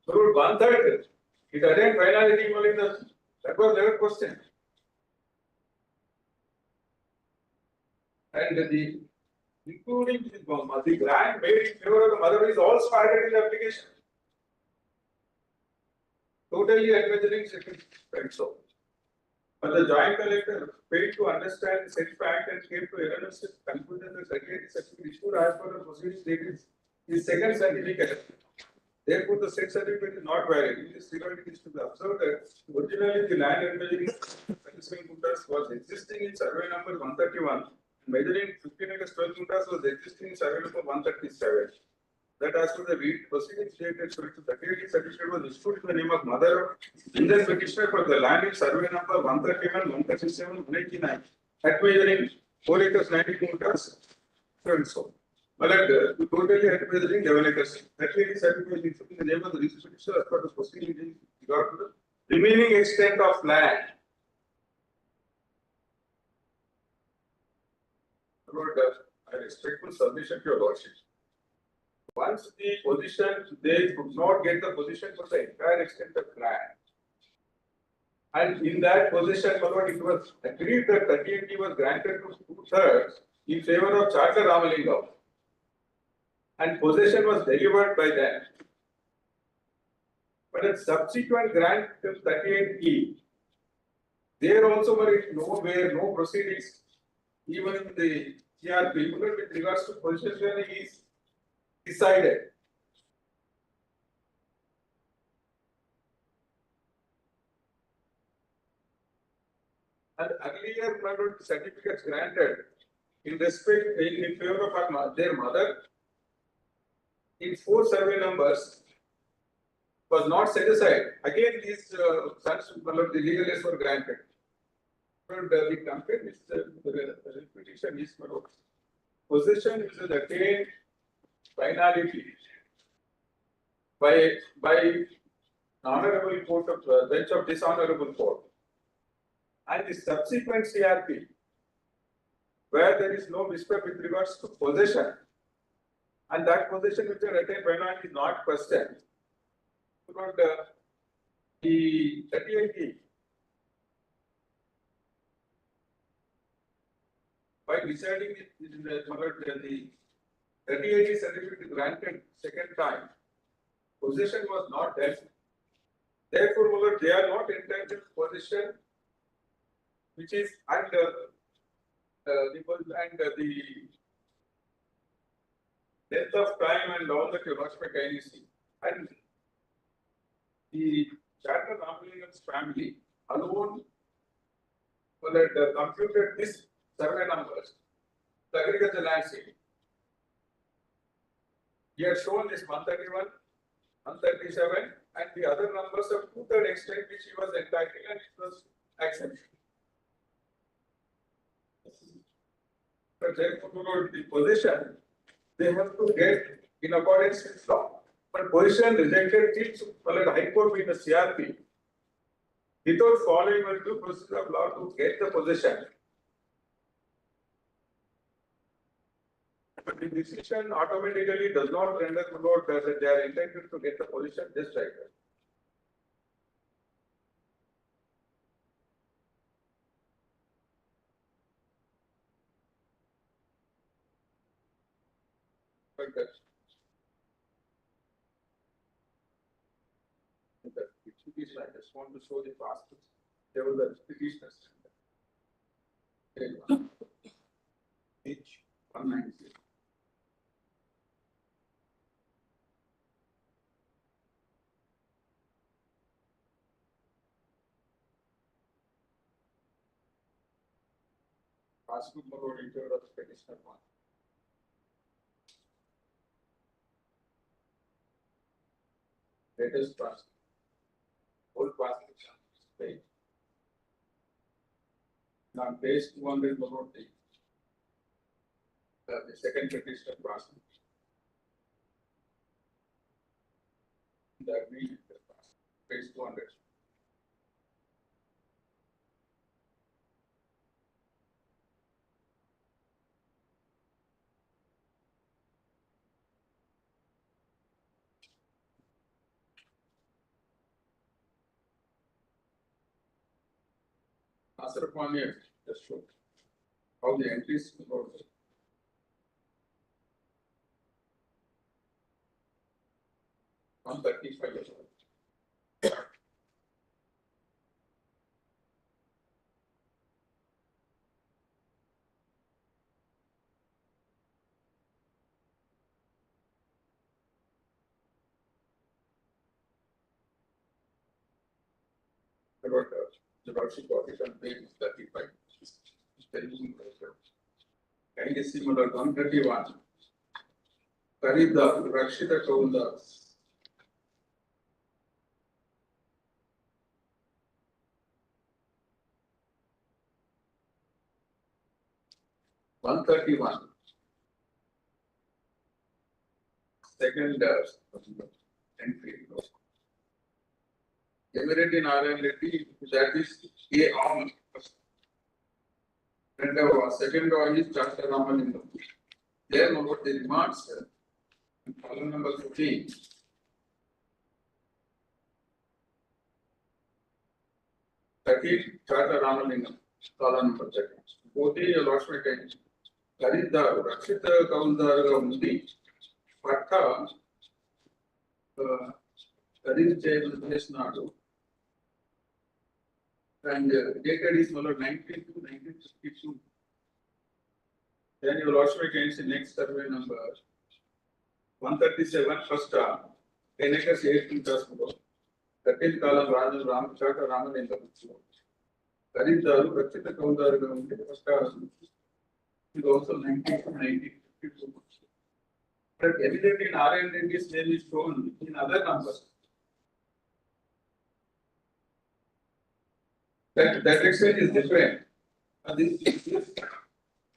So, road 1/3, it attained finality only that was their question. And the including the grant made in favor of the mother is also added in the application. Totally adventuring second so. But the joint collector failed to understand the said fact and came to erroneous conclusion that certificate issued as per the proceedings dated is second certificate. Therefore, the said certificate is not valid. In this regard, it is to be observed that originally the land and measuring 97 kuntas was existing in survey number 131. Measuring 15 acres 12 kuntas was existing in survey number 137. That as per the proceedings stated, so the 38 certificate was issued in the name of mother of Indian petitioner for the land in survey number 131, 137, 189. At measuring 4 acres 90 kuntas, so and so. But totally at measuring 11 acres. 38 certificate is issued in the name of the petitioner as per the proceedings in regard to the remaining extent of land. About a respectful submission to your lordship. Once the position, they could not get the position for the entire extent of land. And in that position, it was agreed that 38 was granted to 2/3 in favor of Charter Ramalingam. And possession was delivered by them. But a subsequent grant to 38E, there also were nowhere, no proceedings, even in the CRP, with regards to possession is decided. And earlier certificates granted in respect in favor of their mother in 4 survey numbers was not set aside. Again, these sons, the legal aids were granted. And the complaint is the petition is possession is attained finality by honorable court of bench of dishonorable court. And the subsequent CRP, where there is no mistake with regards to possession, and that possession which are attained finality is not questioned. But the 38E, by deciding the 38E certificate granted second time, possession was not there. Therefore, they are not entitled to possession, which is under the length of time and all that you must kindly see. And the Charter Ramalingam's family alone computed this survey numbers, the agricultural landscape. He had shown this 131, 137, and the other numbers of 2/3 extent which he was entitled, and it was accepted. But therefore, the position they have to get in accordance with law. But position rejected till High Court with the CRP without following the due process of law to get the position. But the decision automatically does not render that they are entitled to get the position just like that. But I just want to show the past. There was a petitioners. H 190. Passbook mode in favor of petitioner 1. Latest passbook. Old passbook page. Now page 200 the second petitioner passbook. The agreement page 200. Answer upon it, just show how the entries go. 135 years old. About The lordship got it on page 35. Kindly see my lord 131. Karida Rakshita Kaunda. Second entry. Emirate in RLT, that is A on. And second one is Chapter Ramanindam. There now what the remarks in column number 15. Chapter Ramanindam, column number 30. Both your lordship attention. Karida Rakshita Kaunda Mundi. Patta Karid Chase Nadu. And dated is 19 to 1952. Then you will also against the next survey number 137, first 10 acres 8 meters below. 13th column Ram Chaka Raman in the Karid Daru, Rakshita Kaundar, first is also 19 to 1952. But evidently in RN this name is shown in other numbers. That extent is different. This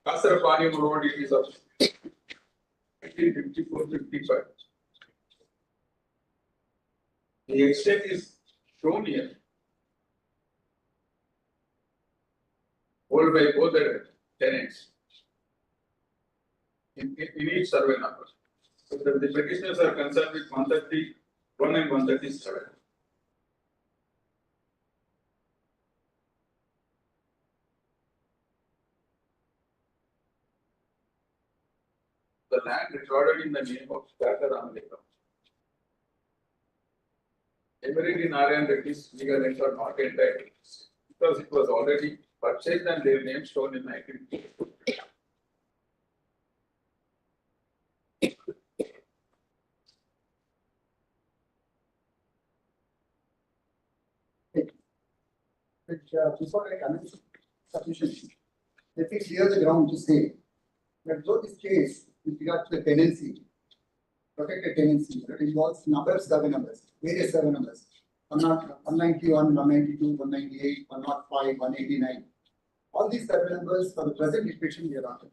Kasarapani Road, it is of 1954-55. The extent is shown here. Held by both the tenants in each survey number. So the petitioners are concerned with 131 and 137. The land recorded in the name of Chaka Ramalekam. Emirate in RN Reddy's legal names are not entitled because it was already purchased and their name shown in 1950. Before I commence sufficiency, let me clear the ground to say that though this case with regard to the tenancy, protected tenancy, that involves survey numbers, various survey numbers, 191, 192, 198, 105, 189. All these survey numbers for the present litigation we are on.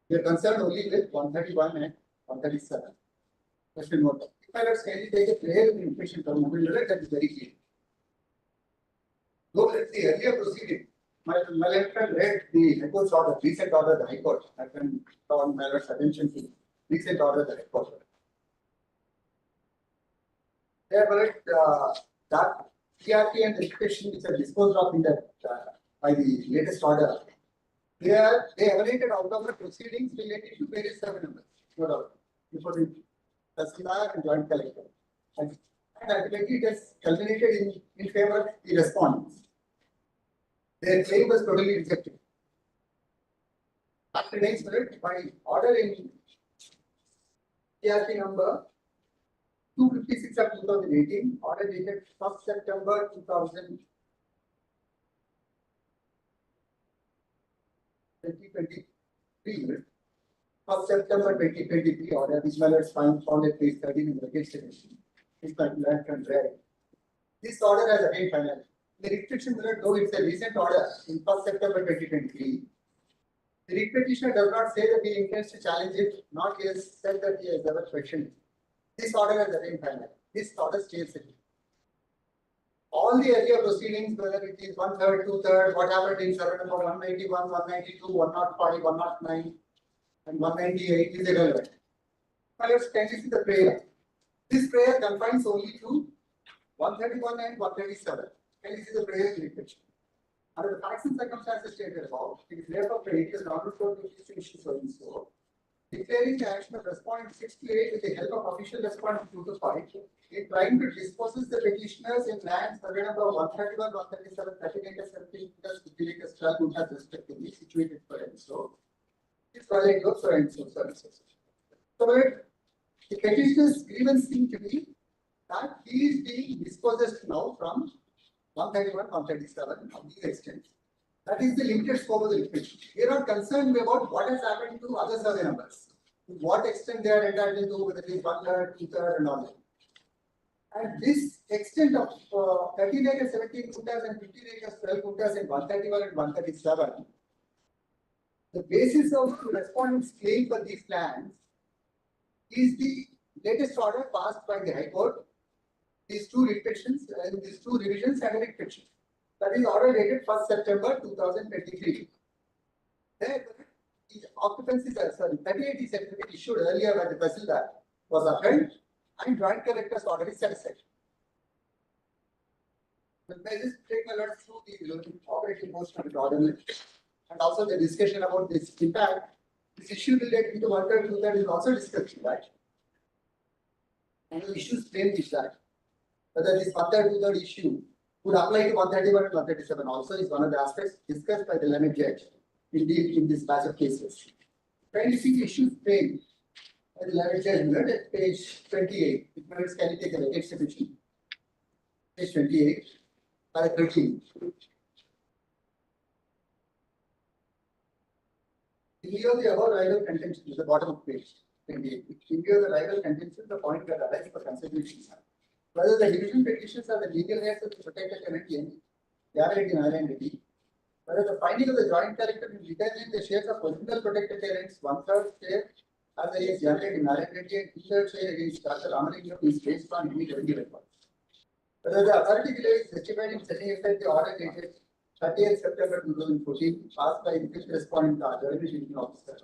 We are concerned only with 131 and 137. Question note. If I can you take a prayer in the litigation term, that is very clear. Look at the earlier proceeding. My left hand read the High Court's order, recent order of the High Court. I can call my left's attention to recent order of the High Court. There were that TRT and the litigation which are disposed of in that by the latest order. They emanated out of the proceedings related to various survey numbers. No doubt. Before the Tahsildar and Joint Collector. And ultimately it has culminated in favor of the respondents. Their claim was totally rejected. That remains valid by order in TRT number 256 of 2018, order dated 1st September 2023. 1st September 2023 order, which was found at page 13 in the case statement. This left and right. This order has again finalized. The restriction though it's a recent order in 1st September 2023. The writ petitioner does not say that he intends to challenge it, nor he has said that he has ever questioned it. This order has again finalized. This order stays it. All the earlier proceedings, whether it is 1/3, 2/3, what happened in survey number 191, 192, 105, 109, and 198 is irrelevant. Now let's see the prayer. This prayer confines only to 131 and 137. Can you see the prayer in picture? Under the facts and circumstances stated above, it is therefore prayed as No.4 to issue so and so. Declaring the action of respondent 6 to 8 with the help of official respondent 2 to 5, in trying to dispose the petitioners in lands survey number 131, 137, 38, 17, 58, 12 would have respectively situated for and so. This project goes for and so. So the petitioner's grievance seems to be that he is being dispossessed now from 131, 137 of these extents. That is the limited scope of the litigation. We are not concerned about what has happened to other survey numbers. To what extent they are entitled to, whether it is 1/3, 2/3 and all that. And this extent of 13 acres, 17 quintas and 15 acres, 12 quintas in 131 and 137. The basis of respondents' claim for these lands is the latest order passed by the High Court. These two writ petitions and these two revisions and a writ petition. That is order dated 1st September 2023. There, the occupancy, 38 certificate issued earlier by the Tahsildar was upheld and joint collector's order is satisfied. But may just take a look through the operating portion of the order and also the discussion about this impact. This issue related to 1/3, 2/3 is also discussed, right? And the issues framed is that whether this 1/3, 2/3 issue would apply to 131 and 137 also is one of the aspects discussed by the learned judge in this batch of cases. When you see the issues framed by the learned judge at page 28, it merits can you take a vacate submission? Page 28, paragraph 13. In view of the above rival contention, at the bottom of page 28, in view of the rival contention, the point that arises for consideration whether the division petitions are the legal rights of the protected tenancy and guaranteed in identity, whether the finding of the joint collector in determining the shares of original protected tenants, 1/3 share as against guaranteed in identity and 2/3 share against Dr. Ramalingam is based on immediate records. Whether the authority below is justified in setting aside the order dated 30th September 2014 passed by the fifth respondent jurisdiction officer.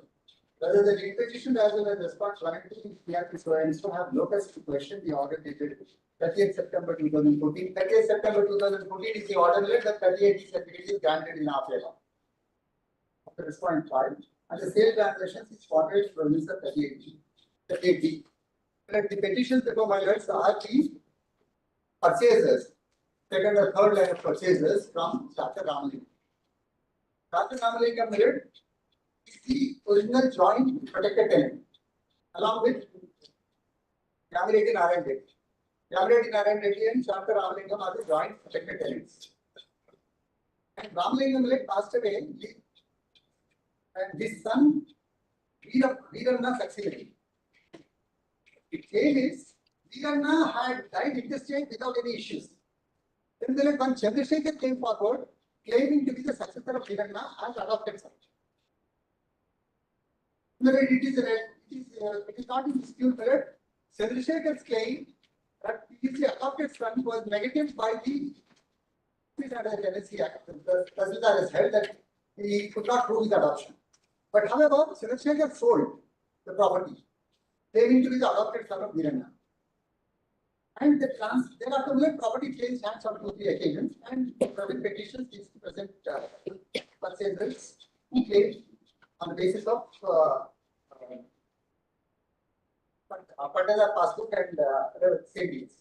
Whether the lead petition as well as response 1 and 2 we have to have locus to question the order dated 30th September 2014. 30th September 2014 is the order led that 38 certificate is granted in our favor. Of the respondent file and the sale transactions is forwarded from Mr. 38D. The petitions before my rights are the purchasers, second or third line of purchasers from Dr. Ramalingam. Dr. Ramalingam is the original joint protected tenant along with Yamirati Narayan Reddy. Yamirati Narayan Reddy and Dr. Ramalingam are the joint protected tenants. And Ramalingam passed away and his son Veeranna succeeded. The claim is Veeranna had died intestate without any issues. Then there is one Chandrasekhar came forward claiming to be the successor of Veeranna as adopted son. It is not in dispute that Chandrasekhar's claim that he is the adopted son was negated by the Tenancy Act. The Tahsildar has held that he could not prove his adoption. But however, Chandrasekhar sold the property, claiming to be the adopted son of Veeranna. And thereafter, the property changed hands on 2-3 occasions, and private petitions is to present purchasers who claim on the basis of Patala passbook and savings.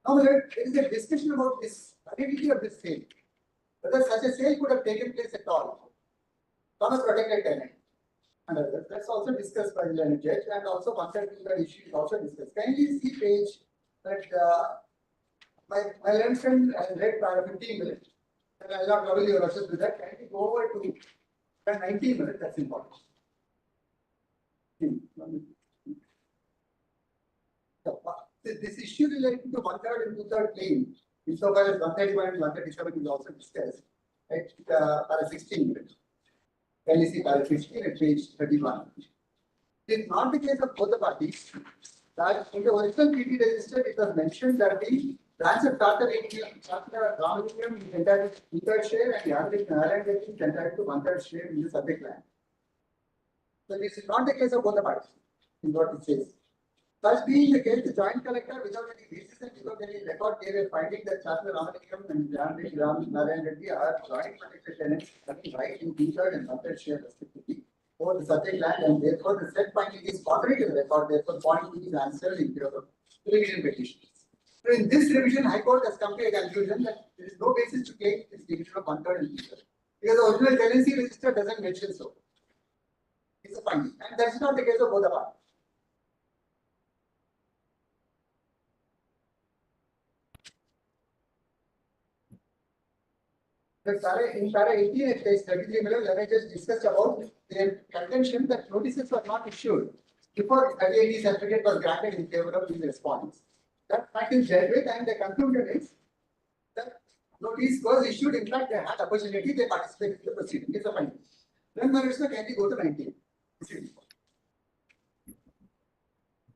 Now, there is a discussion about this validity of this sale, whether such a sale could have taken place at all from a protected tenant. And that's also discussed by the learned judge, and also one side issue is also discussed. Kindly see page that my learned friend has read for 15 minutes, and I will not trouble your rushes with that. Kindly go over to 19 minutes, that's important. This issue related to 1/3 and 2/3 claim, insofar as 131 and 137 is also discussed, right? Para 16 minutes. Can you see para 16 at page 31? It is not the case of both the parties that in the original PT register it was mentioned that the branch of Dr. Ramalingam is entitled to 2/3 share and Yamirati Narayan Reddy is entitled to 1/3 share in the subject land. So this is not the case of both the parties, is what it says. Such being the case, the joint collector, without any basis and without any record, gave a finding that Dr. Ramalingam and Yamirati Narayan Reddy are joint protected tenants having right in 2/3 and 1/3 share respectively over the subject land, and therefore the said finding is contrary to the record. Therefore, point is answered in favor of revision petitions. So, in this revision, High Court has come to a conclusion that there is no basis to claim this division of 1/3 and 2/3 because the original tenancy register doesn't mention so. It's a finding, and that's not the case of both the parties. In para 18 at page 33, let me just discuss about their contention that notices were not issued before the certificate was granted in favor of these respondents. That fact is dealt with, and the conclusion is that notice was issued. In fact, they had opportunity, they participated in the proceeding. It's a finding. Then Marishna, can we go to 19?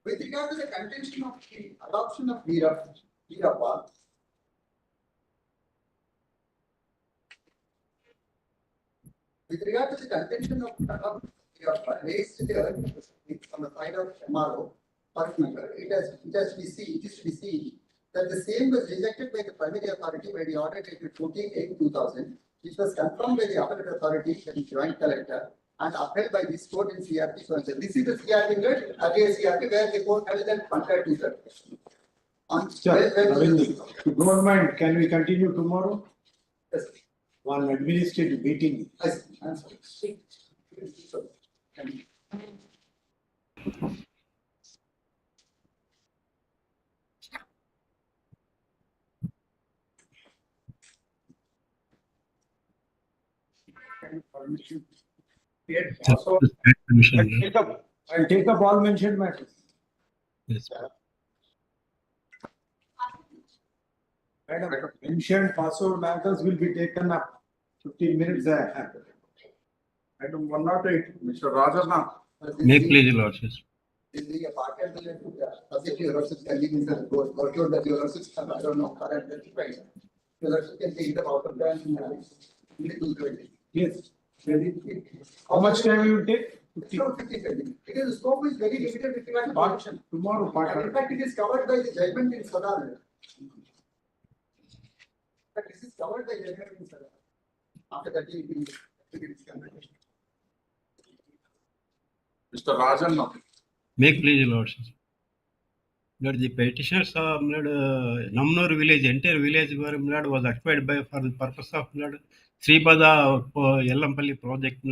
With regard to the contention of the adoption of Veerappa, with regard to the contention of Veerappa raised on the side of MRO, it is to be seen that the same was rejected by the primary authority by the order dated 14/8/2000, which was confirmed by the appellate authority, that is Joint Collector, and upheld by this court in CRP. So this is the CRP, against CRP, where the court held that contrary to that. Government, can we continue tomorrow? Yes. One administrative meeting. Yes, I'm sorry. Also, I'll take up all mentioned matters. Yes. Madam, mentioned password matters will be taken up 15 minutes after. Item 108, Mr. Rajanna. Make please, Your Lordship. In the apartment, subject to your lordship's convenience and workload that your lordship's have, I don't know, current right. Your lordship can take it out of that in 220. Yes. How much time you will take? 50. Because the scope is very limited with regard to production. Tomorrow, And in fact, it is covered by the judgment in Sadar. But this is covered by judgment in Sadar. After that, it is converted. Mr. Rajanna. Make please, Your Lordship. The petitioners of Namnur village, entire village was acquired by for the purpose of Sripada Yellampalli project.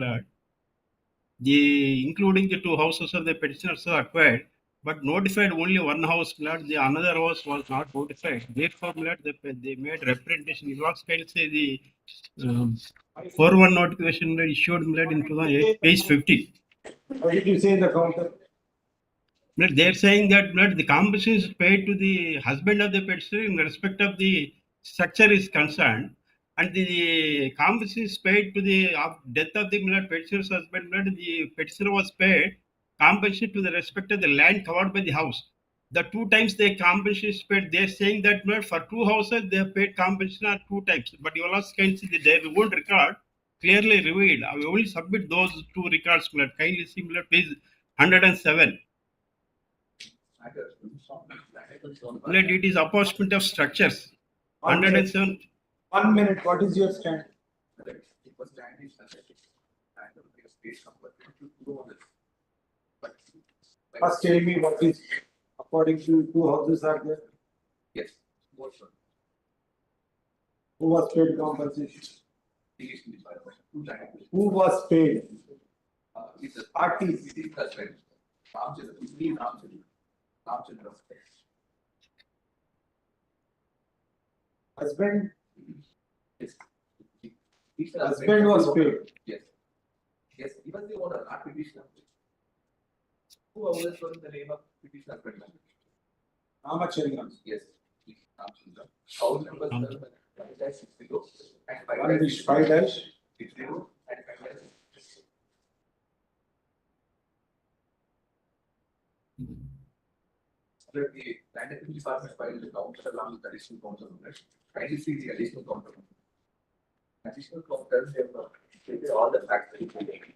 Including the two houses of the petitioners are acquired, but notified only one house. The another house was not notified. Therefore, they made representation. It was kind of say the 4-1 notification issued in 2008, page 50. What did you say in the counter? They are saying that the compensation is paid to the husband of the petitioner in respect of the structure is concerned, and the compensation is paid to the death of the petitioner's husband. The petitioner was paid compensation to the respect of the land covered by the house. The 2 times the compensation is paid, they are saying that for 2 houses they have paid compensation 2 times. But you all can see that their own record clearly revealed. I will only submit those 2 records. Kindly see page 107. It is apportionment of structures. 107. 1 minute. What is your stand? First, tell me what is according to 2 houses are there. Yes. Who was paid compensation? Who was paid? Parties. Husband. Husband was paid. Yes. Yes, he was the owner, not petitioner. Who houses were in the name of petitioner? Ramachandran. Yes. House numbers 5-60 and 5-60 and 5-60. The land acquisition department filed the counter along with additional counter numbers. Kindly see the additional counter. Additional counters have all the facts that you can take.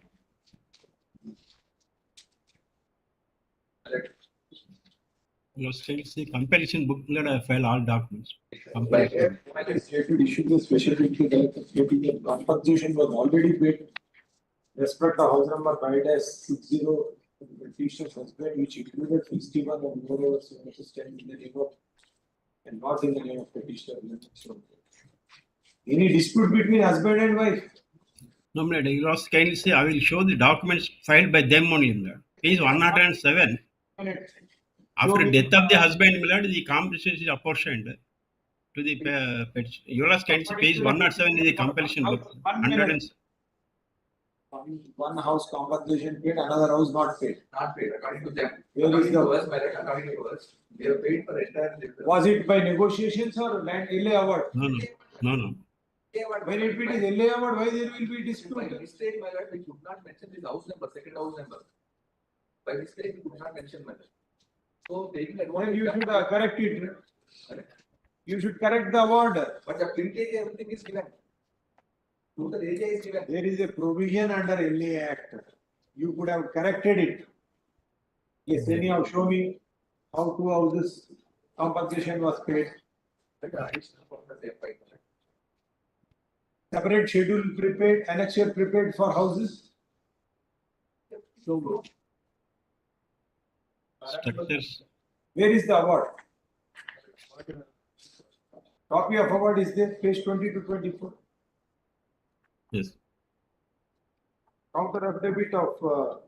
The comparison book, I file all documents. Issue the special compensation was already paid. Respect to house number 5-60, petitioner's husband, which included 61 and moreover assistant in the name of and not in the name of petitioner. Any dispute between husband and wife? No, you lost kindly say I will show the documents filed by them only in that. Page 107. After death of the husband, the compensation is apportioned. to the petition. You all can see page 107 in the compulsion book. 100 and One house compensation paid, another house not paid. Not paid, according to them. Where is According the- to us, according to us, they have paid for entire. Was it by negotiations or land LA award? No. When it is LA award, why there will be By dispute? mistake, my lord, we could not mention this house number, second house number. By mistake, we could not mention, my lord. So taking Then advantage. you should correct it. You should correct the award. But the printage, everything is given. Total area is given. There is a provision under LA Act. You could have corrected it. Yes, anyhow, show me how two houses compensation was paid. Separate schedule prepared, annexure prepared for houses. So, structures. where is the award? Copy of award is there, page 20 to 24. Yes. Counter affidavit of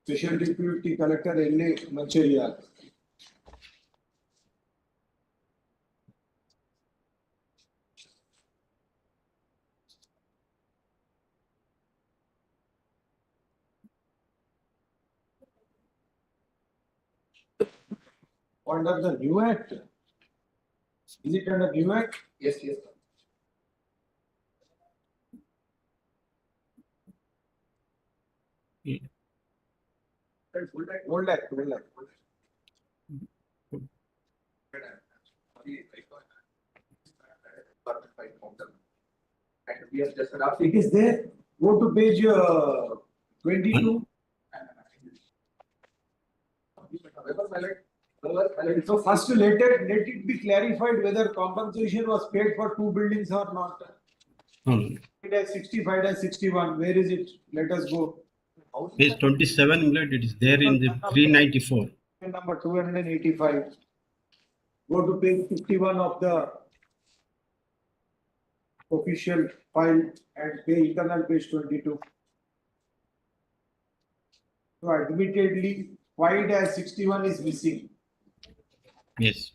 Special Deputy Collector LA Mancheria. Under the new act? Is it under new act? Yes, yes. Old act, old act. And we have just adopted. It is there. Go to page 22. So first let it be clarified whether compensation was paid for two buildings or not. It has 65-61. Where is it? Let us go. Page 27, it is there in the 394. Number 285. Go to page 51 of the official file and page internal page 22. So admittedly, 5-61 is missing. Yes.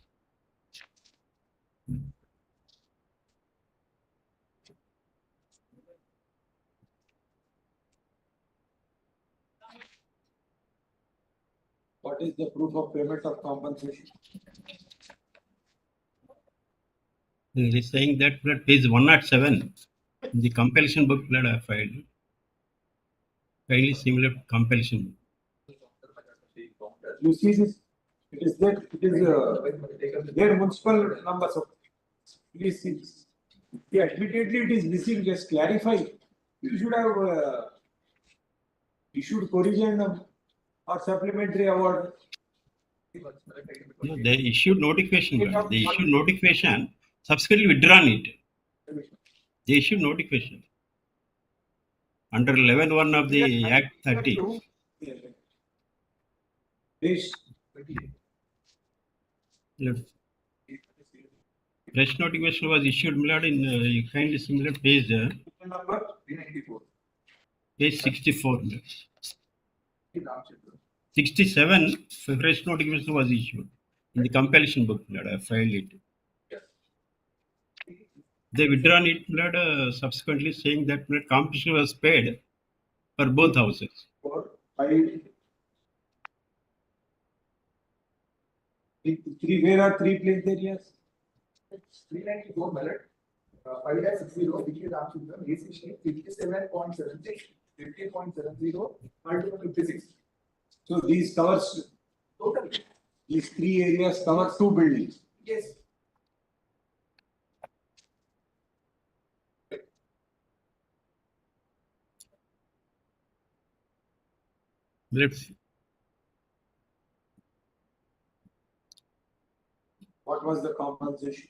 What is the proof of payment of compensation? It is saying that page 107 in the compulsion book that I filed. Fairly similar compulsion. You see this? It is there. It is there municipal numbers. So please see this. Yeah, admittedly it is missing. Just clarify. You should have issued corrigendum or supplementary award. No, they issued notification. They issued notification. Subsequently withdrawn it. They issued notification. Under 11(1) of the Act 30. Page Fresh notification was issued in a kindly similar page. Number 394. Page 64. 67, fresh notification was issued in the compulsion book. I filed it. They withdrawn it subsequently saying that compensation was paid for both houses. 4, 5, 3. Where are 3 plain areas? 394 ballot. 5-60, which is absolute AC sheet 57.76, 50.70, multiple 56. So these covers Total. these 3 areas cover 2 buildings. Yes. Let's see. What was the compensation?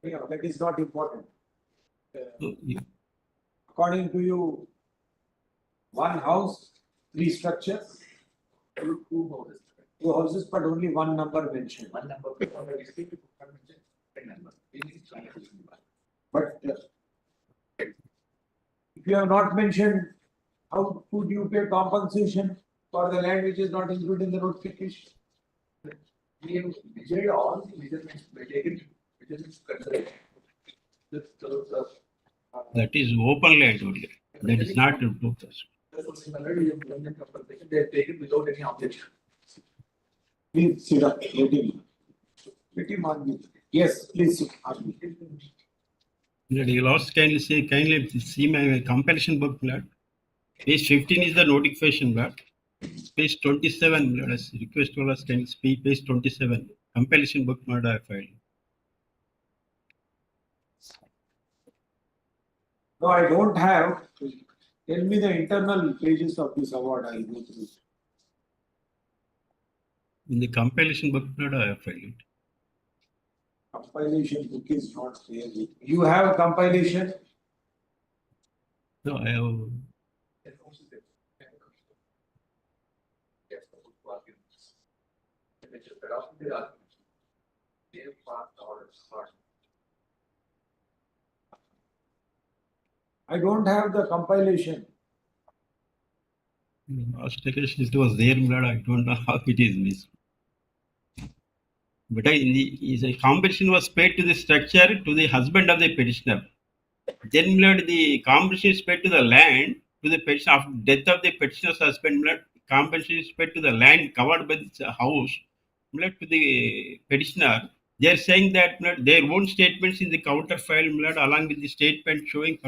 Yeah, that is not important. According to you, 1 house, 3 structures, 2 houses. 2 houses, but only 1 number mentioned. 1 number. But if you have not mentioned, how could you pay compensation? for the land which is not included in the notification. We have measured all the measurements, by taking measurements considered. That is open land only. That is not improved. They have taken without any objection. Please sit up, waiting. Yes, please sit. Ask me. You lost kindly see my compilation book, blood. Page 15 is the notification, blood. Page 27, blood. As request to us can speak page 27. Compilation book, blood, I filed. No, I don't have. Tell me the internal pages of this award. I'll go through. In the compilation book, blood, I have filed it. Compilation book is not there. You have compilation? No, I have. I don't have the compilation. Last occasion it was there, blood. I don't know how it is missed. But the compensation was paid to the structure to the husband of the petitioner. Then, blood, the compensation is paid to the land to the petitioner after death of the petitioner's husband. Blood, compensation is paid to the land covered by the house. Blood, to the petitioner. They are saying that, blood, their own statements in the counter file, blood, along with the statement showing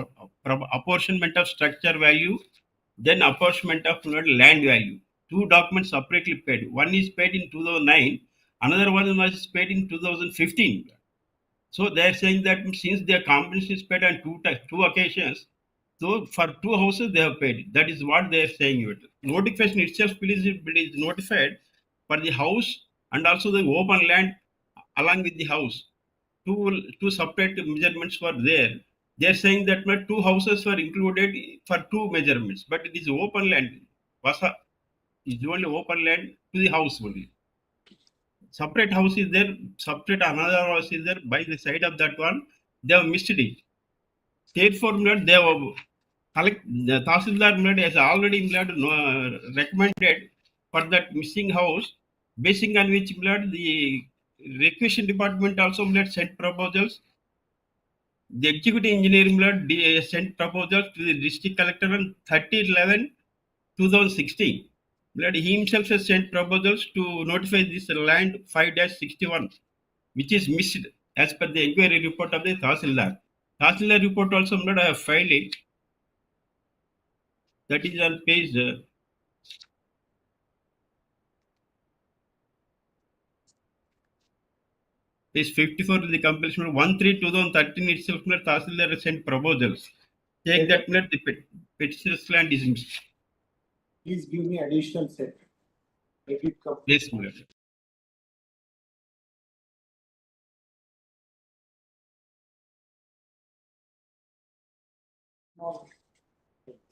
apportionment of structure value, then apportionment of, blood, land value. Two documents separately paid. One is paid in 2009. Another one was paid in 2015. So they are saying that since their compensation is paid on two occasions, so for two houses they have paid. That is what they are saying. Notification itself is notified for the house and also the open land along with the house. Two separate measurements were there. They are saying that two houses were included for two measurements, but it is open land. Vasa is only open land to the house only. Separate house is there, separate another house is there by the side of that one. They have missed it. Therefore, they have the Tahsildar has already recommended for that missing house, basing on which the requisition department also sent proposals. The executive engineering sent proposals to the district collector on 30/11/2016. He himself has sent proposals to notify this land 5-61, which is missed as per the inquiry report of the Tahsildar. Tahsildar report also I have filed it. That is on page page 54 of the compilation 1/3/2013 itself. Tahsildar has sent proposals saying that the petitioner's land is missed. Please give me additional set. Make it complete. Yes, Miller.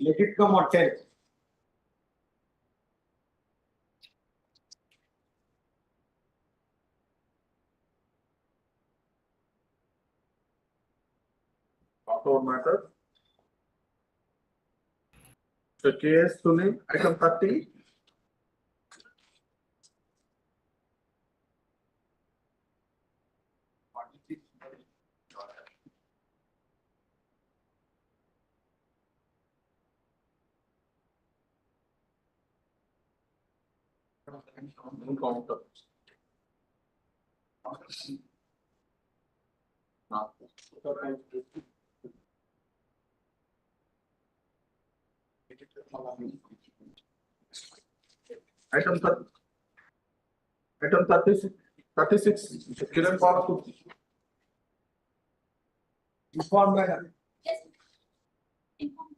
Let it come on 10. Auto matter. So KS Sunil, item 30. Counter. Item 36, Kiran Paul. Inform madam. Yes. Inform.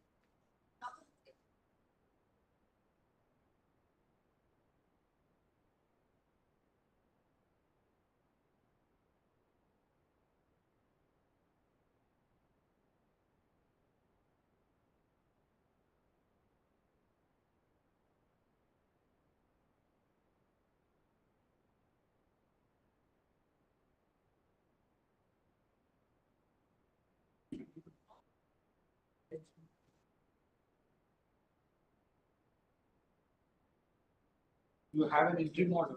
You have an interim order.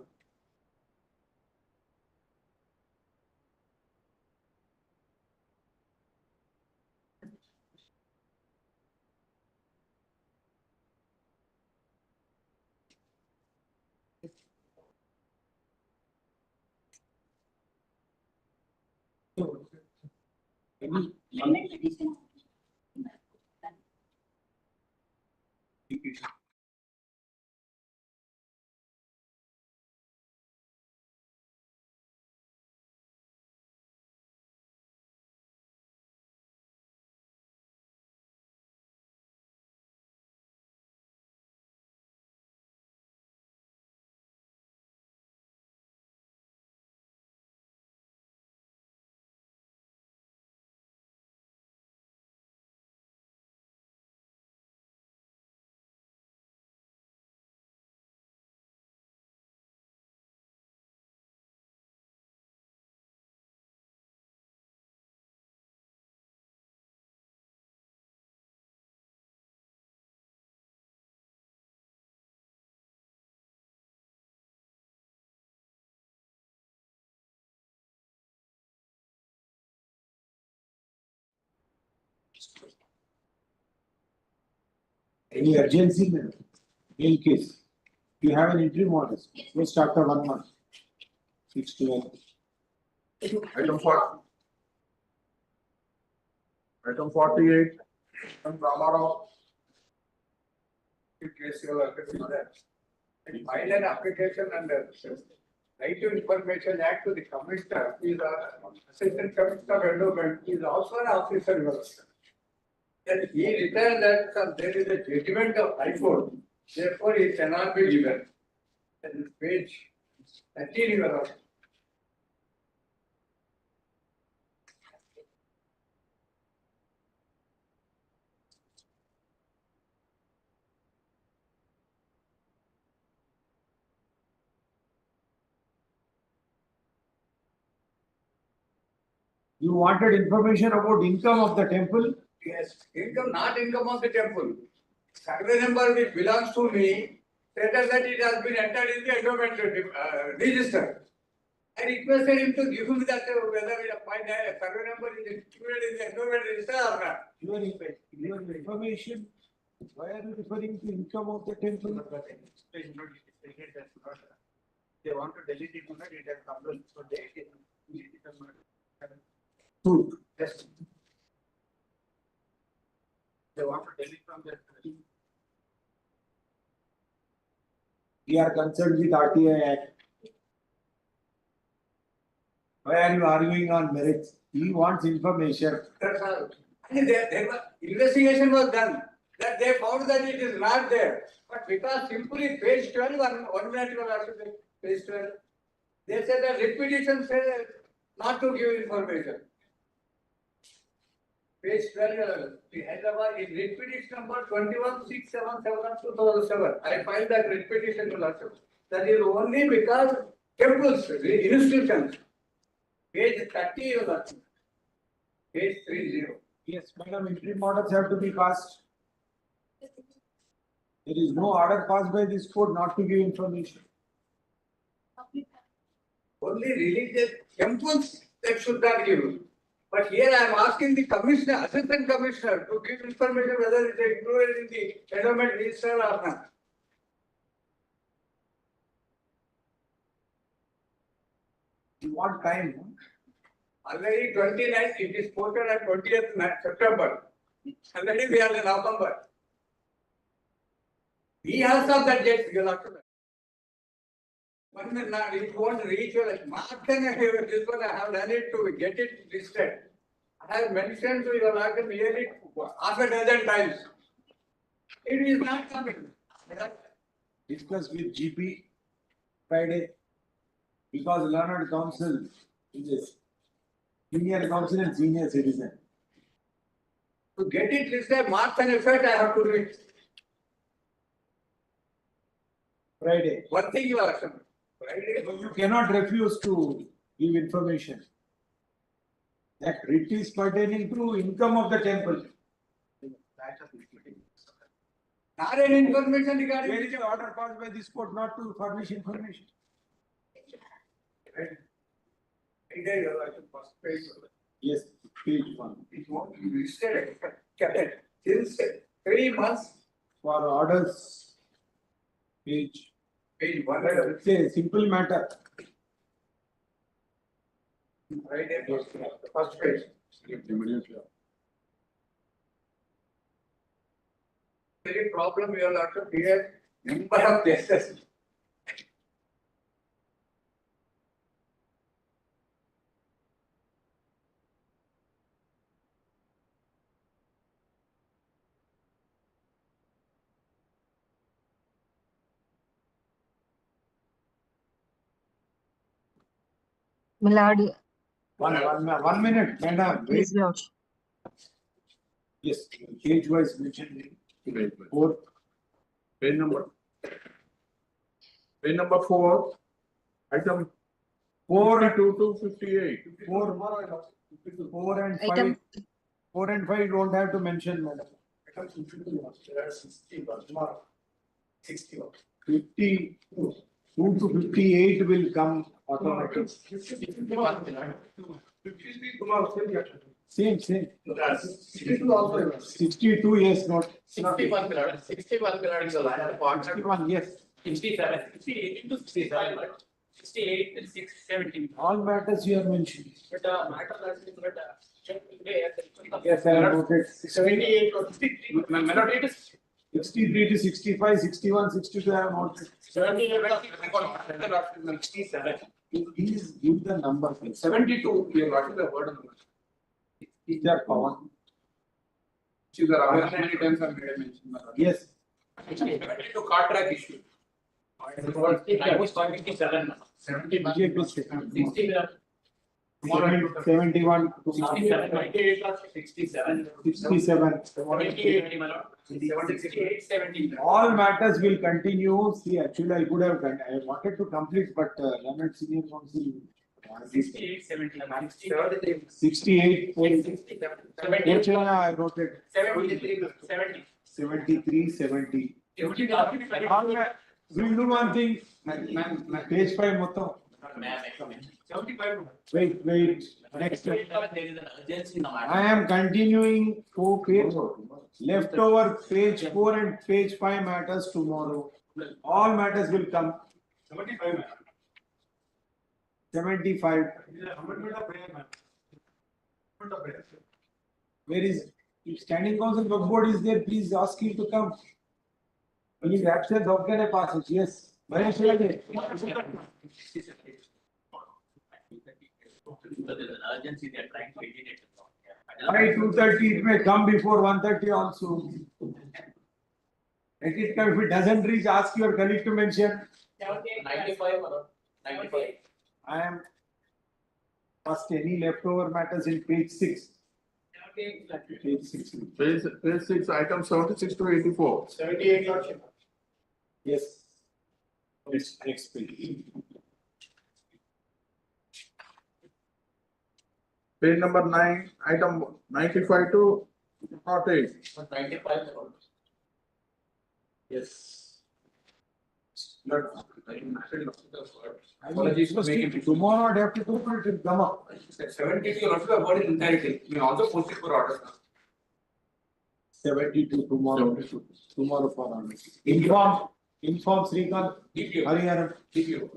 Any urgency in case you have an interim order, just after 1 month. 6 to 1. Item 40. Item 48. From Ramarao. Case you are file an application under Right to Information Act to the Commissioner. He is Assistant Commissioner of Endowment. He is also an officer. That he returned that there is a judgment of High Court. Therefore, it cannot be given. That is page 13. You wanted information about income of the temple? Yes, income, not income of the temple. Survey number which belongs to me, stated that it has been entered in the endowment register. I requested him to give me that whether my survey number is included in the endowment register or not. Your information, why are you referring to income of the temple? They want to delete it, it has come, so they Food. Yes. They want to delete from their. We are concerned with RTI Act. Why are you arguing on merits? He wants information. That's all. Investigation was done. That they found that it is not there. But because simply page 12, one minute you will ask page 12. They said that repetition says not to give information. Page 12, the Hyderabad is repetition number 21677 of 2007. I find that repetition to last. That is only because temples, institutions. Page 30 of that. Page 30. Yes, madam, interim orders have to be passed. There is no order passed by this court not to give information. Only religious temples that should not give. But here I am asking the commissioner, assistant commissioner, to give information whether it is included in the endowment register or not. You want time? Already 29th, it is quoted at 20th September. Already we are in November. He has some that dates, you have to. One minute, it won't reach you like Mark, then this one I have done it to get it listed. I have mentioned to your lawyer nearly half a dozen times. It is not coming. Discuss with GP Friday, because learned counsel is senior counsel and senior citizen. To get it listed, marks and effect, I have to do it. Friday. One thing you are saying. Friday. You cannot refuse to give information. That writ is pertaining to income of the temple. Are any information regarding? There is an order passed by this court not to furnish information. Yes, page 1. It won't be listed, kept since 3 months. For orders, page 1. It's a simple matter. Right there, the first page. Very problem you will have to clear number of cases. My lord, 1 minute, madam. Wait. please, Lord. Yes, page wise mentioned. 4. Page number 4, item 42 to 58. 4 and 5. Item 4 and 5 don't have to mention, madam. 52 to 58 will come automatically. Same. 62, yes, not. 61 kilometers, 61 kilometers is a line of water. 61, yes. 67, 68 to 65, 68 to 670. All matters you have mentioned. But matter that's in but Yes, I have noted. 78 to 63. Melody it is 63 to 65, 61, 62, I have noted. 67. Please give the number. 72, we are writing the word on the. Is that power? Which is a rather many times I made a mention. Yes. To car track issue. 57. 71 to 67. 67. 78, 70. All matters will continue. See, actually, I could have done. I wanted to complete, but Leonard Senior Council. 68, 70. 68. 70. I wrote it. 73. 73, 70. We'll do one thing. Page 5 motto. 75. Wait. Next. There is an urgency in the matter. I am continuing 4 page. Leftover page 4 and page 5 matters tomorrow. All matters will come. 75. 75. Where is, if standing council work board is there, please ask him to come. Please absent, how can I pass it? Yes. But there is an urgency, they are trying to eliminate it. By 2:30, it may come before 1:30 also. Let it come. If it doesn't reach, ask your colleague to mention. 95. 95. I am first any leftover matters in page 6. Page 6. Page 6, item 76 to 84. 78 lordship. Yes. Next page. Page number 9, item 95 to 08. 95. Yes. Apologies for making it. Tomorrow I'd have to do it, it will come up. 72, also the word in entirety. We also post it for orders. 72 tomorrow. 72. Tomorrow for orders. Inform Srikanth. DPO. Hariharan. DPO.